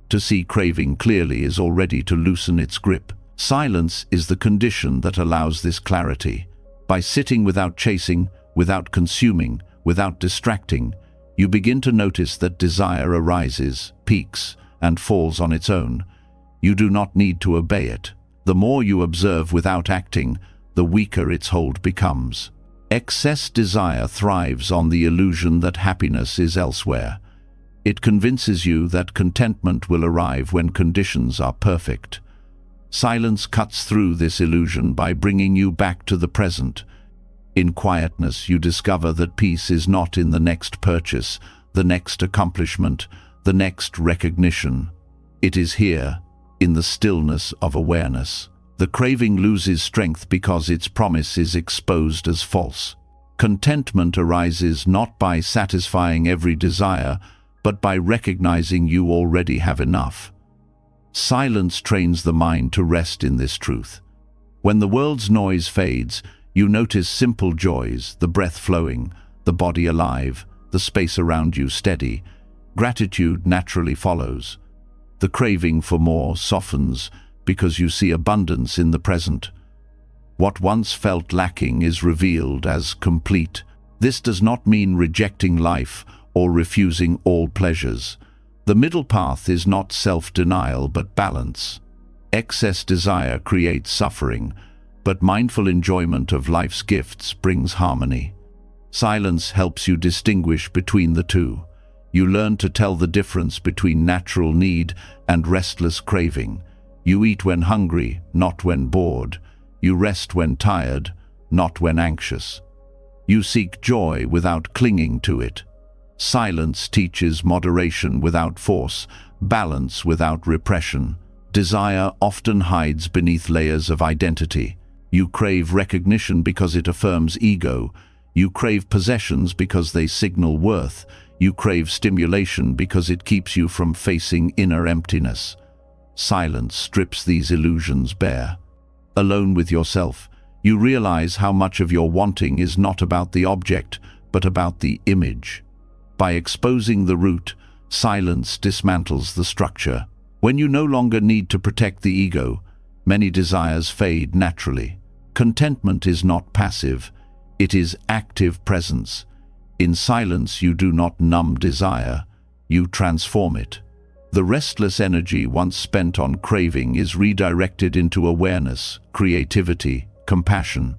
To see craving clearly is already to loosen its grip. Silence is the condition that allows this clarity. By sitting without chasing, without consuming, without distracting, you begin to notice that desire arises, peaks, and falls on its own. You do not need to obey it. The more you observe without acting, the weaker its hold becomes. Excess desire thrives on the illusion that happiness is elsewhere. It convinces you that contentment will arrive when conditions are perfect. Silence cuts through this illusion by bringing you back to the present. In quietness, you discover that peace is not in the next purchase, the next accomplishment, the next recognition. It is here, in the stillness of awareness. The craving loses strength because its promise is exposed as false. Contentment arises not by satisfying every desire, but by recognizing you already have enough. Silence trains the mind to rest in this truth. When the world's noise fades, you notice simple joys, the breath flowing, the body alive, the space around you steady. Gratitude naturally follows. The craving for more softens because you see abundance in the present. What once felt lacking is revealed as complete. This does not mean rejecting life or refusing all pleasures. The middle path is not self-denial but balance. Excess desire creates suffering, but mindful enjoyment of life's gifts brings harmony. Silence helps you distinguish between the two. You learn to tell the difference between natural need and restless craving. You eat when hungry, not when bored. You rest when tired, not when anxious. You seek joy without clinging to it. Silence teaches moderation without force, balance without repression. Desire often hides beneath layers of identity. You crave recognition because it affirms ego. You crave possessions because they signal worth. You crave stimulation because it keeps you from facing inner emptiness. Silence strips these illusions bare. Alone with yourself, you realize how much of your wanting is not about the object, but about the image. By exposing the root, silence dismantles the structure. When you no longer need to protect the ego, many desires fade naturally. Contentment is not passive, it is active presence. In silence, you do not numb desire, you transform it. The restless energy once spent on craving is redirected into awareness, creativity, compassion.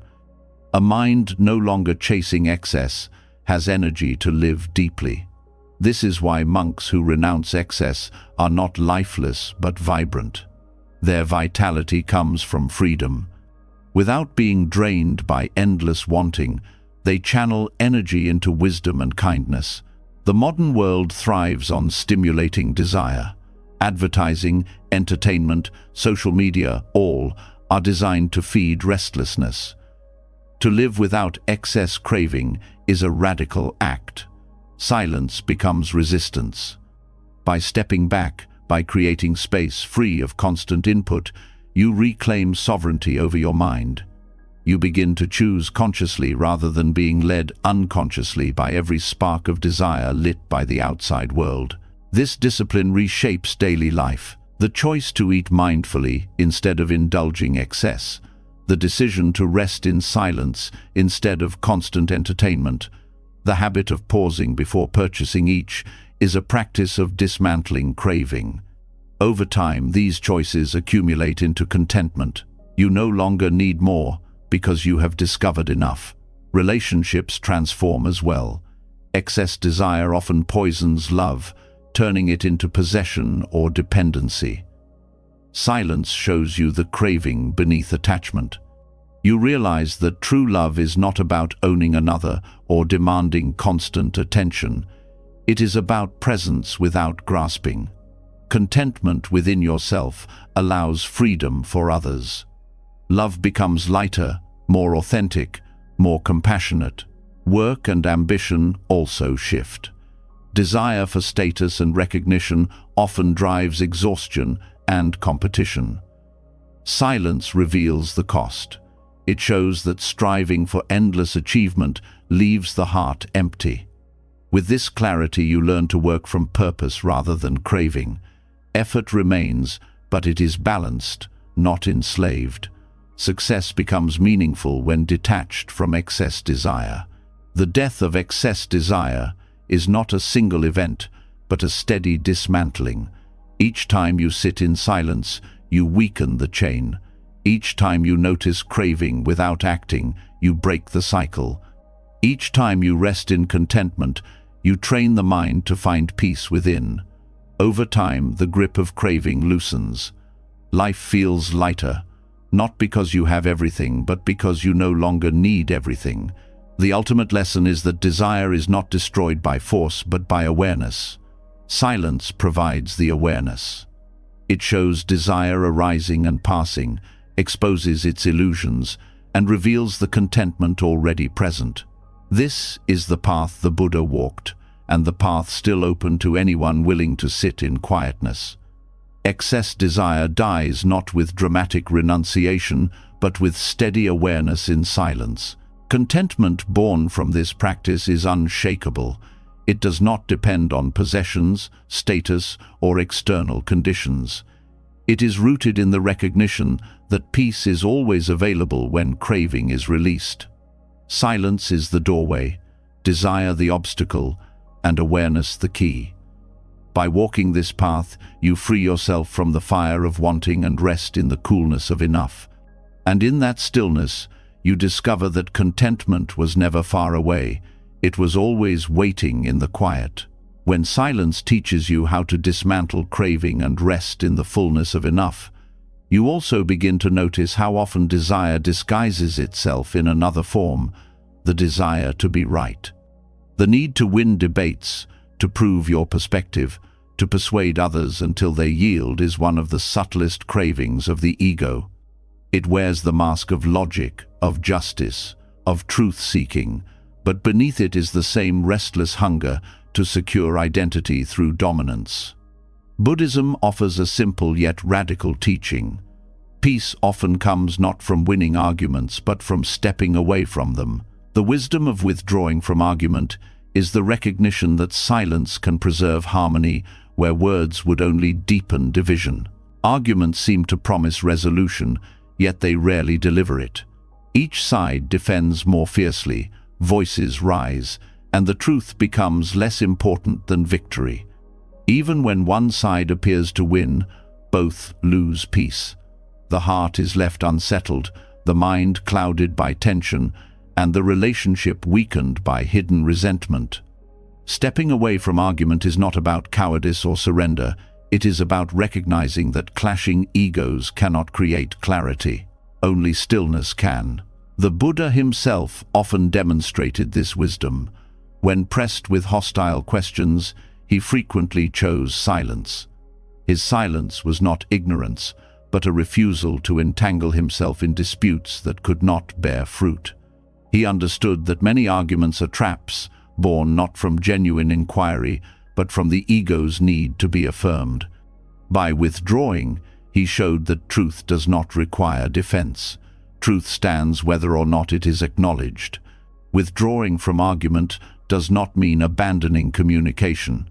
A mind no longer chasing excess has energy to live deeply. This is why monks who renounce excess are not lifeless but vibrant. Their vitality comes from freedom. Without being drained by endless wanting, they channel energy into wisdom and kindness. The modern world thrives on stimulating desire. Advertising, entertainment, social media, all are designed to feed restlessness. To live without excess craving is a radical act. Silence becomes resistance. By stepping back, by creating space free of constant input, you reclaim sovereignty over your mind. You begin to choose consciously rather than being led unconsciously by every spark of desire lit by the outside world. This discipline reshapes daily life. The choice to eat mindfully instead of indulging excess. The decision to rest in silence instead of constant entertainment. The habit of pausing before purchasing each is a practice of dismantling craving. Over time, these choices accumulate into contentment. You no longer need more because you have discovered enough. Relationships transform as well. Excess desire often poisons love, turning it into possession or dependency. Silence shows you the craving beneath attachment. You realize that true love is not about owning another or demanding constant attention. It is about presence without grasping. Contentment within yourself allows freedom for others. Love becomes lighter, more authentic, more compassionate. Work and ambition also shift. Desire for status and recognition often drives exhaustion and competition. Silence reveals the cost. It shows that striving for endless achievement leaves the heart empty. With this clarity, you learn to work from purpose rather than craving. Effort remains, but it is balanced, not enslaved. Success becomes meaningful when detached from excess desire. The death of excess desire is not a single event, but a steady dismantling. Each time you sit in silence, you weaken the chain. Each time you notice craving without acting, you break the cycle. Each time you rest in contentment, you train the mind to find peace within. Over time, the grip of craving loosens. Life feels lighter, not because you have everything, but because you no longer need everything. The ultimate lesson is that desire is not destroyed by force, but by awareness. Silence provides the awareness. It shows desire arising and passing, exposes its illusions, and reveals the contentment already present. This is the path the Buddha walked, and the path still open to anyone willing to sit in quietness. Excess desire dies not with dramatic renunciation, but with steady awareness in silence. Contentment born from this practice is unshakable. It does not depend on possessions, status, or external conditions. It is rooted in the recognition that peace is always available when craving is released. Silence is the doorway, desire the obstacle, and awareness the key. By walking this path, you free yourself from the fire of wanting and rest in the coolness of enough. And in that stillness, you discover that contentment was never far away. It was always waiting in the quiet. When silence teaches you how to dismantle craving and rest in the fullness of enough, you also begin to notice how often desire disguises itself in another form, the desire to be right. The need to win debates, to prove your perspective, to persuade others until they yield is one of the subtlest cravings of the ego. It wears the mask of logic, of justice, of truth-seeking, but beneath it is the same restless hunger to secure identity through dominance. Buddhism offers a simple yet radical teaching. Peace often comes not from winning arguments, but from stepping away from them. The wisdom of withdrawing from argument is the recognition that silence can preserve harmony where words would only deepen division. Arguments seem to promise resolution, yet they rarely deliver it. Each side defends more fiercely, voices rise, and the truth becomes less important than victory. Even when one side appears to win, both lose peace. The heart is left unsettled, the mind clouded by tension, and the relationship weakened by hidden resentment. Stepping away from argument is not about cowardice or surrender. It is about recognizing that clashing egos cannot create clarity. Only stillness can. The Buddha himself often demonstrated this wisdom. When pressed with hostile questions, he frequently chose silence. His silence was not ignorance, but a refusal to entangle himself in disputes that could not bear fruit. He understood that many arguments are traps, born not from genuine inquiry, but from the ego's need to be affirmed. By withdrawing, he showed that truth does not require defense. Truth stands whether or not it is acknowledged. Withdrawing from argument does not mean abandoning communication.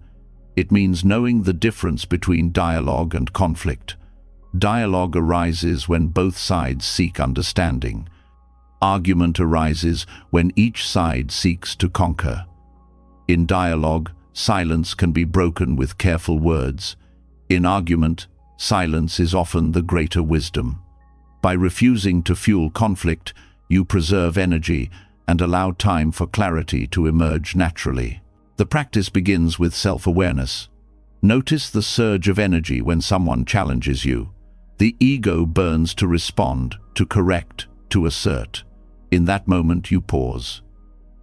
It means knowing the difference between dialogue and conflict. Dialogue arises when both sides seek understanding. Argument arises when each side seeks to conquer. In dialogue, silence can be broken with careful words. In argument, silence is often the greater wisdom. By refusing to fuel conflict, you preserve energy and allow time for clarity to emerge naturally. The practice begins with self-awareness. Notice the surge of energy when someone challenges you. The ego burns to respond, to correct, to assert. In that moment, you pause.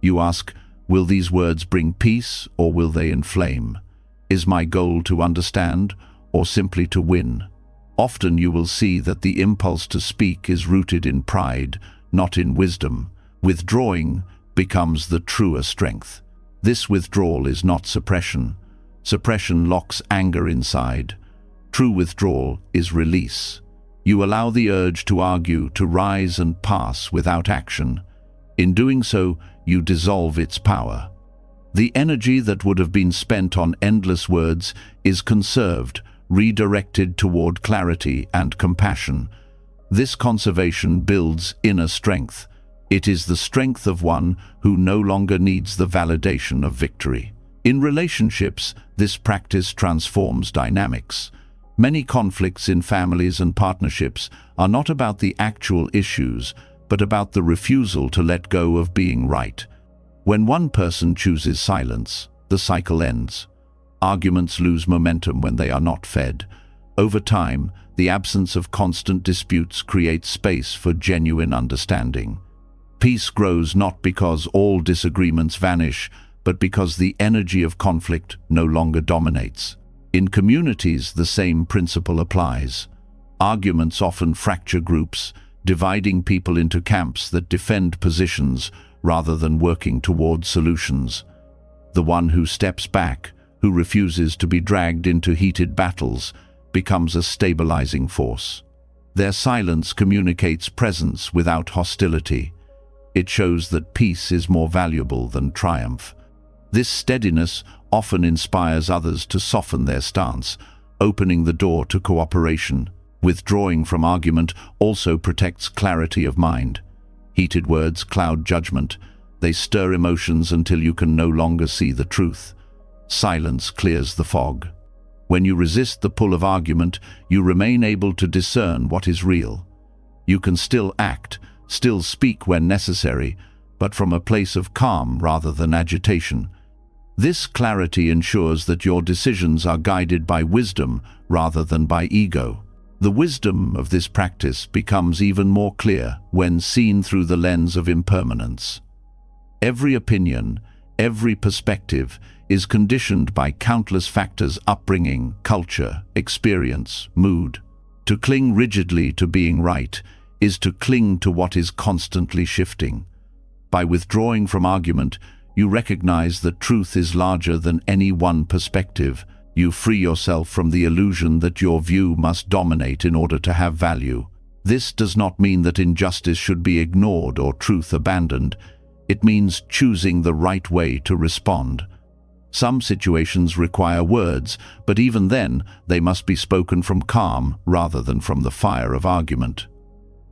You ask, will these words bring peace or will they inflame? Is my goal to understand or simply to win? Often you will see that the impulse to speak is rooted in pride, not in wisdom. Withdrawing becomes the truer strength. This withdrawal is not suppression. Suppression locks anger inside. True withdrawal is release. You allow the urge to argue to rise and pass without action. In doing so, you dissolve its power. The energy that would have been spent on endless words is conserved, redirected toward clarity and compassion. This conservation builds inner strength. It is the strength of one who no longer needs the validation of victory. In relationships, this practice transforms dynamics. Many conflicts in families and partnerships are not about the actual issues, but about the refusal to let go of being right. When one person chooses silence, the cycle ends. Arguments lose momentum when they are not fed. Over time, the absence of constant disputes creates space for genuine understanding. Peace grows not because all disagreements vanish, but because the energy of conflict no longer dominates. In communities, the same principle applies. Arguments often fracture groups, dividing people into camps that defend positions rather than working toward solutions. The one who steps back, who refuses to be dragged into heated battles, becomes a stabilizing force. Their silence communicates presence without hostility. It shows that peace is more valuable than triumph. This steadiness often inspires others to soften their stance, opening the door to cooperation. Withdrawing from argument also protects clarity of mind. Heated words cloud judgment. They stir emotions until you can no longer see the truth. Silence clears the fog. When you resist the pull of argument, you remain able to discern what is real. You can still act, still speak when necessary, but from a place of calm rather than agitation. This clarity ensures that your decisions are guided by wisdom rather than by ego. The wisdom of this practice becomes even more clear when seen through the lens of impermanence. Every opinion, every perspective is conditioned by countless factors: upbringing, culture, experience, mood. To cling rigidly to being right is to cling to what is constantly shifting. By withdrawing from argument, you recognize that truth is larger than any one perspective. You free yourself from the illusion that your view must dominate in order to have value. This does not mean that injustice should be ignored or truth abandoned. It means choosing the right way to respond. Some situations require words, but even then, they must be spoken from calm rather than from the fire of argument.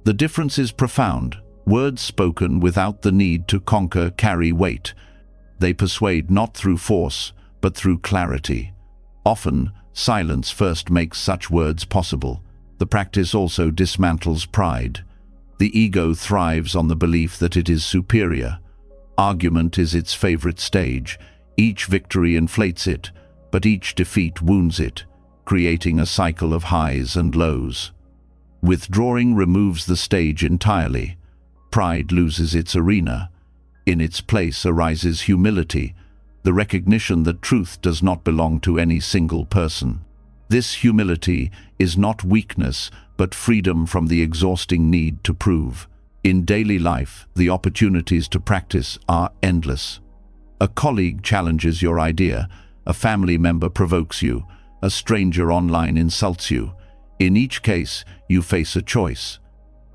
The difference is profound. Words spoken without the need to conquer carry weight. They persuade not through force, but through clarity. Often, silence first makes such words possible. The practice also dismantles pride. The ego thrives on the belief that it is superior. Argument is its favorite stage. Each victory inflates it, but each defeat wounds it, creating a cycle of highs and lows. Withdrawing removes the stage entirely. Pride loses its arena. In its place arises humility, the recognition that truth does not belong to any single person. This humility is not weakness, but freedom from the exhausting need to prove. In daily life, the opportunities to practice are endless. A colleague challenges your idea, a family member provokes you, a stranger online insults you. In each case, you face a choice.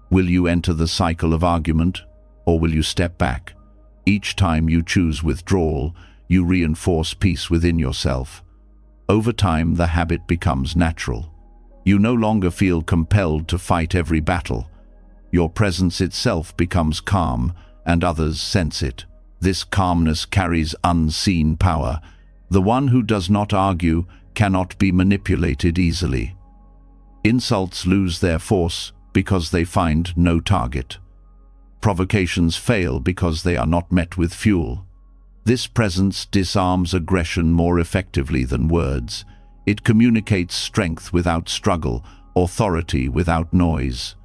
Will you enter the cycle of argument, or will you step back? Each time you choose withdrawal, you reinforce peace within yourself. Over time, the habit becomes natural. You no longer feel compelled to fight every battle. Your presence itself becomes calm, and others sense it. This calmness carries unseen power. The one who does not argue cannot be manipulated easily. Insults lose their force because they find no target. Provocations fail because they are not met with fuel. This presence disarms aggression more effectively than words. It communicates strength without struggle, authority without noise.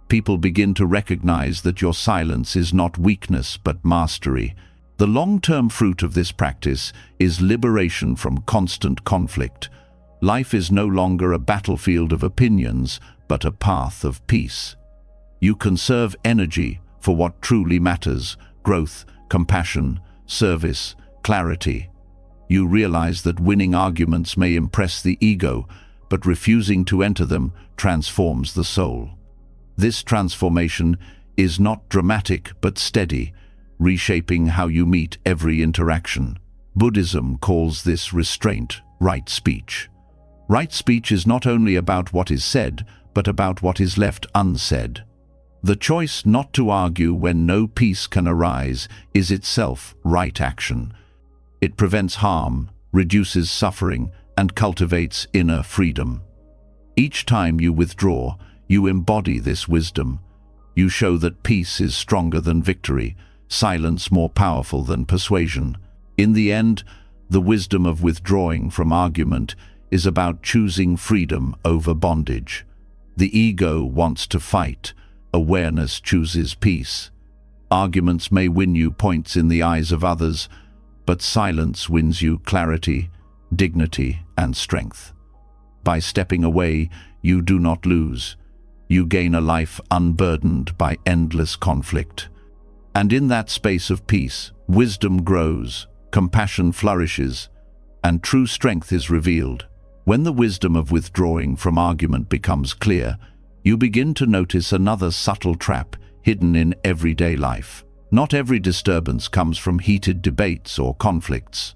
People begin to recognize that your silence is not weakness but mastery. The long-term fruit of this practice is liberation from constant conflict. Life is no longer a battlefield of opinions, but a path of peace. You conserve energy for what truly matters: growth, compassion, service, clarity. You realize that winning arguments may impress the ego, but refusing to enter them transforms the soul. This transformation is not dramatic but steady, reshaping how you meet every interaction. Buddhism calls this restraint right speech. Right speech is not only about what is said, but about what is left unsaid. The choice not to argue when no peace can arise is itself right action. It prevents harm, reduces suffering, and cultivates inner freedom. Each time you withdraw, you embody this wisdom. You show that peace is stronger than victory, silence more powerful than persuasion. In the end, the wisdom of withdrawing from argument is about choosing freedom over bondage. The ego wants to fight, awareness chooses peace. Arguments may win you points in the eyes of others, but silence wins you clarity, dignity, and strength. By stepping away, you do not lose. You gain a life unburdened by endless conflict. And in that space of peace, wisdom grows, compassion flourishes, and true strength is revealed. When the wisdom of withdrawing from argument becomes clear, you begin to notice another subtle trap hidden in everyday life. Not every disturbance comes from heated debates or conflicts.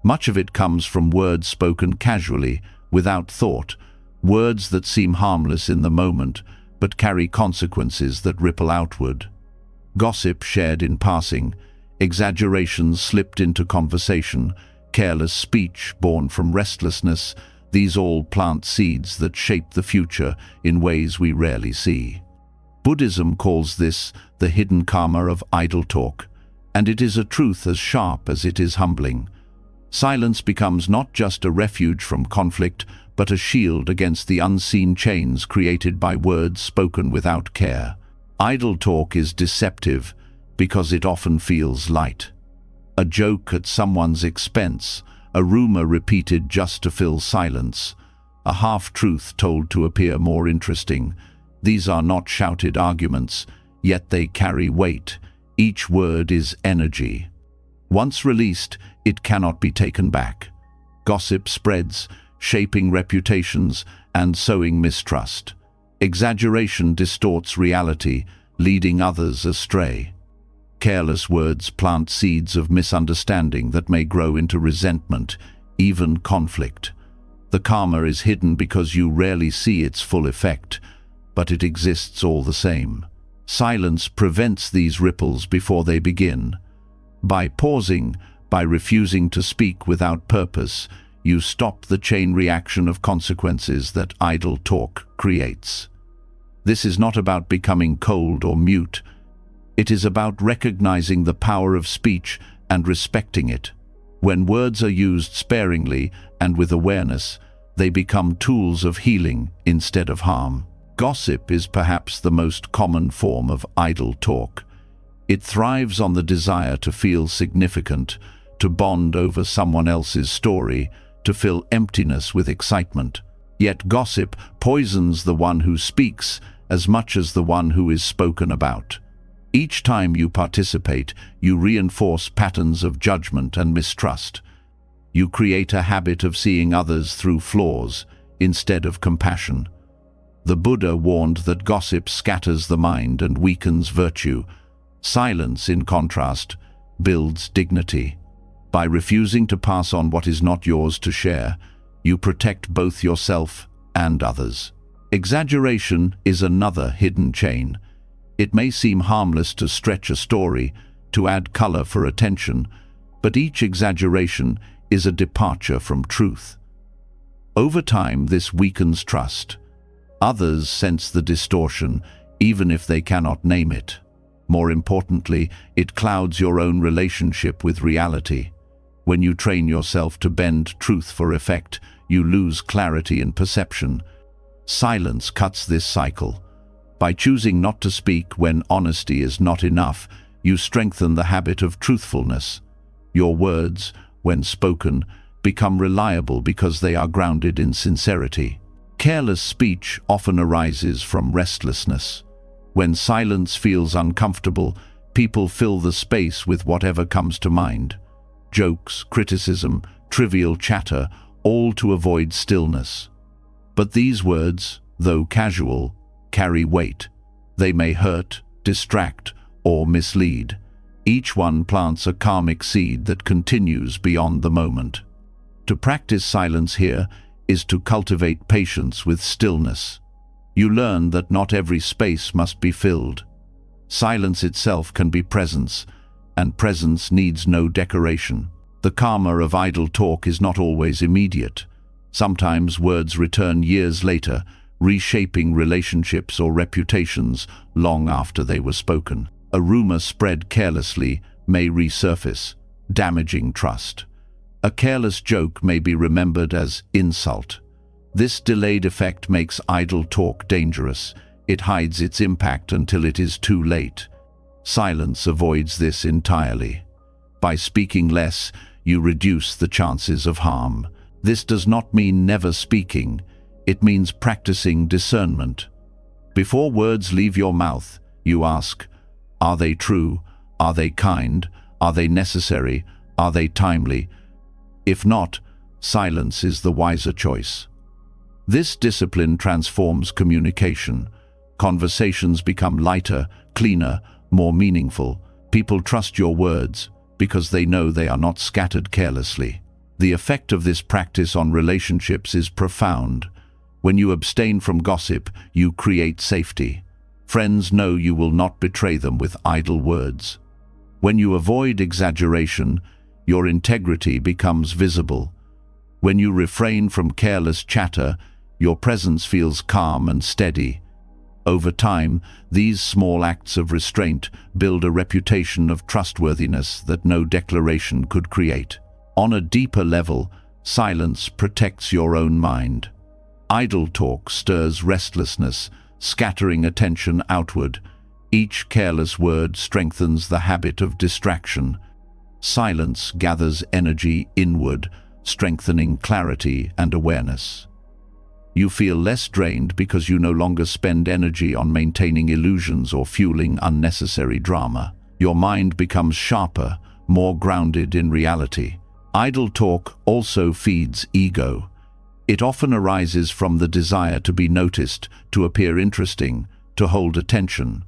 Much of it comes from words spoken casually, without thought, words that seem harmless in the moment, but carry consequences that ripple outward. Gossip shared in passing, exaggerations slipped into conversation, careless speech born from restlessness, these all plant seeds that shape the future in ways we rarely see. Buddhism calls this the hidden karma of idle talk, and it is a truth as sharp as it is humbling. Silence becomes not just a refuge from conflict, but a shield against the unseen chains created by words spoken without care. Idle talk is deceptive because it often feels light. A joke at someone's expense, a rumor repeated just to fill silence, a half-truth told to appear more interesting. These are not shouted arguments, yet they carry weight. Each word is energy. Once released, it cannot be taken back. Gossip spreads, shaping reputations and sowing mistrust. Exaggeration distorts reality, leading others astray. Careless words plant seeds of misunderstanding that may grow into resentment, even conflict. The karma is hidden because you rarely see its full effect, but it exists all the same. Silence prevents these ripples before they begin. By pausing, by refusing to speak without purpose, you stop the chain reaction of consequences that idle talk creates. This is not about becoming cold or mute. It is about recognizing the power of speech and respecting it. When words are used sparingly and with awareness, they become tools of healing instead of harm. Gossip is perhaps the most common form of idle talk. It thrives on the desire to feel significant, to bond over someone else's story, to fill emptiness with excitement. Yet gossip poisons the one who speaks as much as the one who is spoken about. Each time you participate, you reinforce patterns of judgment and mistrust. You create a habit of seeing others through flaws instead of compassion. The Buddha warned that gossip scatters the mind and weakens virtue. Silence, in contrast, builds dignity. By refusing to pass on what is not yours to share, you protect both yourself and others. Exaggeration is another hidden chain. It may seem harmless to stretch a story, to add color for attention, but each exaggeration is a departure from truth. Over time, this weakens trust. Others sense the distortion, even if they cannot name it. More importantly, it clouds your own relationship with reality. When you train yourself to bend truth for effect, you lose clarity in perception. Silence cuts this cycle. By choosing not to speak when honesty is not enough, you strengthen the habit of truthfulness. Your words, when spoken, become reliable because they are grounded in sincerity. Careless speech often arises from restlessness. When silence feels uncomfortable, people fill the space with whatever comes to mind. Jokes, criticism, trivial chatter, all to avoid stillness. But these words, though casual, carry weight. They may hurt, distract, or mislead. Each one plants a karmic seed that continues beyond the moment. To practice silence here is to cultivate patience with stillness. You learn that not every space must be filled. Silence itself can be presence, and presence needs no decoration. The karma of idle talk is not always immediate. Sometimes words return years later, reshaping relationships or reputations long after they were spoken. A rumor spread carelessly may resurface, damaging trust. A careless joke may be remembered as insult. This delayed effect makes idle talk dangerous. It hides its impact until it is too late. Silence avoids this entirely. By speaking less, you reduce the chances of harm. This does not mean never speaking. It means practicing discernment. Before words leave your mouth, you ask, are they true? Are they kind? Are they necessary? Are they timely? If not, silence is the wiser choice. This discipline transforms communication. Conversations become lighter, cleaner, more meaningful. People trust your words because they know they are not scattered carelessly. The effect of this practice on relationships is profound. When you abstain from gossip, you create safety. Friends know you will not betray them with idle words. When you avoid exaggeration, your integrity becomes visible. When you refrain from careless chatter, your presence feels calm and steady. Over time, these small acts of restraint build a reputation of trustworthiness that no declaration could create. On a deeper level, silence protects your own mind. Idle talk stirs restlessness, scattering attention outward. Each careless word strengthens the habit of distraction. Silence gathers energy inward, strengthening clarity and awareness. You feel less drained because you no longer spend energy on maintaining illusions or fueling unnecessary drama. Your mind becomes sharper, more grounded in reality. Idle talk also feeds ego. It often arises from the desire to be noticed, to appear interesting, to hold attention.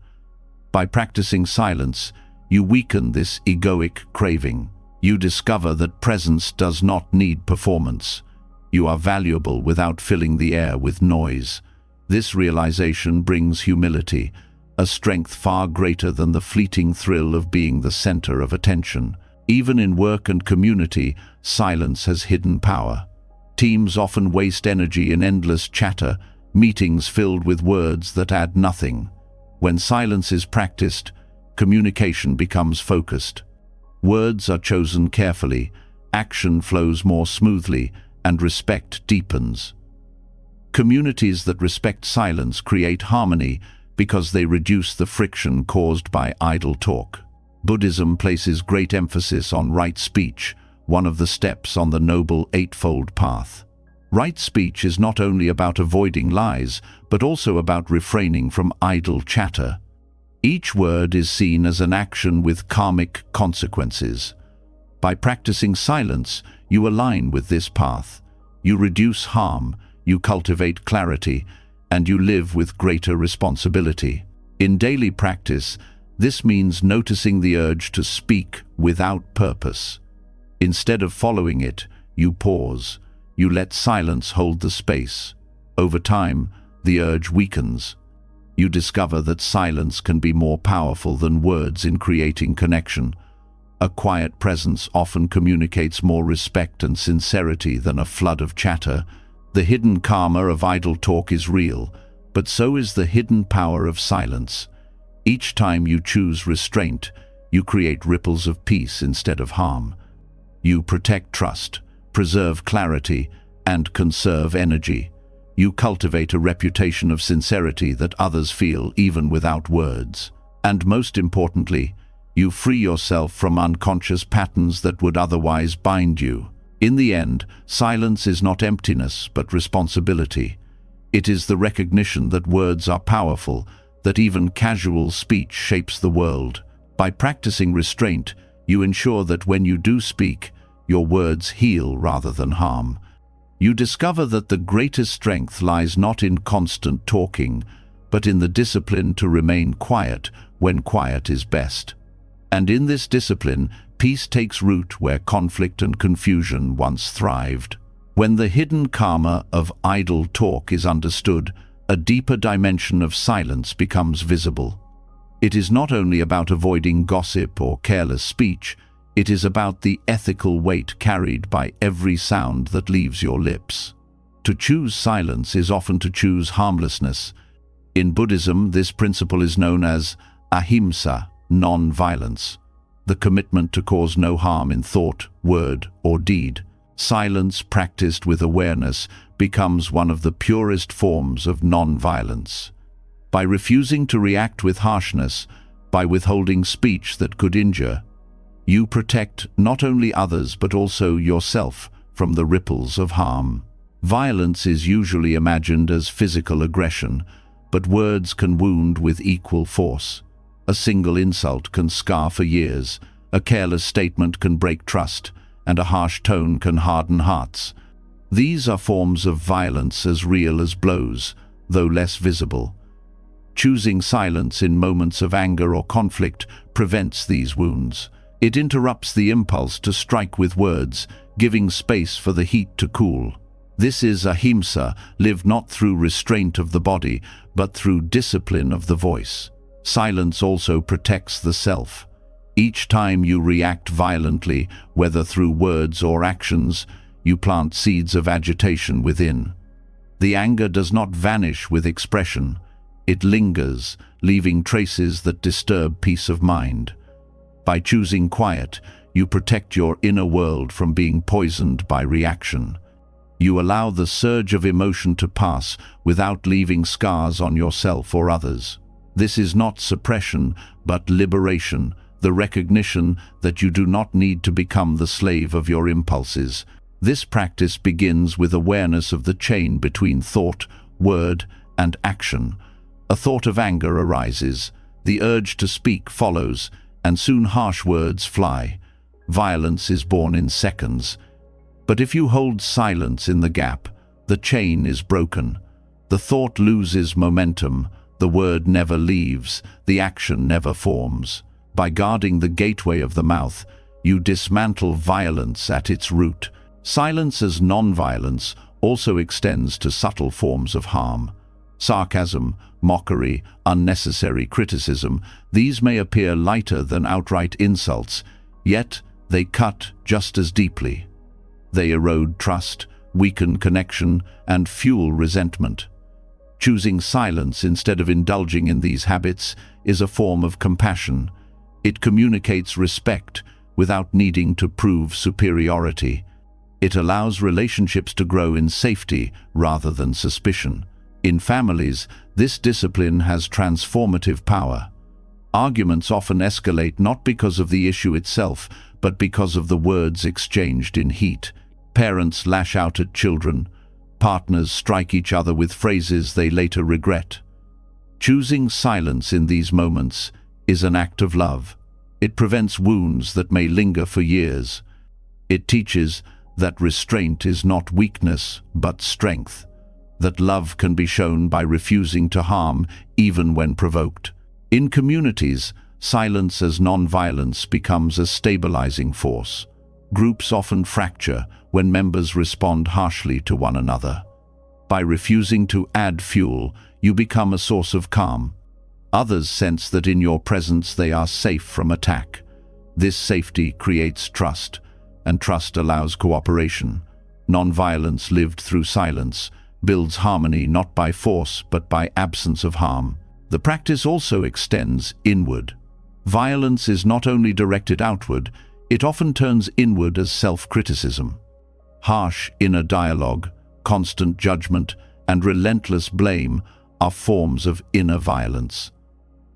By practicing silence, you weaken this egoic craving. You discover that presence does not need performance. You are valuable without filling the air with noise. This realization brings humility, a strength far greater than the fleeting thrill of being the center of attention. Even in work and community, silence has hidden power. Teams often waste energy in endless chatter, meetings filled with words that add nothing. When silence is practiced, communication becomes focused. Words are chosen carefully, action flows more smoothly, and respect deepens. Communities that respect silence create harmony because they reduce the friction caused by idle talk. Buddhism places great emphasis on right speech, one of the steps on the Noble Eightfold Path. Right speech is not only about avoiding lies, but also about refraining from idle chatter. Each word is seen as an action with karmic consequences. By practicing silence, you align with this path. You reduce harm, you cultivate clarity, and you live with greater responsibility. In daily practice, this means noticing the urge to speak without purpose. Instead of following it, you pause. You let silence hold the space. Over time, the urge weakens. You discover that silence can be more powerful than words in creating connection. A quiet presence often communicates more respect and sincerity than a flood of chatter. The hidden karma of idle talk is real, but so is the hidden power of silence. Each time you choose restraint, you create ripples of peace instead of harm. You protect trust, preserve clarity, and conserve energy. You cultivate a reputation of sincerity that others feel even without words. And most importantly, you free yourself from unconscious patterns that would otherwise bind you. In the end, silence is not emptiness, but responsibility. It is the recognition that words are powerful, that even casual speech shapes the world. By practicing restraint, you ensure that when you do speak, your words heal rather than harm. You discover that the greatest strength lies not in constant talking, but in the discipline to remain quiet when quiet is best. And in this discipline, peace takes root where conflict and confusion once thrived. When the hidden karma of idle talk is understood, a deeper dimension of silence becomes visible. It is not only about avoiding gossip or careless speech, it is about the ethical weight carried by every sound that leaves your lips. To choose silence is often to choose harmlessness. In Buddhism, this principle is known as ahimsa, non-violence, the commitment to cause no harm in thought, word, or deed. Silence practiced with awareness becomes one of the purest forms of non-violence. By refusing to react with harshness, by withholding speech that could injure, you protect not only others but also yourself from the ripples of harm. Violence is usually imagined as physical aggression, but words can wound with equal force. A single insult can scar for years, a careless statement can break trust, and a harsh tone can harden hearts. These are forms of violence as real as blows, though less visible. Choosing silence in moments of anger or conflict prevents these wounds. It interrupts the impulse to strike with words, giving space for the heat to cool. This is ahimsa, lived not through restraint of the body, but through discipline of the voice. Silence also protects the self. Each time you react violently, whether through words or actions, you plant seeds of agitation within. The anger does not vanish with expression. It lingers, leaving traces that disturb peace of mind. By choosing quiet, you protect your inner world from being poisoned by reaction. You allow the surge of emotion to pass without leaving scars on yourself or others. This is not suppression, but liberation, the recognition that you do not need to become the slave of your impulses. This practice begins with awareness of the chain between thought, word, and action. A thought of anger arises, the urge to speak follows, and soon harsh words fly. Violence is born in seconds. But if you hold silence in the gap, the chain is broken. The thought loses momentum, the word never leaves, the action never forms. By guarding the gateway of the mouth, you dismantle violence at its root. Silence as non-violence also extends to subtle forms of harm. Sarcasm, mockery, unnecessary criticism, these may appear lighter than outright insults, yet they cut just as deeply. They erode trust, weaken connection, and fuel resentment. Choosing silence instead of indulging in these habits is a form of compassion. It communicates respect without needing to prove superiority. It allows relationships to grow in safety rather than suspicion. In families, this discipline has transformative power. Arguments often escalate not because of the issue itself, but because of the words exchanged in heat. Parents lash out at children. Partners strike each other with phrases they later regret. Choosing silence in these moments is an act of love. It prevents wounds that may linger for years. It teaches that restraint is not weakness, but strength. That love can be shown by refusing to harm, even when provoked. In communities, silence as non-violence becomes a stabilizing force. Groups often fracture when members respond harshly to one another. By refusing to add fuel, you become a source of calm. Others sense that in your presence they are safe from attack. This safety creates trust, and trust allows cooperation. Non-violence lived through silence builds harmony not by force but by absence of harm. The practice also extends inward. Violence is not only directed outward, it often turns inward as self-criticism. Harsh inner dialogue, constant judgment, and relentless blame are forms of inner violence.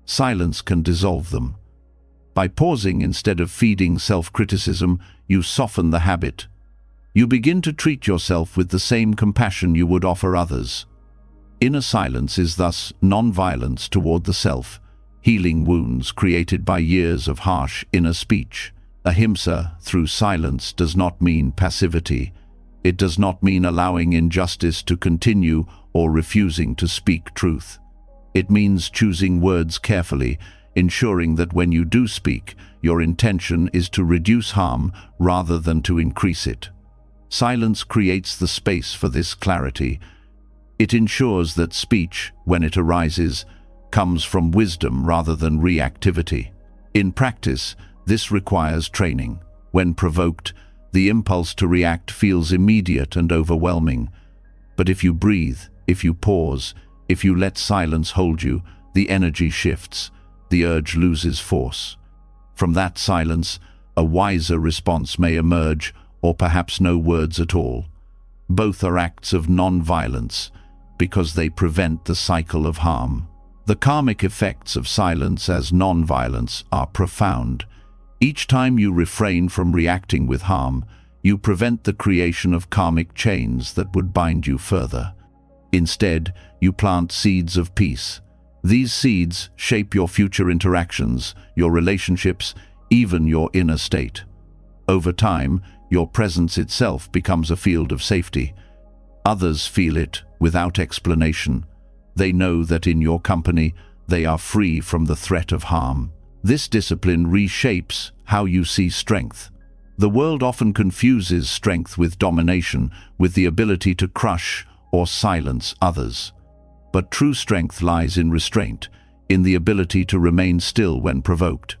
Silence can dissolve them. By pausing instead of feeding self-criticism, you soften the habit. You begin to treat yourself with the same compassion you would offer others. Inner silence is thus non-violence toward the self, healing wounds created by years of harsh inner speech. Ahimsa, through silence, does not mean passivity. It does not mean allowing injustice to continue or refusing to speak truth. It means choosing words carefully, ensuring that when you do speak, your intention is to reduce harm rather than to increase it. Silence creates the space for this clarity. It ensures that speech, when it arises, comes from wisdom rather than reactivity. In practice, this requires training. When provoked, the impulse to react feels immediate and overwhelming. But if you breathe, if you pause, if you let silence hold you, the energy shifts, the urge loses force. From that silence, a wiser response may emerge, or perhaps no words at all. Both are acts of non-violence, because they prevent the cycle of harm. The karmic effects of silence as non-violence are profound. Each time you refrain from reacting with harm, you prevent the creation of karmic chains that would bind you further. Instead, you plant seeds of peace. These seeds shape your future interactions, your relationships, even your inner state. Over time, your presence itself becomes a field of safety. Others feel it without explanation. They know that in your company, they are free from the threat of harm. This discipline reshapes how you see strength. The world often confuses strength with domination, with the ability to crush or silence others. But true strength lies in restraint, in the ability to remain still when provoked.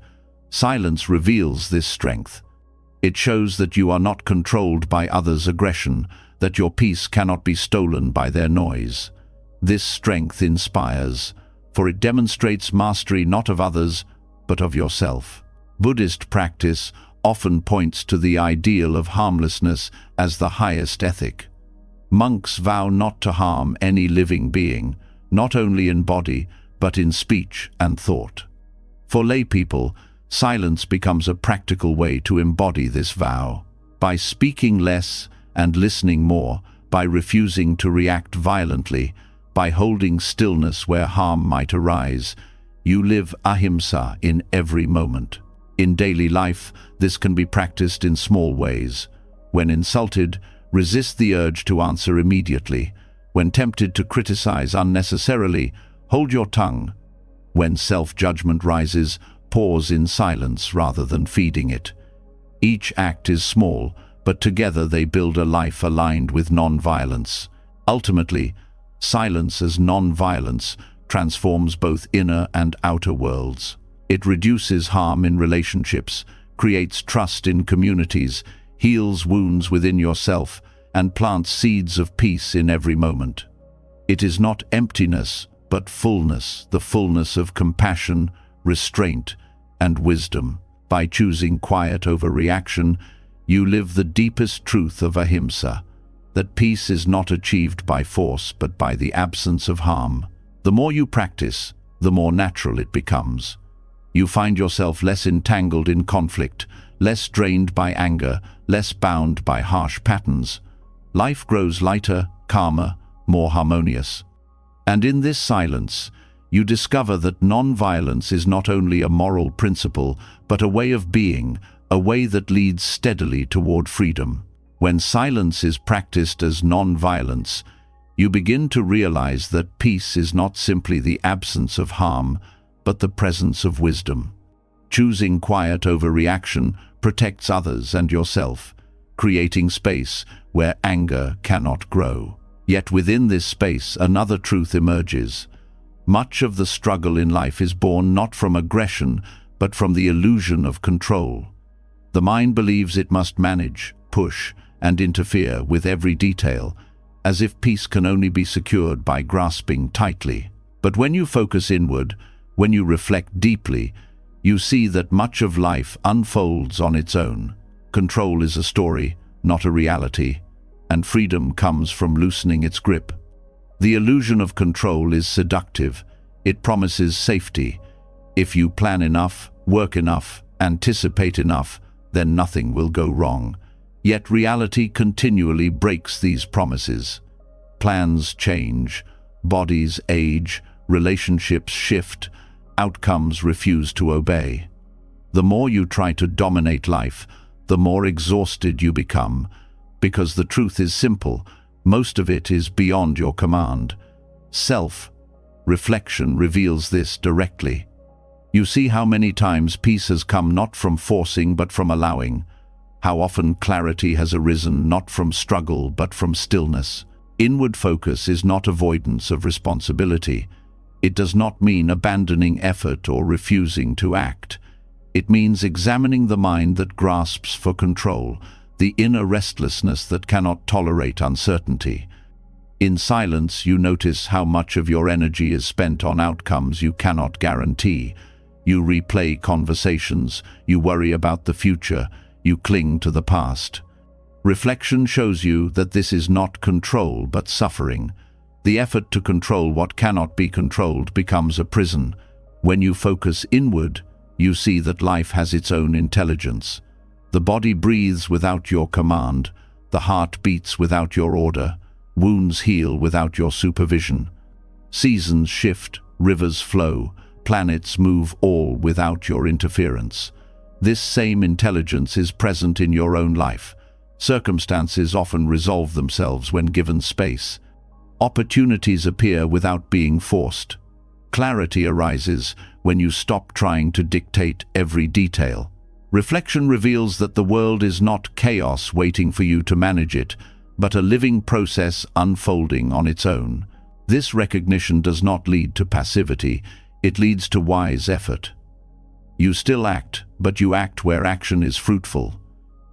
Silence reveals this strength. It shows that you are not controlled by others' aggression, that your peace cannot be stolen by their noise. This strength inspires, for it demonstrates mastery not of others, but of yourself. Buddhist practice often points to the ideal of harmlessness as the highest ethic. Monks vow not to harm any living being, not only in body, but in speech and thought. For lay people, silence becomes a practical way to embody this vow. By speaking less and listening more, by refusing to react violently, by holding stillness where harm might arise, you live ahimsa in every moment. In daily life, this can be practiced in small ways. When insulted, resist the urge to answer immediately. When tempted to criticize unnecessarily, hold your tongue. When self-judgment rises, pause in silence rather than feeding it. Each act is small, but together they build a life aligned with non-violence. Ultimately, silence as non-violence transforms both inner and outer worlds. It reduces harm in relationships, creates trust in communities, heals wounds within yourself, and plants seeds of peace in every moment. It is not emptiness, but fullness, the fullness of compassion, restraint, and wisdom. By choosing quiet over reaction, you live the deepest truth of ahimsa, that peace is not achieved by force but by the absence of harm. The more you practice, the more natural it becomes. You find yourself less entangled in conflict, less drained by anger, less bound by harsh patterns. Life grows lighter, calmer, more harmonious. And in this silence, you discover that non-violence is not only a moral principle, but a way of being, a way that leads steadily toward freedom. When silence is practiced as non-violence, you begin to realize that peace is not simply the absence of harm, but the presence of wisdom. Choosing quiet over reaction protects others and yourself, creating space where anger cannot grow. Yet within this space, another truth emerges. Much of the struggle in life is born not from aggression, but from the illusion of control. The mind believes it must manage, push, and interfere with every detail, as if peace can only be secured by grasping tightly. But when you focus inward, when you reflect deeply, you see that much of life unfolds on its own. Control is a story, not a reality, and freedom comes from loosening its grip. The illusion of control is seductive. It promises safety. If you plan enough, work enough, anticipate enough, then nothing will go wrong. Yet reality continually breaks these promises. Plans change, bodies age, relationships shift, outcomes refuse to obey. The more you try to dominate life, the more exhausted you become, because the truth is simple, most of it is beyond your command. Self-reflection reveals this directly. You see how many times peace has come not from forcing but from allowing, how often clarity has arisen not from struggle but from stillness. Inward focus is not avoidance of responsibility. It does not mean abandoning effort or refusing to act. It means examining the mind that grasps for control, the inner restlessness that cannot tolerate uncertainty. In silence, you notice how much of your energy is spent on outcomes you cannot guarantee. You replay conversations, you worry about the future, you cling to the past. Reflection shows you that this is not control but suffering. The effort to control what cannot be controlled becomes a prison. When you focus inward, you see that life has its own intelligence. The body breathes without your command, the heart beats without your order, wounds heal without your supervision. Seasons shift, rivers flow, planets move, all without your interference. This same intelligence is present in your own life. Circumstances often resolve themselves when given space. Opportunities appear without being forced. Clarity arises when you stop trying to dictate every detail. Reflection reveals that the world is not chaos waiting for you to manage it, but a living process unfolding on its own. This recognition does not lead to passivity, it leads to wise effort. You still act, but you act where action is fruitful.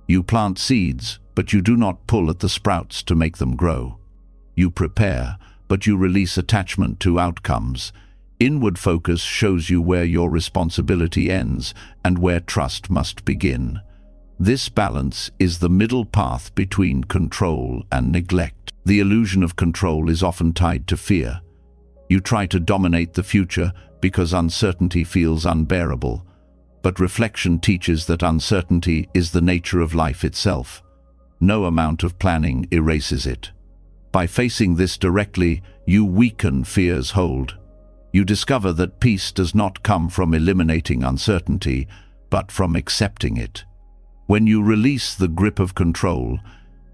You plant seeds, but you do not pull at the sprouts to make them grow. You prepare, but you release attachment to outcomes. Inward focus shows you where your responsibility ends and where trust must begin. This balance is the middle path between control and neglect. The illusion of control is often tied to fear. You try to dominate the future because uncertainty feels unbearable. But reflection teaches that uncertainty is the nature of life itself. No amount of planning erases it. By facing this directly, you weaken fear's hold. You discover that peace does not come from eliminating uncertainty, but from accepting it. When you release the grip of control,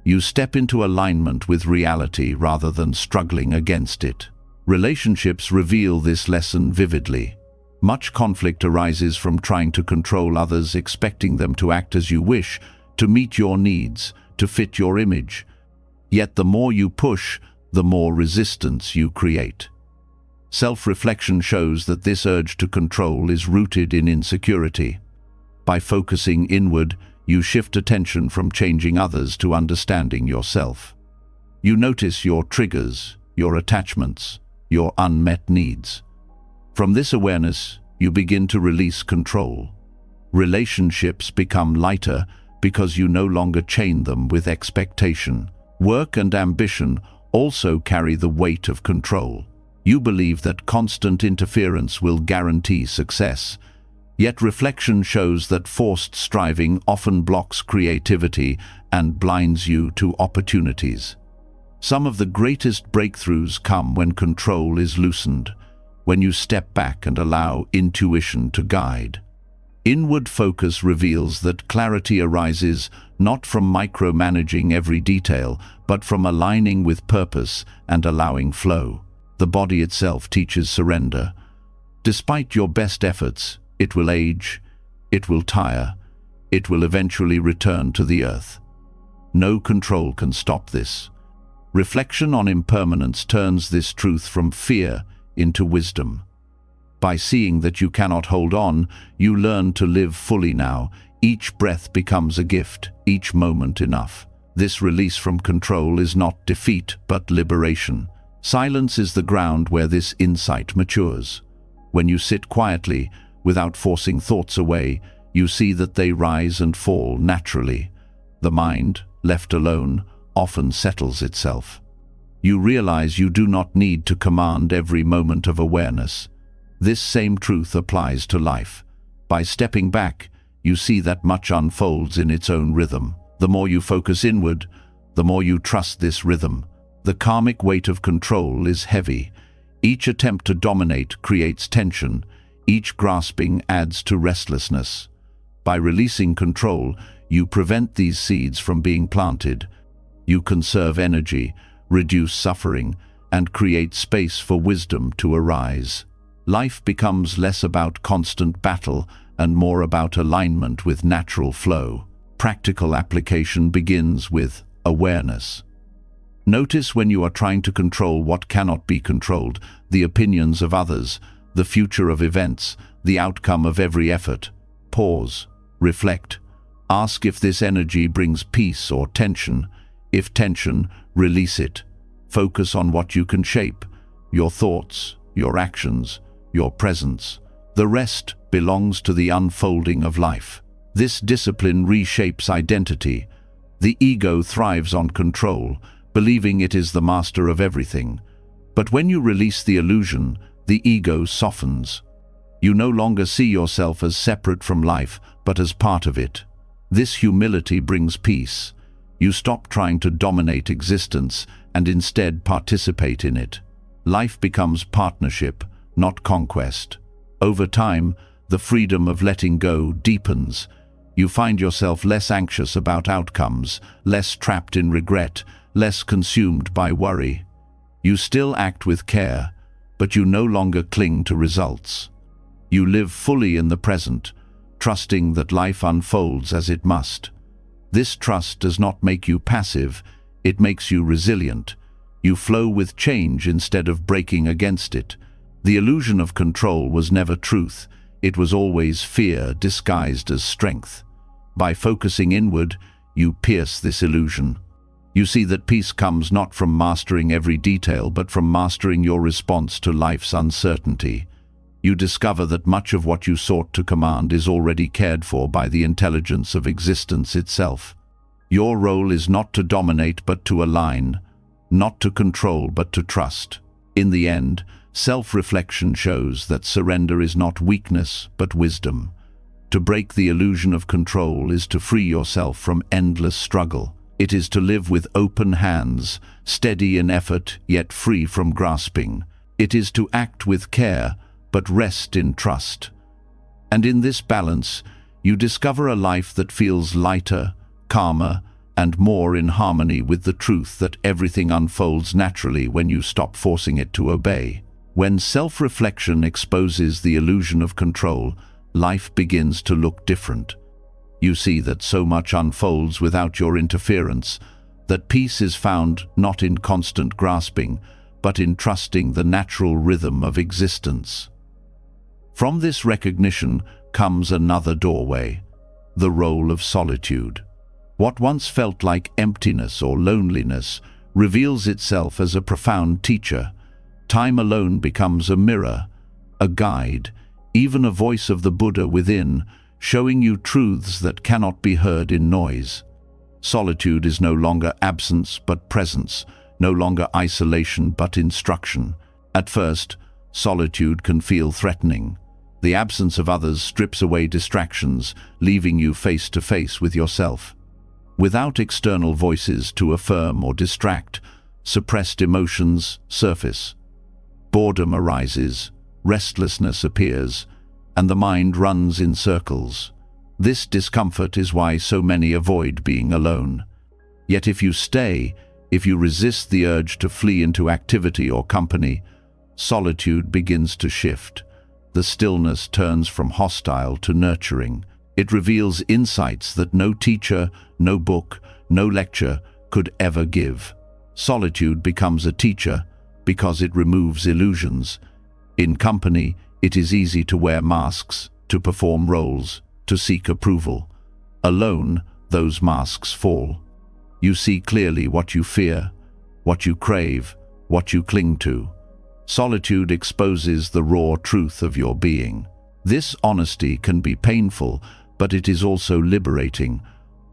you step into alignment with reality rather than struggling against it. Relationships reveal this lesson vividly. Much conflict arises from trying to control others, expecting them to act as you wish, to meet your needs, to fit your image. Yet the more you push, the more resistance you create. Self-reflection shows that this urge to control is rooted in insecurity. By focusing inward, you shift attention from changing others to understanding yourself. You notice your triggers, your attachments, your unmet needs. From this awareness, you begin to release control. Relationships become lighter because you no longer chain them with expectation. Work and ambition also carry the weight of control. You believe that constant interference will guarantee success. Yet reflection shows that forced striving often blocks creativity and blinds you to opportunities. Some of the greatest breakthroughs come when control is loosened, when you step back and allow intuition to guide. Inward focus reveals that clarity arises not from micromanaging every detail, but from aligning with purpose and allowing flow. The body itself teaches surrender. Despite your best efforts, it will age, it will tire, it will eventually return to the earth. No control can stop this. Reflection on impermanence turns this truth from fear into wisdom. By seeing that you cannot hold on, you learn to live fully now. Each breath becomes a gift, each moment enough. This release from control is not defeat, but liberation. Silence is the ground where this insight matures. When you sit quietly, without forcing thoughts away, you see that they rise and fall naturally. The mind, left alone, often settles itself. You realize you do not need to command every moment of awareness. This same truth applies to life. By stepping back, you see that much unfolds in its own rhythm. The more you focus inward, the more you trust this rhythm. The karmic weight of control is heavy. Each attempt to dominate creates tension. Each grasping adds to restlessness. By releasing control, you prevent these seeds from being planted. You conserve energy, reduce suffering, and create space for wisdom to arise. Life becomes less about constant battle and more about alignment with natural flow. Practical application begins with awareness. Notice when you are trying to control what cannot be controlled, the opinions of others, the future of events, the outcome of every effort. Pause, reflect, ask if this energy brings peace or tension. If tension, release it. Focus on what you can shape: your thoughts, your actions, your presence. The rest belongs to the unfolding of life. This discipline reshapes identity. The ego thrives on control, believing it is the master of everything. But when you release the illusion, the ego softens. You no longer see yourself as separate from life, but as part of it. This humility brings peace. You stop trying to dominate existence and instead participate in it. Life becomes partnership, not conquest. Over time, the freedom of letting go deepens. You find yourself less anxious about outcomes, less trapped in regret, less consumed by worry. You still act with care, but you no longer cling to results. You live fully in the present, trusting that life unfolds as it must. This trust does not make you passive, it makes you resilient. You flow with change instead of breaking against it. The illusion of control was never truth, it was always fear disguised as strength. By focusing inward, you pierce this illusion. You see that peace comes not from mastering every detail, but from mastering your response to life's uncertainty. You discover that much of what you sought to command is already cared for by the intelligence of existence itself. Your role is not to dominate but to align, not to control but to trust. In the end, self-reflection shows that surrender is not weakness but wisdom. To break the illusion of control is to free yourself from endless struggle. It is to live with open hands, steady in effort yet free from grasping. It is to act with care but rest in trust. And in this balance, you discover a life that feels lighter, calmer, and more in harmony with the truth that everything unfolds naturally when you stop forcing it to obey. When self-reflection exposes the illusion of control, life begins to look different. You see that so much unfolds without your interference, that peace is found not in constant grasping, but in trusting the natural rhythm of existence. From this recognition comes another doorway: the role of solitude. What once felt like emptiness or loneliness reveals itself as a profound teacher. Time alone becomes a mirror, a guide, even a voice of the Buddha within, showing you truths that cannot be heard in noise. Solitude is no longer absence but presence, no longer isolation but instruction. At first, solitude can feel threatening. The absence of others strips away distractions, leaving you face to face with yourself. Without external voices to affirm or distract, suppressed emotions surface. Boredom arises, restlessness appears, and the mind runs in circles. This discomfort is why so many avoid being alone. Yet if you stay, if you resist the urge to flee into activity or company, solitude begins to shift. The stillness turns from hostile to nurturing. It reveals insights that no teacher, no book, no lecture could ever give. Solitude becomes a teacher because it removes illusions. In company, it is easy to wear masks, to perform roles, to seek approval. Alone, those masks fall. You see clearly what you fear, what you crave, what you cling to. Solitude exposes the raw truth of your being. This honesty can be painful, but it is also liberating.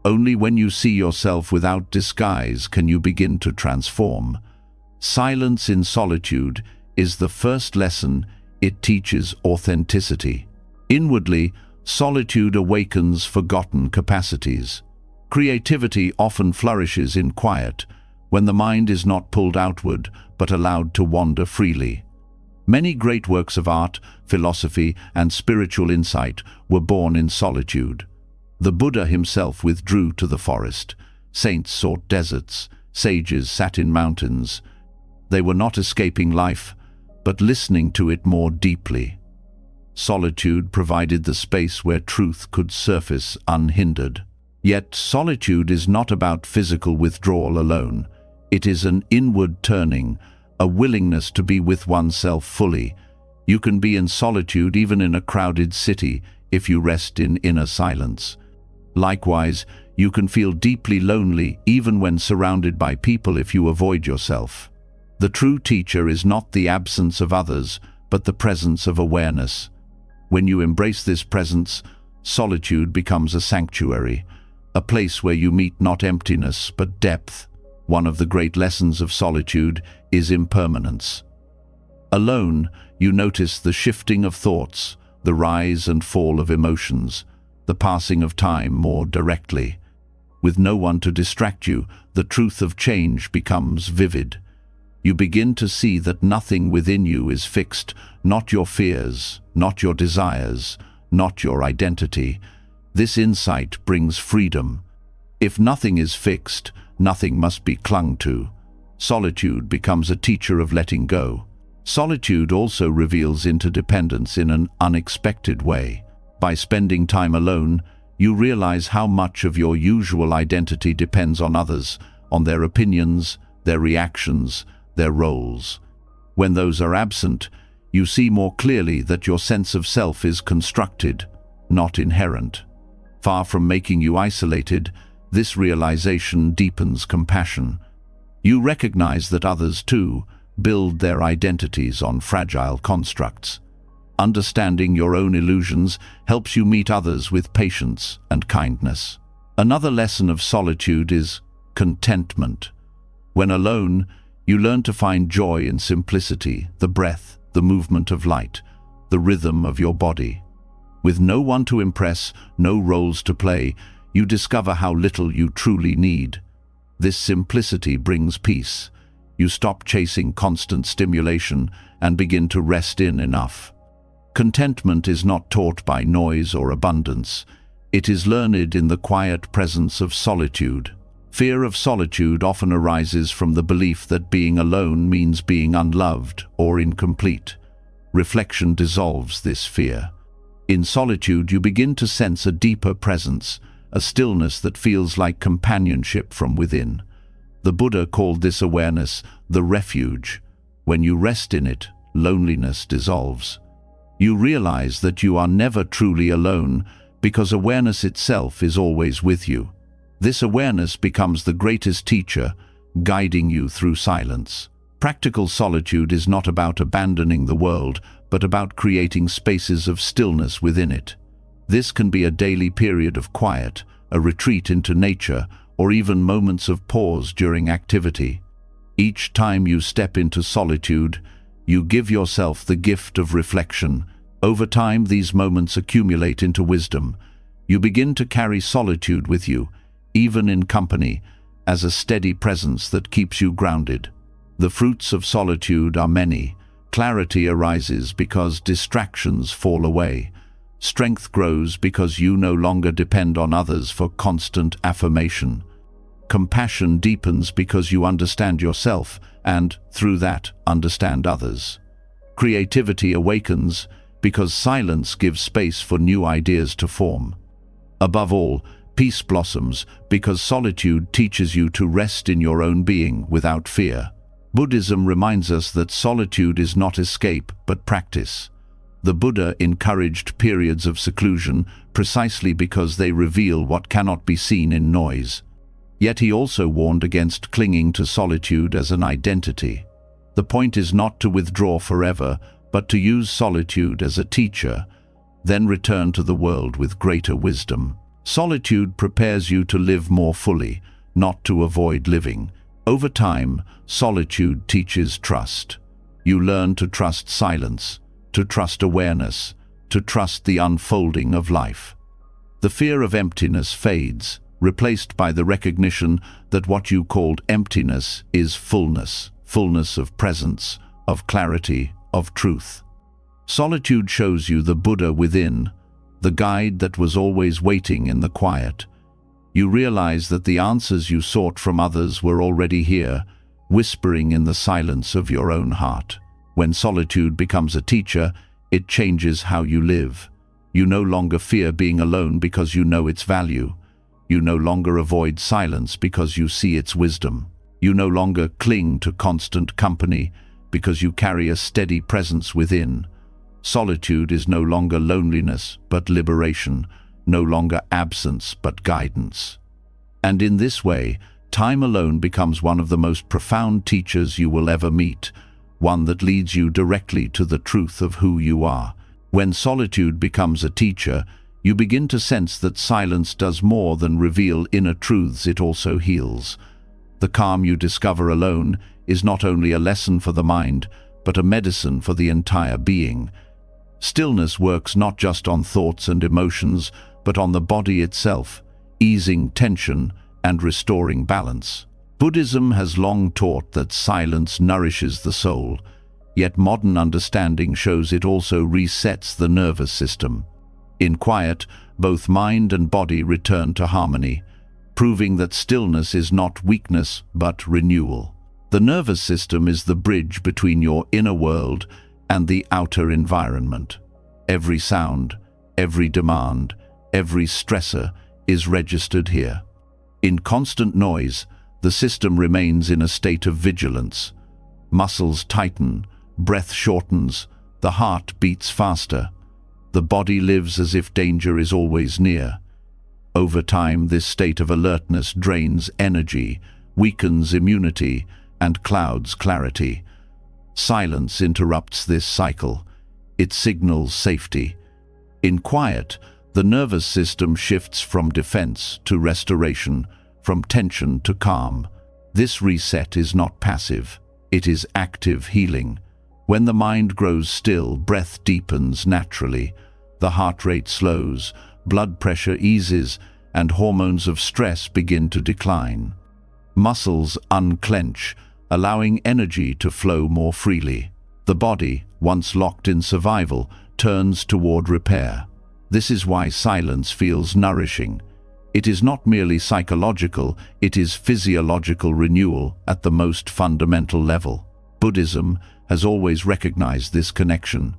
Only when you see yourself without disguise can you begin to transform. Silence in solitude is the first lesson. It teaches authenticity. Inwardly, solitude awakens forgotten capacities. Creativity often flourishes in quiet, when the mind is not pulled outward but allowed to wander freely. Many great works of art, philosophy, and spiritual insight were born in solitude. The Buddha himself withdrew to the forest. Saints sought deserts. Sages sat in mountains. They were not escaping life, but listening to it more deeply. Solitude provided the space where truth could surface unhindered. Yet solitude is not about physical withdrawal alone. It is an inward turning, a willingness to be with oneself fully. You can be in solitude even in a crowded city if you rest in inner silence. Likewise, you can feel deeply lonely even when surrounded by people if you avoid yourself. The true teacher is not the absence of others, but the presence of awareness. When you embrace this presence, solitude becomes a sanctuary, a place where you meet not emptiness, but depth. One of the great lessons of solitude is impermanence. Alone, you notice the shifting of thoughts, the rise and fall of emotions, the passing of time more directly. With no one to distract you, the truth of change becomes vivid. You begin to see that nothing within you is fixed, not your fears, not your desires, not your identity. This insight brings freedom. If nothing is fixed, nothing must be clung to. Solitude becomes a teacher of letting go. Solitude also reveals interdependence in an unexpected way. By spending time alone, you realize how much of your usual identity depends on others, on their opinions, their reactions, their roles. When those are absent, you see more clearly that your sense of self is constructed, not inherent. Far from making you isolated, this realization deepens compassion. You recognize that others, too, build their identities on fragile constructs. Understanding your own illusions helps you meet others with patience and kindness. Another lesson of solitude is contentment. When alone, you learn to find joy in simplicity, the breath, the movement of light, the rhythm of your body. With no one to impress, no roles to play, you discover how little you truly need. This simplicity brings peace. You stop chasing constant stimulation and begin to rest in enough. Contentment is not taught by noise or abundance. It is learned in the quiet presence of solitude. Fear of solitude often arises from the belief that being alone means being unloved or incomplete. Reflection dissolves this fear. In solitude, you begin to sense a deeper presence, a stillness that feels like companionship from within. The Buddha called this awareness the refuge. When you rest in it, loneliness dissolves. You realize that you are never truly alone because awareness itself is always with you. This awareness becomes the greatest teacher, guiding you through silence. Practical solitude is not about abandoning the world, but about creating spaces of stillness within it. This can be a daily period of quiet, a retreat into nature, or even moments of pause during activity. Each time you step into solitude, you give yourself the gift of reflection. Over time, these moments accumulate into wisdom. You begin to carry solitude with you, even in company, as a steady presence that keeps you grounded. The fruits of solitude are many. Clarity arises because distractions fall away. Strength grows because you no longer depend on others for constant affirmation. Compassion deepens because you understand yourself and, through that, understand others. Creativity awakens because silence gives space for new ideas to form. Above all, peace blossoms because solitude teaches you to rest in your own being without fear. Buddhism reminds us that solitude is not escape but practice. The Buddha encouraged periods of seclusion precisely because they reveal what cannot be seen in noise. Yet he also warned against clinging to solitude as an identity. The point is not to withdraw forever, but to use solitude as a teacher, then return to the world with greater wisdom. Solitude prepares you to live more fully, not to avoid living. Over time, solitude teaches trust. You learn to trust silence, to trust awareness, to trust the unfolding of life. The fear of emptiness fades, replaced by the recognition that what you called emptiness is fullness, fullness of presence, of clarity, of truth. Solitude shows you the Buddha within, the guide that was always waiting in the quiet. You realize that the answers you sought from others were already here, whispering in the silence of your own heart. When solitude becomes a teacher, it changes how you live. You no longer fear being alone because you know its value. You no longer avoid silence because you see its wisdom. You no longer cling to constant company because you carry a steady presence within. Solitude is no longer loneliness, but liberation, no longer absence, but guidance. And in this way, Time alone becomes one of the most profound teachers you will ever meet, one that leads you directly to the truth of who you are. When solitude becomes a teacher, you begin to sense that silence does more than reveal inner truths, it also heals. The calm you discover alone is not only a lesson for the mind, but a medicine for the entire being. Stillness works not just on thoughts and emotions, but on the body itself, easing tension and restoring balance. Buddhism has long taught that silence nourishes the soul, yet modern understanding shows it also resets the nervous system. In quiet, both mind and body return to harmony, proving that stillness is not weakness but renewal. The nervous system is the bridge between your inner world and the outer environment. Every sound, every demand, every stressor is registered here. In constant noise, the system remains in a state of vigilance. Muscles tighten, breath shortens, the heart beats faster. The body lives as if danger is always near. Over time, this state of alertness drains energy, weakens immunity, and clouds clarity. Silence interrupts this cycle. It signals safety. In quiet, the nervous system shifts from defense to restoration, from tension to calm. This reset is not passive. It is active healing. When the mind grows still, breath deepens naturally. The heart rate slows, blood pressure eases, and hormones of stress begin to decline. Muscles unclench, allowing energy to flow more freely. The body, once locked in survival, turns toward repair. This is why silence feels nourishing. It is not merely psychological, it is physiological renewal at the most fundamental level. Buddhism has always recognized this connection.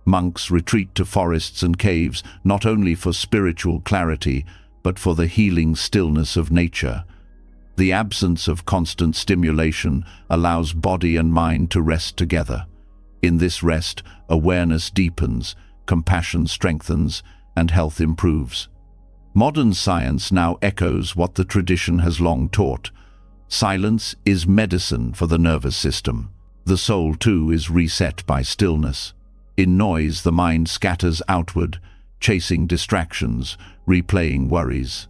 Monks retreat to forests and caves not only for spiritual clarity, but for the healing stillness of nature. The absence of constant stimulation allows body and mind to rest together. In this rest, awareness deepens, compassion strengthens, and health improves. Modern science now echoes what the tradition has long taught. Silence is medicine for the nervous system. The soul, too, is reset by stillness. In noise, the mind scatters outward, chasing distractions, replaying worries.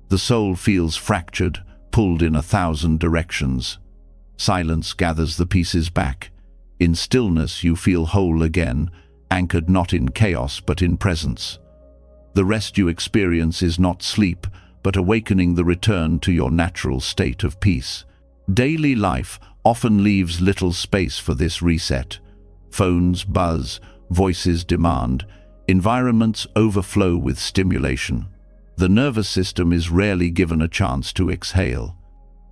The soul feels fractured, pulled in 1,000 directions. Silence gathers the pieces back. In stillness, you feel whole again, anchored not in chaos but in presence. The rest you experience is not sleep, but awakening, the return to your natural state of peace. Daily life often leaves little space for this reset. Phones buzz, voices demand, environments overflow with stimulation. The nervous system is rarely given a chance to exhale.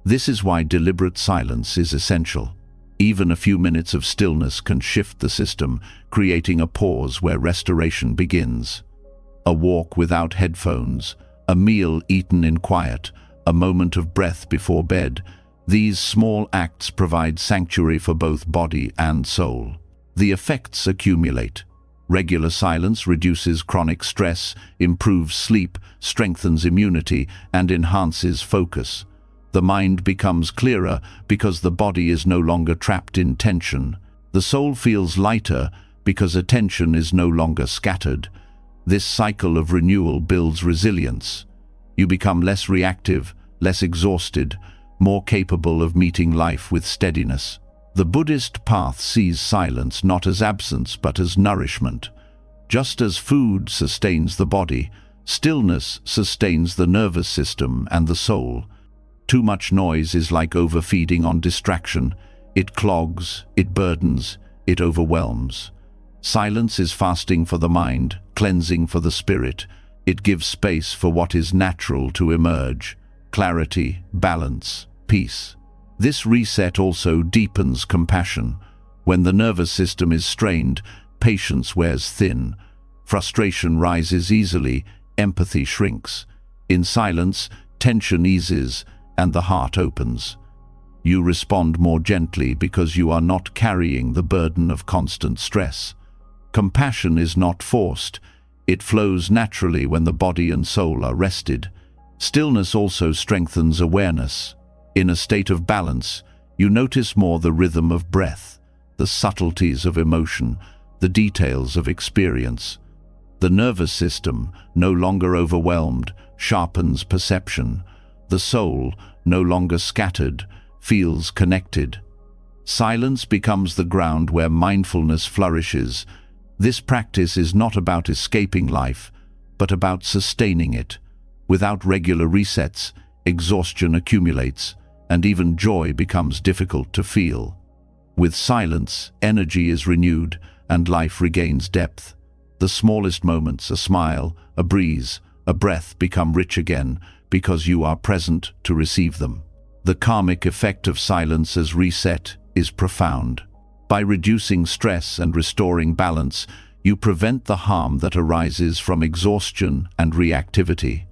This is why deliberate silence is essential. Even a few minutes of stillness can shift the system, creating a pause where restoration begins. A walk without headphones, a meal eaten in quiet, a moment of breath before bed. These small acts provide sanctuary for both body and soul. The effects accumulate. Regular silence reduces chronic stress, improves sleep, strengthens immunity, and enhances focus. The mind becomes clearer because the body is no longer trapped in tension. The soul feels lighter because attention is no longer scattered. This cycle of renewal builds resilience. You become less reactive, less exhausted, more capable of meeting life with steadiness. The Buddhist path sees silence not as absence but as nourishment. Just as food sustains the body, stillness sustains the nervous system and the soul. Too much noise is like overfeeding on distraction. It clogs, it burdens, it overwhelms. Silence is fasting for the mind, cleansing for the spirit. It gives space for what is natural to emerge: clarity, balance, peace. This reset also deepens compassion. When the nervous system is strained, patience wears thin. Frustration rises easily, empathy shrinks. In silence, tension eases, and the heart opens. You respond more gently because you are not carrying the burden of constant stress. Compassion is not forced. It flows naturally when the body and soul are rested. Stillness also strengthens awareness. In a state of balance, you notice more the rhythm of breath, the subtleties of emotion, the details of experience. The nervous system, no longer overwhelmed, sharpens perception. The soul, no longer scattered, feels connected. Silence becomes the ground where mindfulness flourishes. This practice is not about escaping life, but about sustaining it. Without regular resets, exhaustion accumulates, and even joy becomes difficult to feel. With silence, energy is renewed, and life regains depth. The smallest moments, a smile, a breeze, a breath, become rich again because you are present to receive them. The karmic effect of silence as reset is profound. By reducing stress and restoring balance, you prevent the harm that arises from exhaustion and reactivity.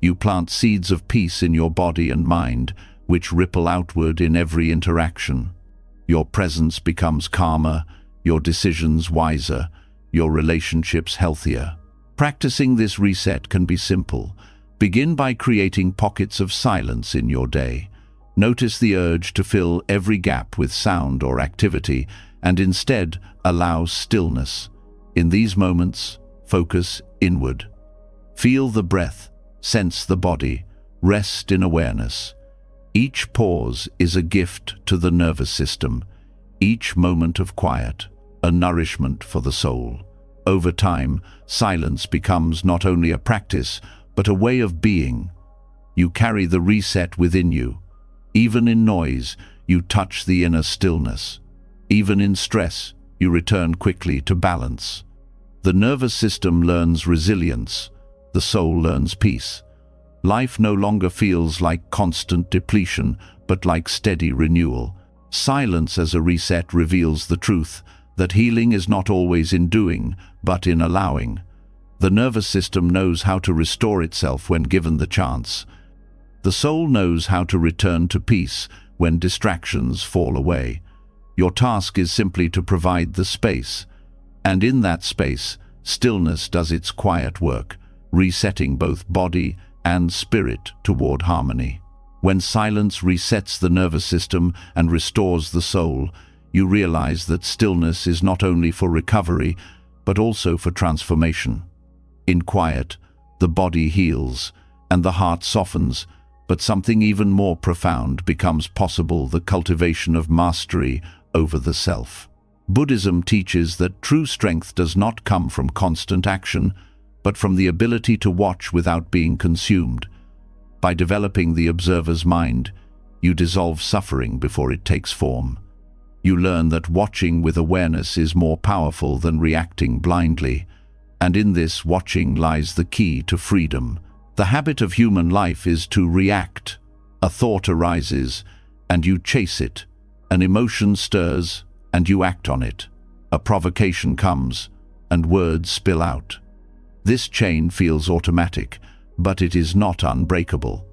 You plant seeds of peace in your body and mind, which ripple outward in every interaction. Your presence becomes calmer, your decisions wiser, your relationships healthier. Practicing this reset can be simple. Begin by creating pockets of silence in your day. Notice the urge to fill every gap with sound or activity, and instead allow stillness. In these moments, focus inward. Feel the breath, sense the body, rest in awareness. Each pause is a gift to the nervous system, each moment of quiet, a nourishment for the soul. Over time, silence becomes not only a practice, but a way of being. You carry the reset within you. Even in noise, you touch the inner stillness. Even in stress, you return quickly to balance. The nervous system learns resilience. The soul learns peace. Life no longer feels like constant depletion, but like steady renewal. Silence as a reset reveals the truth that healing is not always in doing, but in allowing. The nervous system knows how to restore itself when given the chance. The soul knows how to return to peace when distractions fall away. Your task is simply to provide the space, and in that space, stillness does its quiet work, resetting both body and spirit toward harmony. When silence resets the nervous system and restores the soul, you realize that stillness is not only for recovery, but also for transformation. In quiet, the body heals and the heart softens, but something even more profound becomes possible: the cultivation of mastery over the self. Buddhism teaches that true strength does not come from constant action, but from the ability to watch without being consumed. By developing the observer's mind, you dissolve suffering before it takes form. You learn that watching with awareness is more powerful than reacting blindly, and in this watching lies the key to freedom. The habit of human life is to react. A thought arises, and you chase it. An emotion stirs, and you act on it. A provocation comes, and words spill out. This chain feels automatic, but it is not unbreakable.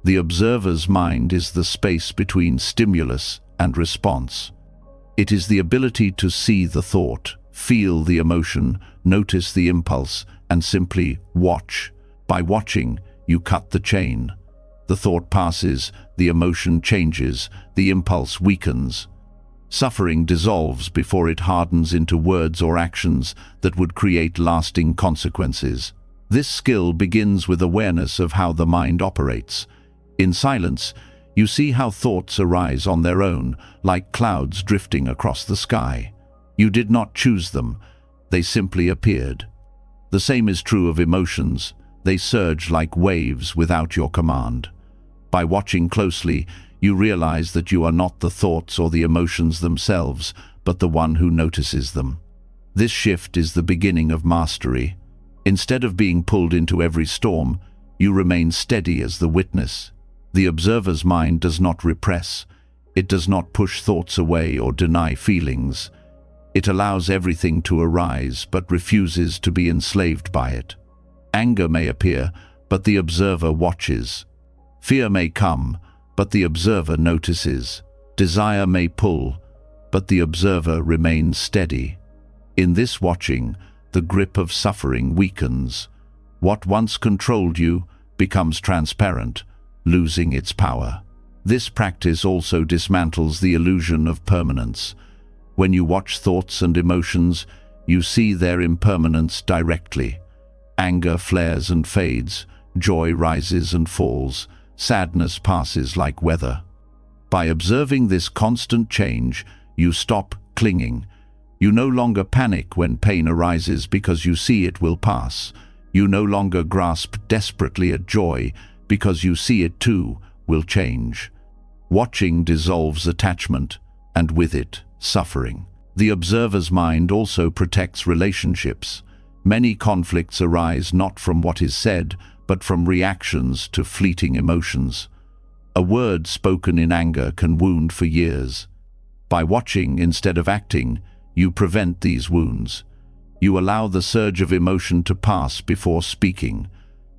The observer's mind is the space between stimulus and response. It is the ability to see the thought, feel the emotion, notice the impulse, and simply watch. By watching, you cut the chain. The thought passes, the emotion changes, the impulse weakens. Suffering dissolves before it hardens into words or actions that would create lasting consequences. This skill begins with awareness of how the mind operates. In silence, you see how thoughts arise on their own, like clouds drifting across the sky. You did not choose them, they simply appeared. The same is true of emotions. They surge like waves without your command. By watching closely, you realize that you are not the thoughts or the emotions themselves, but the one who notices them. This shift is the beginning of mastery. Instead of being pulled into every storm, you remain steady as the witness. The observer's mind does not repress. It does not push thoughts away or deny feelings. It allows everything to arise, but refuses to be enslaved by it. Anger may appear, but the observer watches. Fear may come, but the observer notices. Desire may pull, but the observer remains steady. In this watching, the grip of suffering weakens. What once controlled you becomes transparent, losing its power. This practice also dismantles the illusion of permanence. When you watch thoughts and emotions, you see their impermanence directly. Anger flares and fades, joy rises and falls, sadness passes like weather. By observing this constant change, you stop clinging. You no longer panic when pain arises because you see it will pass. You no longer grasp desperately at joy because you see it too will change. Watching dissolves attachment, and with it, suffering. The observer's mind also protects relationships. Many conflicts arise not from what is said, but from reactions to fleeting emotions. A word spoken in anger can wound for years. By watching instead of acting, you prevent these wounds. You allow the surge of emotion to pass before speaking.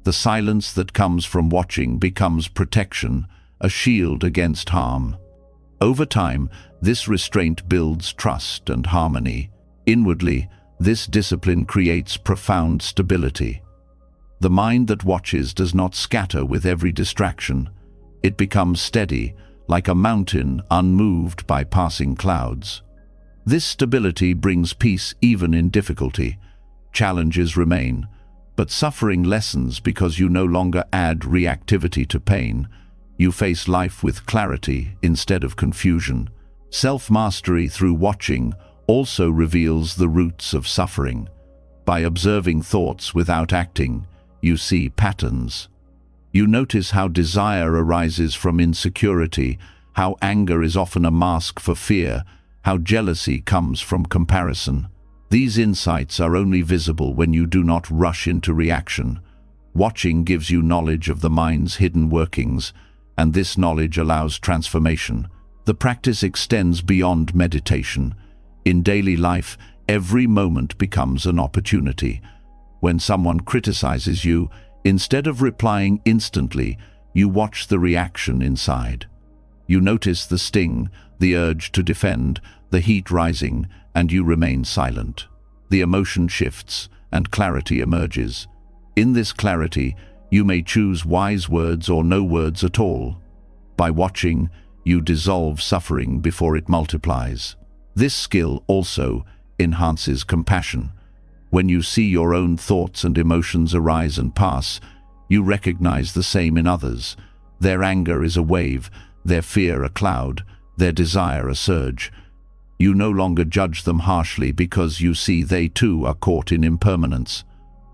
The silence that comes from watching becomes protection, a shield against harm. Over time, this restraint builds trust and harmony. Inwardly, this discipline creates profound stability. The mind that watches does not scatter with every distraction. It becomes steady, like a mountain unmoved by passing clouds. This stability brings peace even in difficulty. Challenges remain, but suffering lessens because you no longer add reactivity to pain. You face life with clarity instead of confusion. Self-mastery through watching also reveals the roots of suffering. By observing thoughts without acting, you see patterns. You notice how desire arises from insecurity, how anger is often a mask for fear, how jealousy comes from comparison. These insights are only visible when you do not rush into reaction. Watching gives you knowledge of the mind's hidden workings, and this knowledge allows transformation. The practice extends beyond meditation. In daily life, every moment becomes an opportunity. When someone criticizes you, instead of replying instantly, you watch the reaction inside. You notice the sting, the urge to defend, the heat rising, and you remain silent. The emotion shifts, and clarity emerges. In this clarity, you may choose wise words or no words at all. By watching, you dissolve suffering before it multiplies. This skill also enhances compassion. When you see your own thoughts and emotions arise and pass, you recognize the same in others. Their anger is a wave, their fear a cloud, their desire a surge. You no longer judge them harshly because you see they too are caught in impermanence.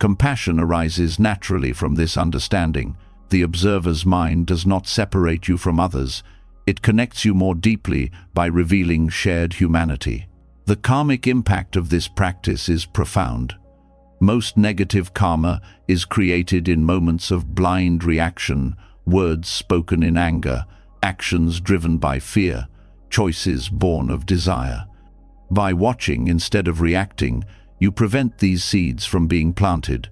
Compassion arises naturally from this understanding. The observer's mind does not separate you from others. It connects you more deeply by revealing shared humanity. The karmic impact of this practice is profound. Most negative karma is created in moments of blind reaction, words spoken in anger, actions driven by fear, choices born of desire. By watching instead of reacting, you prevent these seeds from being planted.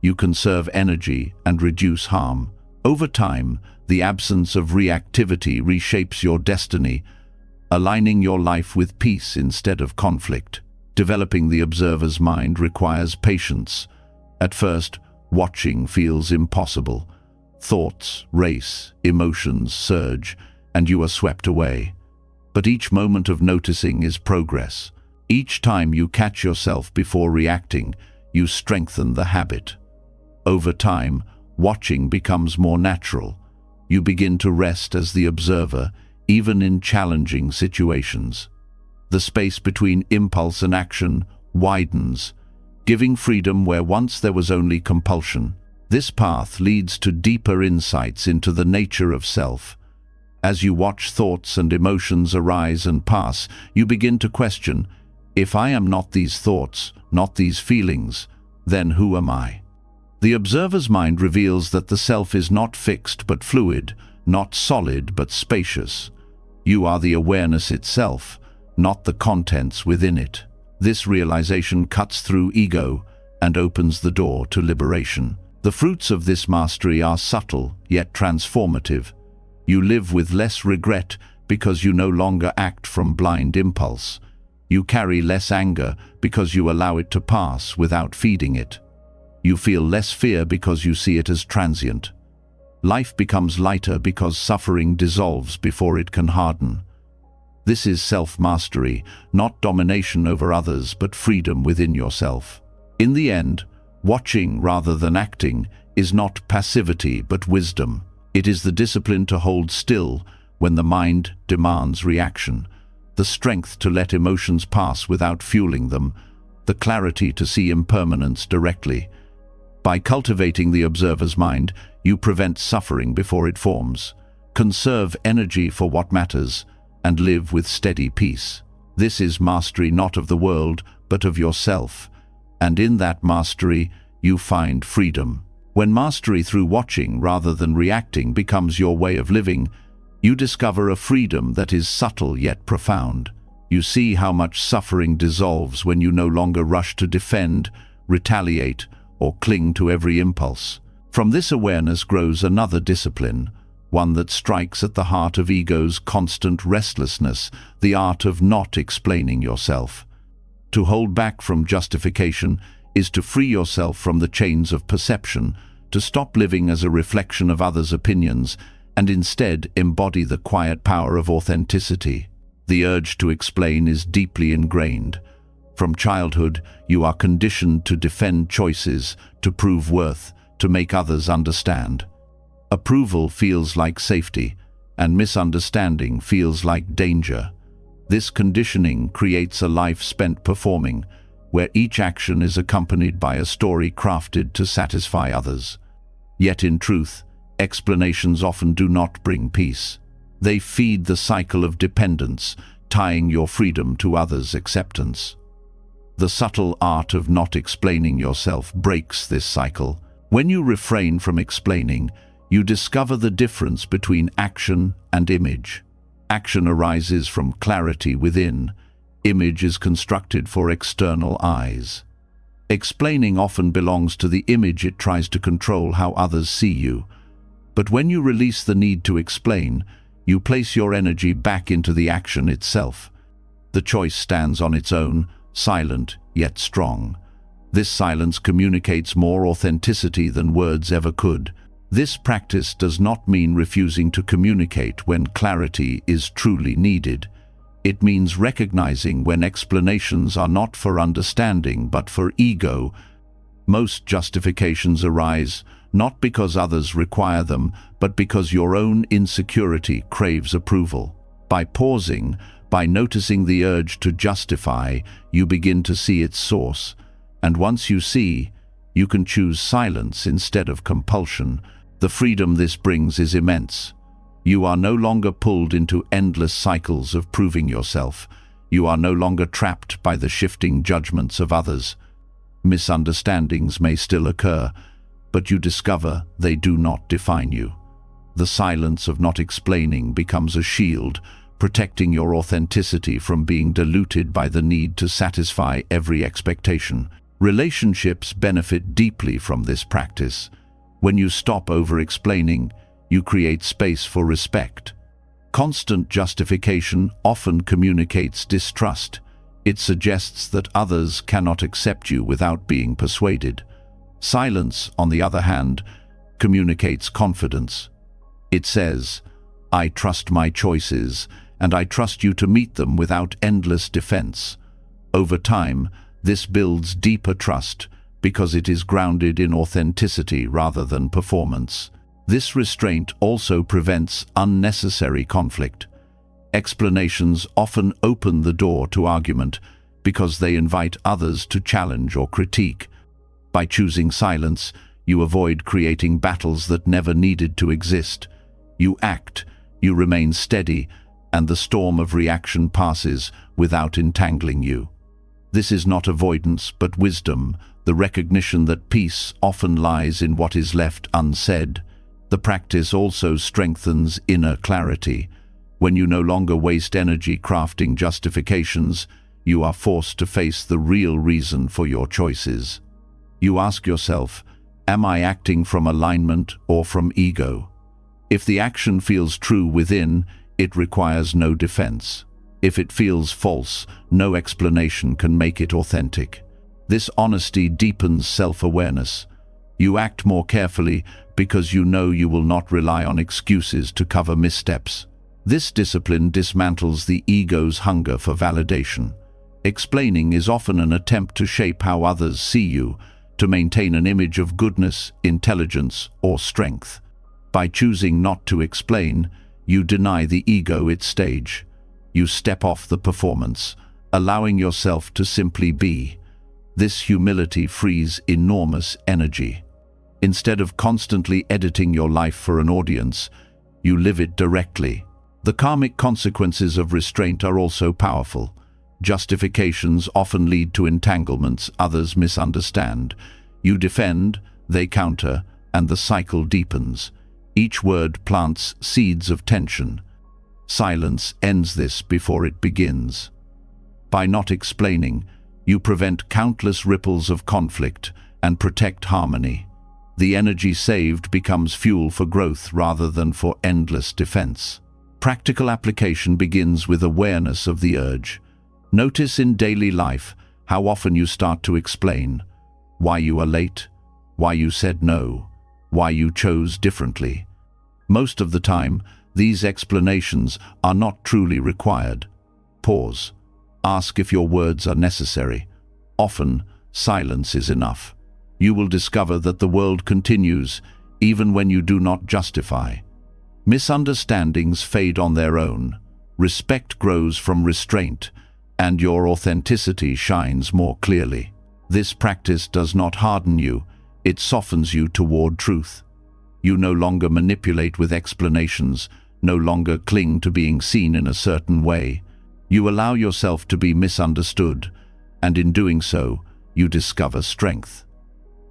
You conserve energy and reduce harm. Over time, the absence of reactivity reshapes your destiny, aligning your life with peace instead of conflict. Developing the observer's mind requires patience. At first, watching feels impossible. Thoughts race, emotions surge, and you are swept away. But each moment of noticing is progress. Each time you catch yourself before reacting, you strengthen the habit. Over time, watching becomes more natural. You begin to rest as the observer, even in challenging situations. The space between impulse and action widens, giving freedom where once there was only compulsion. This path leads to deeper insights into the nature of self. As you watch thoughts and emotions arise and pass, you begin to question, if I am not these thoughts, not these feelings, then who am I? The observer's mind reveals that the self is not fixed but fluid, not solid but spacious. You are the awareness itself, not the contents within it. This realization cuts through ego and opens the door to liberation. The fruits of this mastery are subtle yet transformative. You live with less regret because you no longer act from blind impulse. You carry less anger because you allow it to pass without feeding it. You feel less fear because you see it as transient. Life becomes lighter because suffering dissolves before it can harden. This is self-mastery, not domination over others, but freedom within yourself. In the end, watching rather than acting is not passivity but wisdom. It is the discipline to hold still when the mind demands reaction, the strength to let emotions pass without fueling them, the clarity to see impermanence directly. By cultivating the observer's mind, you prevent suffering before it forms, conserve energy for what matters, and live with steady peace. This is mastery not of the world, but of yourself, and in that mastery you find freedom. When mastery through watching rather than reacting becomes your way of living, you discover a freedom that is subtle yet profound. You see how much suffering dissolves when you no longer rush to defend, retaliate, or cling to every impulse. From this awareness grows another discipline, one that strikes at the heart of ego's constant restlessness, the art of not explaining yourself. To hold back from justification is to free yourself from the chains of perception, to stop living as a reflection of others' opinions, and instead embody the quiet power of authenticity. The urge to explain is deeply ingrained. From childhood, you are conditioned to defend choices, to prove worth, to make others understand. Approval feels like safety, and misunderstanding feels like danger. This conditioning creates a life spent performing, where each action is accompanied by a story crafted to satisfy others. Yet in truth, explanations often do not bring peace. They feed the cycle of dependence, tying your freedom to others' acceptance. The subtle art of not explaining yourself breaks this cycle. When you refrain from explaining, you discover the difference between action and image. Action arises from clarity within. Image is constructed for external eyes. Explaining often belongs to the image it tries to control how others see you. But when you release the need to explain, you place your energy back into the action itself. The choice stands on its own, silent yet strong. This silence communicates more authenticity than words ever could. This practice does not mean refusing to communicate when clarity is truly needed. It means recognizing when explanations are not for understanding but for ego. Most justifications arise not because others require them, but because your own insecurity craves approval. By pausing, by noticing the urge to justify, you begin to see its source. And once you see, you can choose silence instead of compulsion. The freedom this brings is immense. You are no longer pulled into endless cycles of proving yourself. You are no longer trapped by the shifting judgments of others. Misunderstandings may still occur, but you discover they do not define you. The silence of not explaining becomes a shield, protecting your authenticity from being diluted by the need to satisfy every expectation. Relationships benefit deeply from this practice. When you stop over-explaining, you create space for respect. Constant justification often communicates distrust. It suggests that others cannot accept you without being persuaded. Silence, on the other hand, communicates confidence. It says, "I trust my choices, and I trust you to meet them without endless defense." Over time, this builds deeper trust because it is grounded in authenticity rather than performance. This restraint also prevents unnecessary conflict. Explanations often open the door to argument because they invite others to challenge or critique. By choosing silence, you avoid creating battles that never needed to exist. You act, you remain steady, and the storm of reaction passes without entangling you. This is not avoidance, but wisdom, the recognition that peace often lies in what is left unsaid. The practice also strengthens inner clarity. When you no longer waste energy crafting justifications, you are forced to face the real reason for your choices. You ask yourself, am I acting from alignment or from ego? If the action feels true within, it requires no defense. If it feels false, no explanation can make it authentic. This honesty deepens self-awareness. You act more carefully because you know you will not rely on excuses to cover missteps. This discipline dismantles the ego's hunger for validation. Explaining is often an attempt to shape how others see you, to maintain an image of goodness, intelligence, or strength. By choosing not to explain, you deny the ego its stage. You step off the performance, allowing yourself to simply be. This humility frees enormous energy. Instead of constantly editing your life for an audience, you live it directly. The karmic consequences of restraint are also powerful. Justifications often lead to entanglements others misunderstand. You defend, they counter, and the cycle deepens. Each word plants seeds of tension. Silence ends this before it begins. By not explaining, you prevent countless ripples of conflict and protect harmony. The energy saved becomes fuel for growth rather than for endless defense. Practical application begins with awareness of the urge. Notice in daily life how often you start to explain why you are late, why you said no, why you chose differently. Most of the time, these explanations are not truly required. Pause. Ask if your words are necessary. Often, silence is enough. You will discover that the world continues even when you do not justify. Misunderstandings fade on their own. Respect grows from restraint, and your authenticity shines more clearly. This practice does not harden you, it softens you toward truth. You no longer manipulate with explanations, no longer cling to being seen in a certain way. You allow yourself to be misunderstood, and in doing so, you discover strength.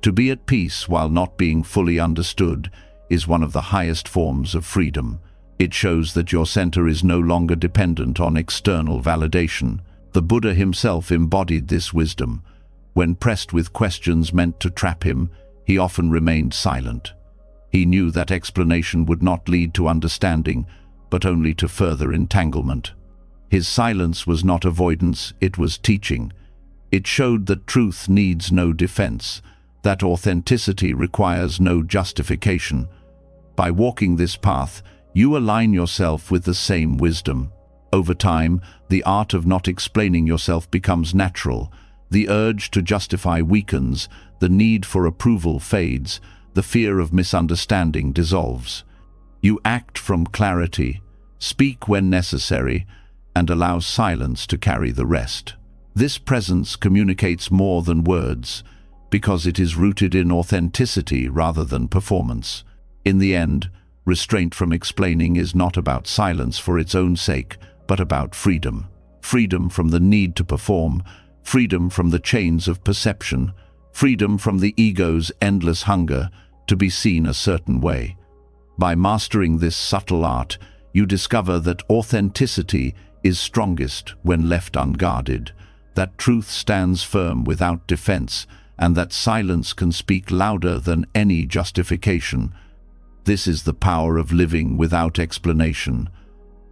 To be at peace while not being fully understood is one of the highest forms of freedom. It shows that your center is no longer dependent on external validation. The Buddha himself embodied this wisdom. When pressed with questions meant to trap him, he often remained silent. He knew that explanation would not lead to understanding, but only to further entanglement. His silence was not avoidance, it was teaching. It showed that truth needs no defense, that authenticity requires no justification. By walking this path, you align yourself with the same wisdom. Over time, the art of not explaining yourself becomes natural. The urge to justify weakens, the need for approval fades, the fear of misunderstanding dissolves. You act from clarity, speak when necessary, and allow silence to carry the rest. This presence communicates more than words, because it is rooted in authenticity rather than performance. In the end, restraint from explaining is not about silence for its own sake, but about freedom. Freedom from the need to perform, freedom from the chains of perception, freedom from the ego's endless hunger to be seen a certain way. By mastering this subtle art, you discover that authenticity is strongest when left unguarded, that truth stands firm without defense, and that silence can speak louder than any justification. This is the power of living without explanation,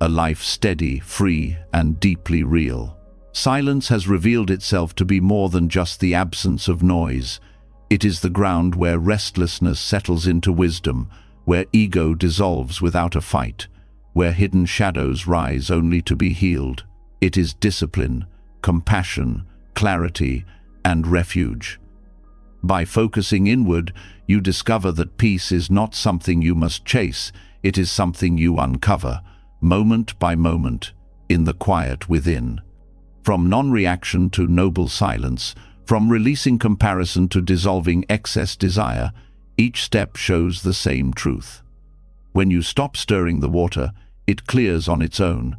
a life steady, free, and deeply real. Silence has revealed itself to be more than just the absence of noise. It is the ground where restlessness settles into wisdom, where ego dissolves without a fight, where hidden shadows rise only to be healed. It is discipline, compassion, clarity, and refuge. By focusing inward, you discover that peace is not something you must chase, it is something you uncover, moment by moment, in the quiet within. From non-reaction to noble silence, from releasing comparison to dissolving excess desire, each step shows the same truth. When you stop stirring the water, it clears on its own,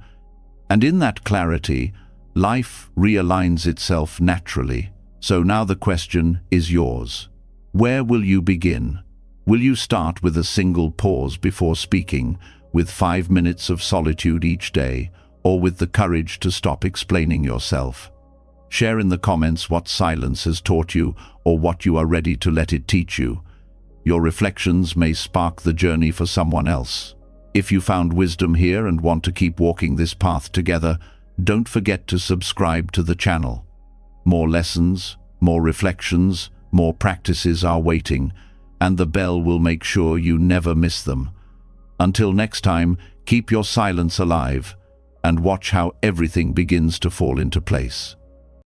and in that clarity, life realigns itself naturally. So now the question is yours. Where will you begin? Will you start with a single pause before speaking, with 5 minutes of solitude each day, or with the courage to stop explaining yourself? Share in the comments what silence has taught you or what you are ready to let it teach you. Your reflections may spark the journey for someone else. If you found wisdom here and want to keep walking this path together, don't forget to subscribe to the channel. More lessons, more reflections, more practices are waiting, and the bell will make sure you never miss them. Until next time, keep your silence alive and watch how everything begins to fall into place.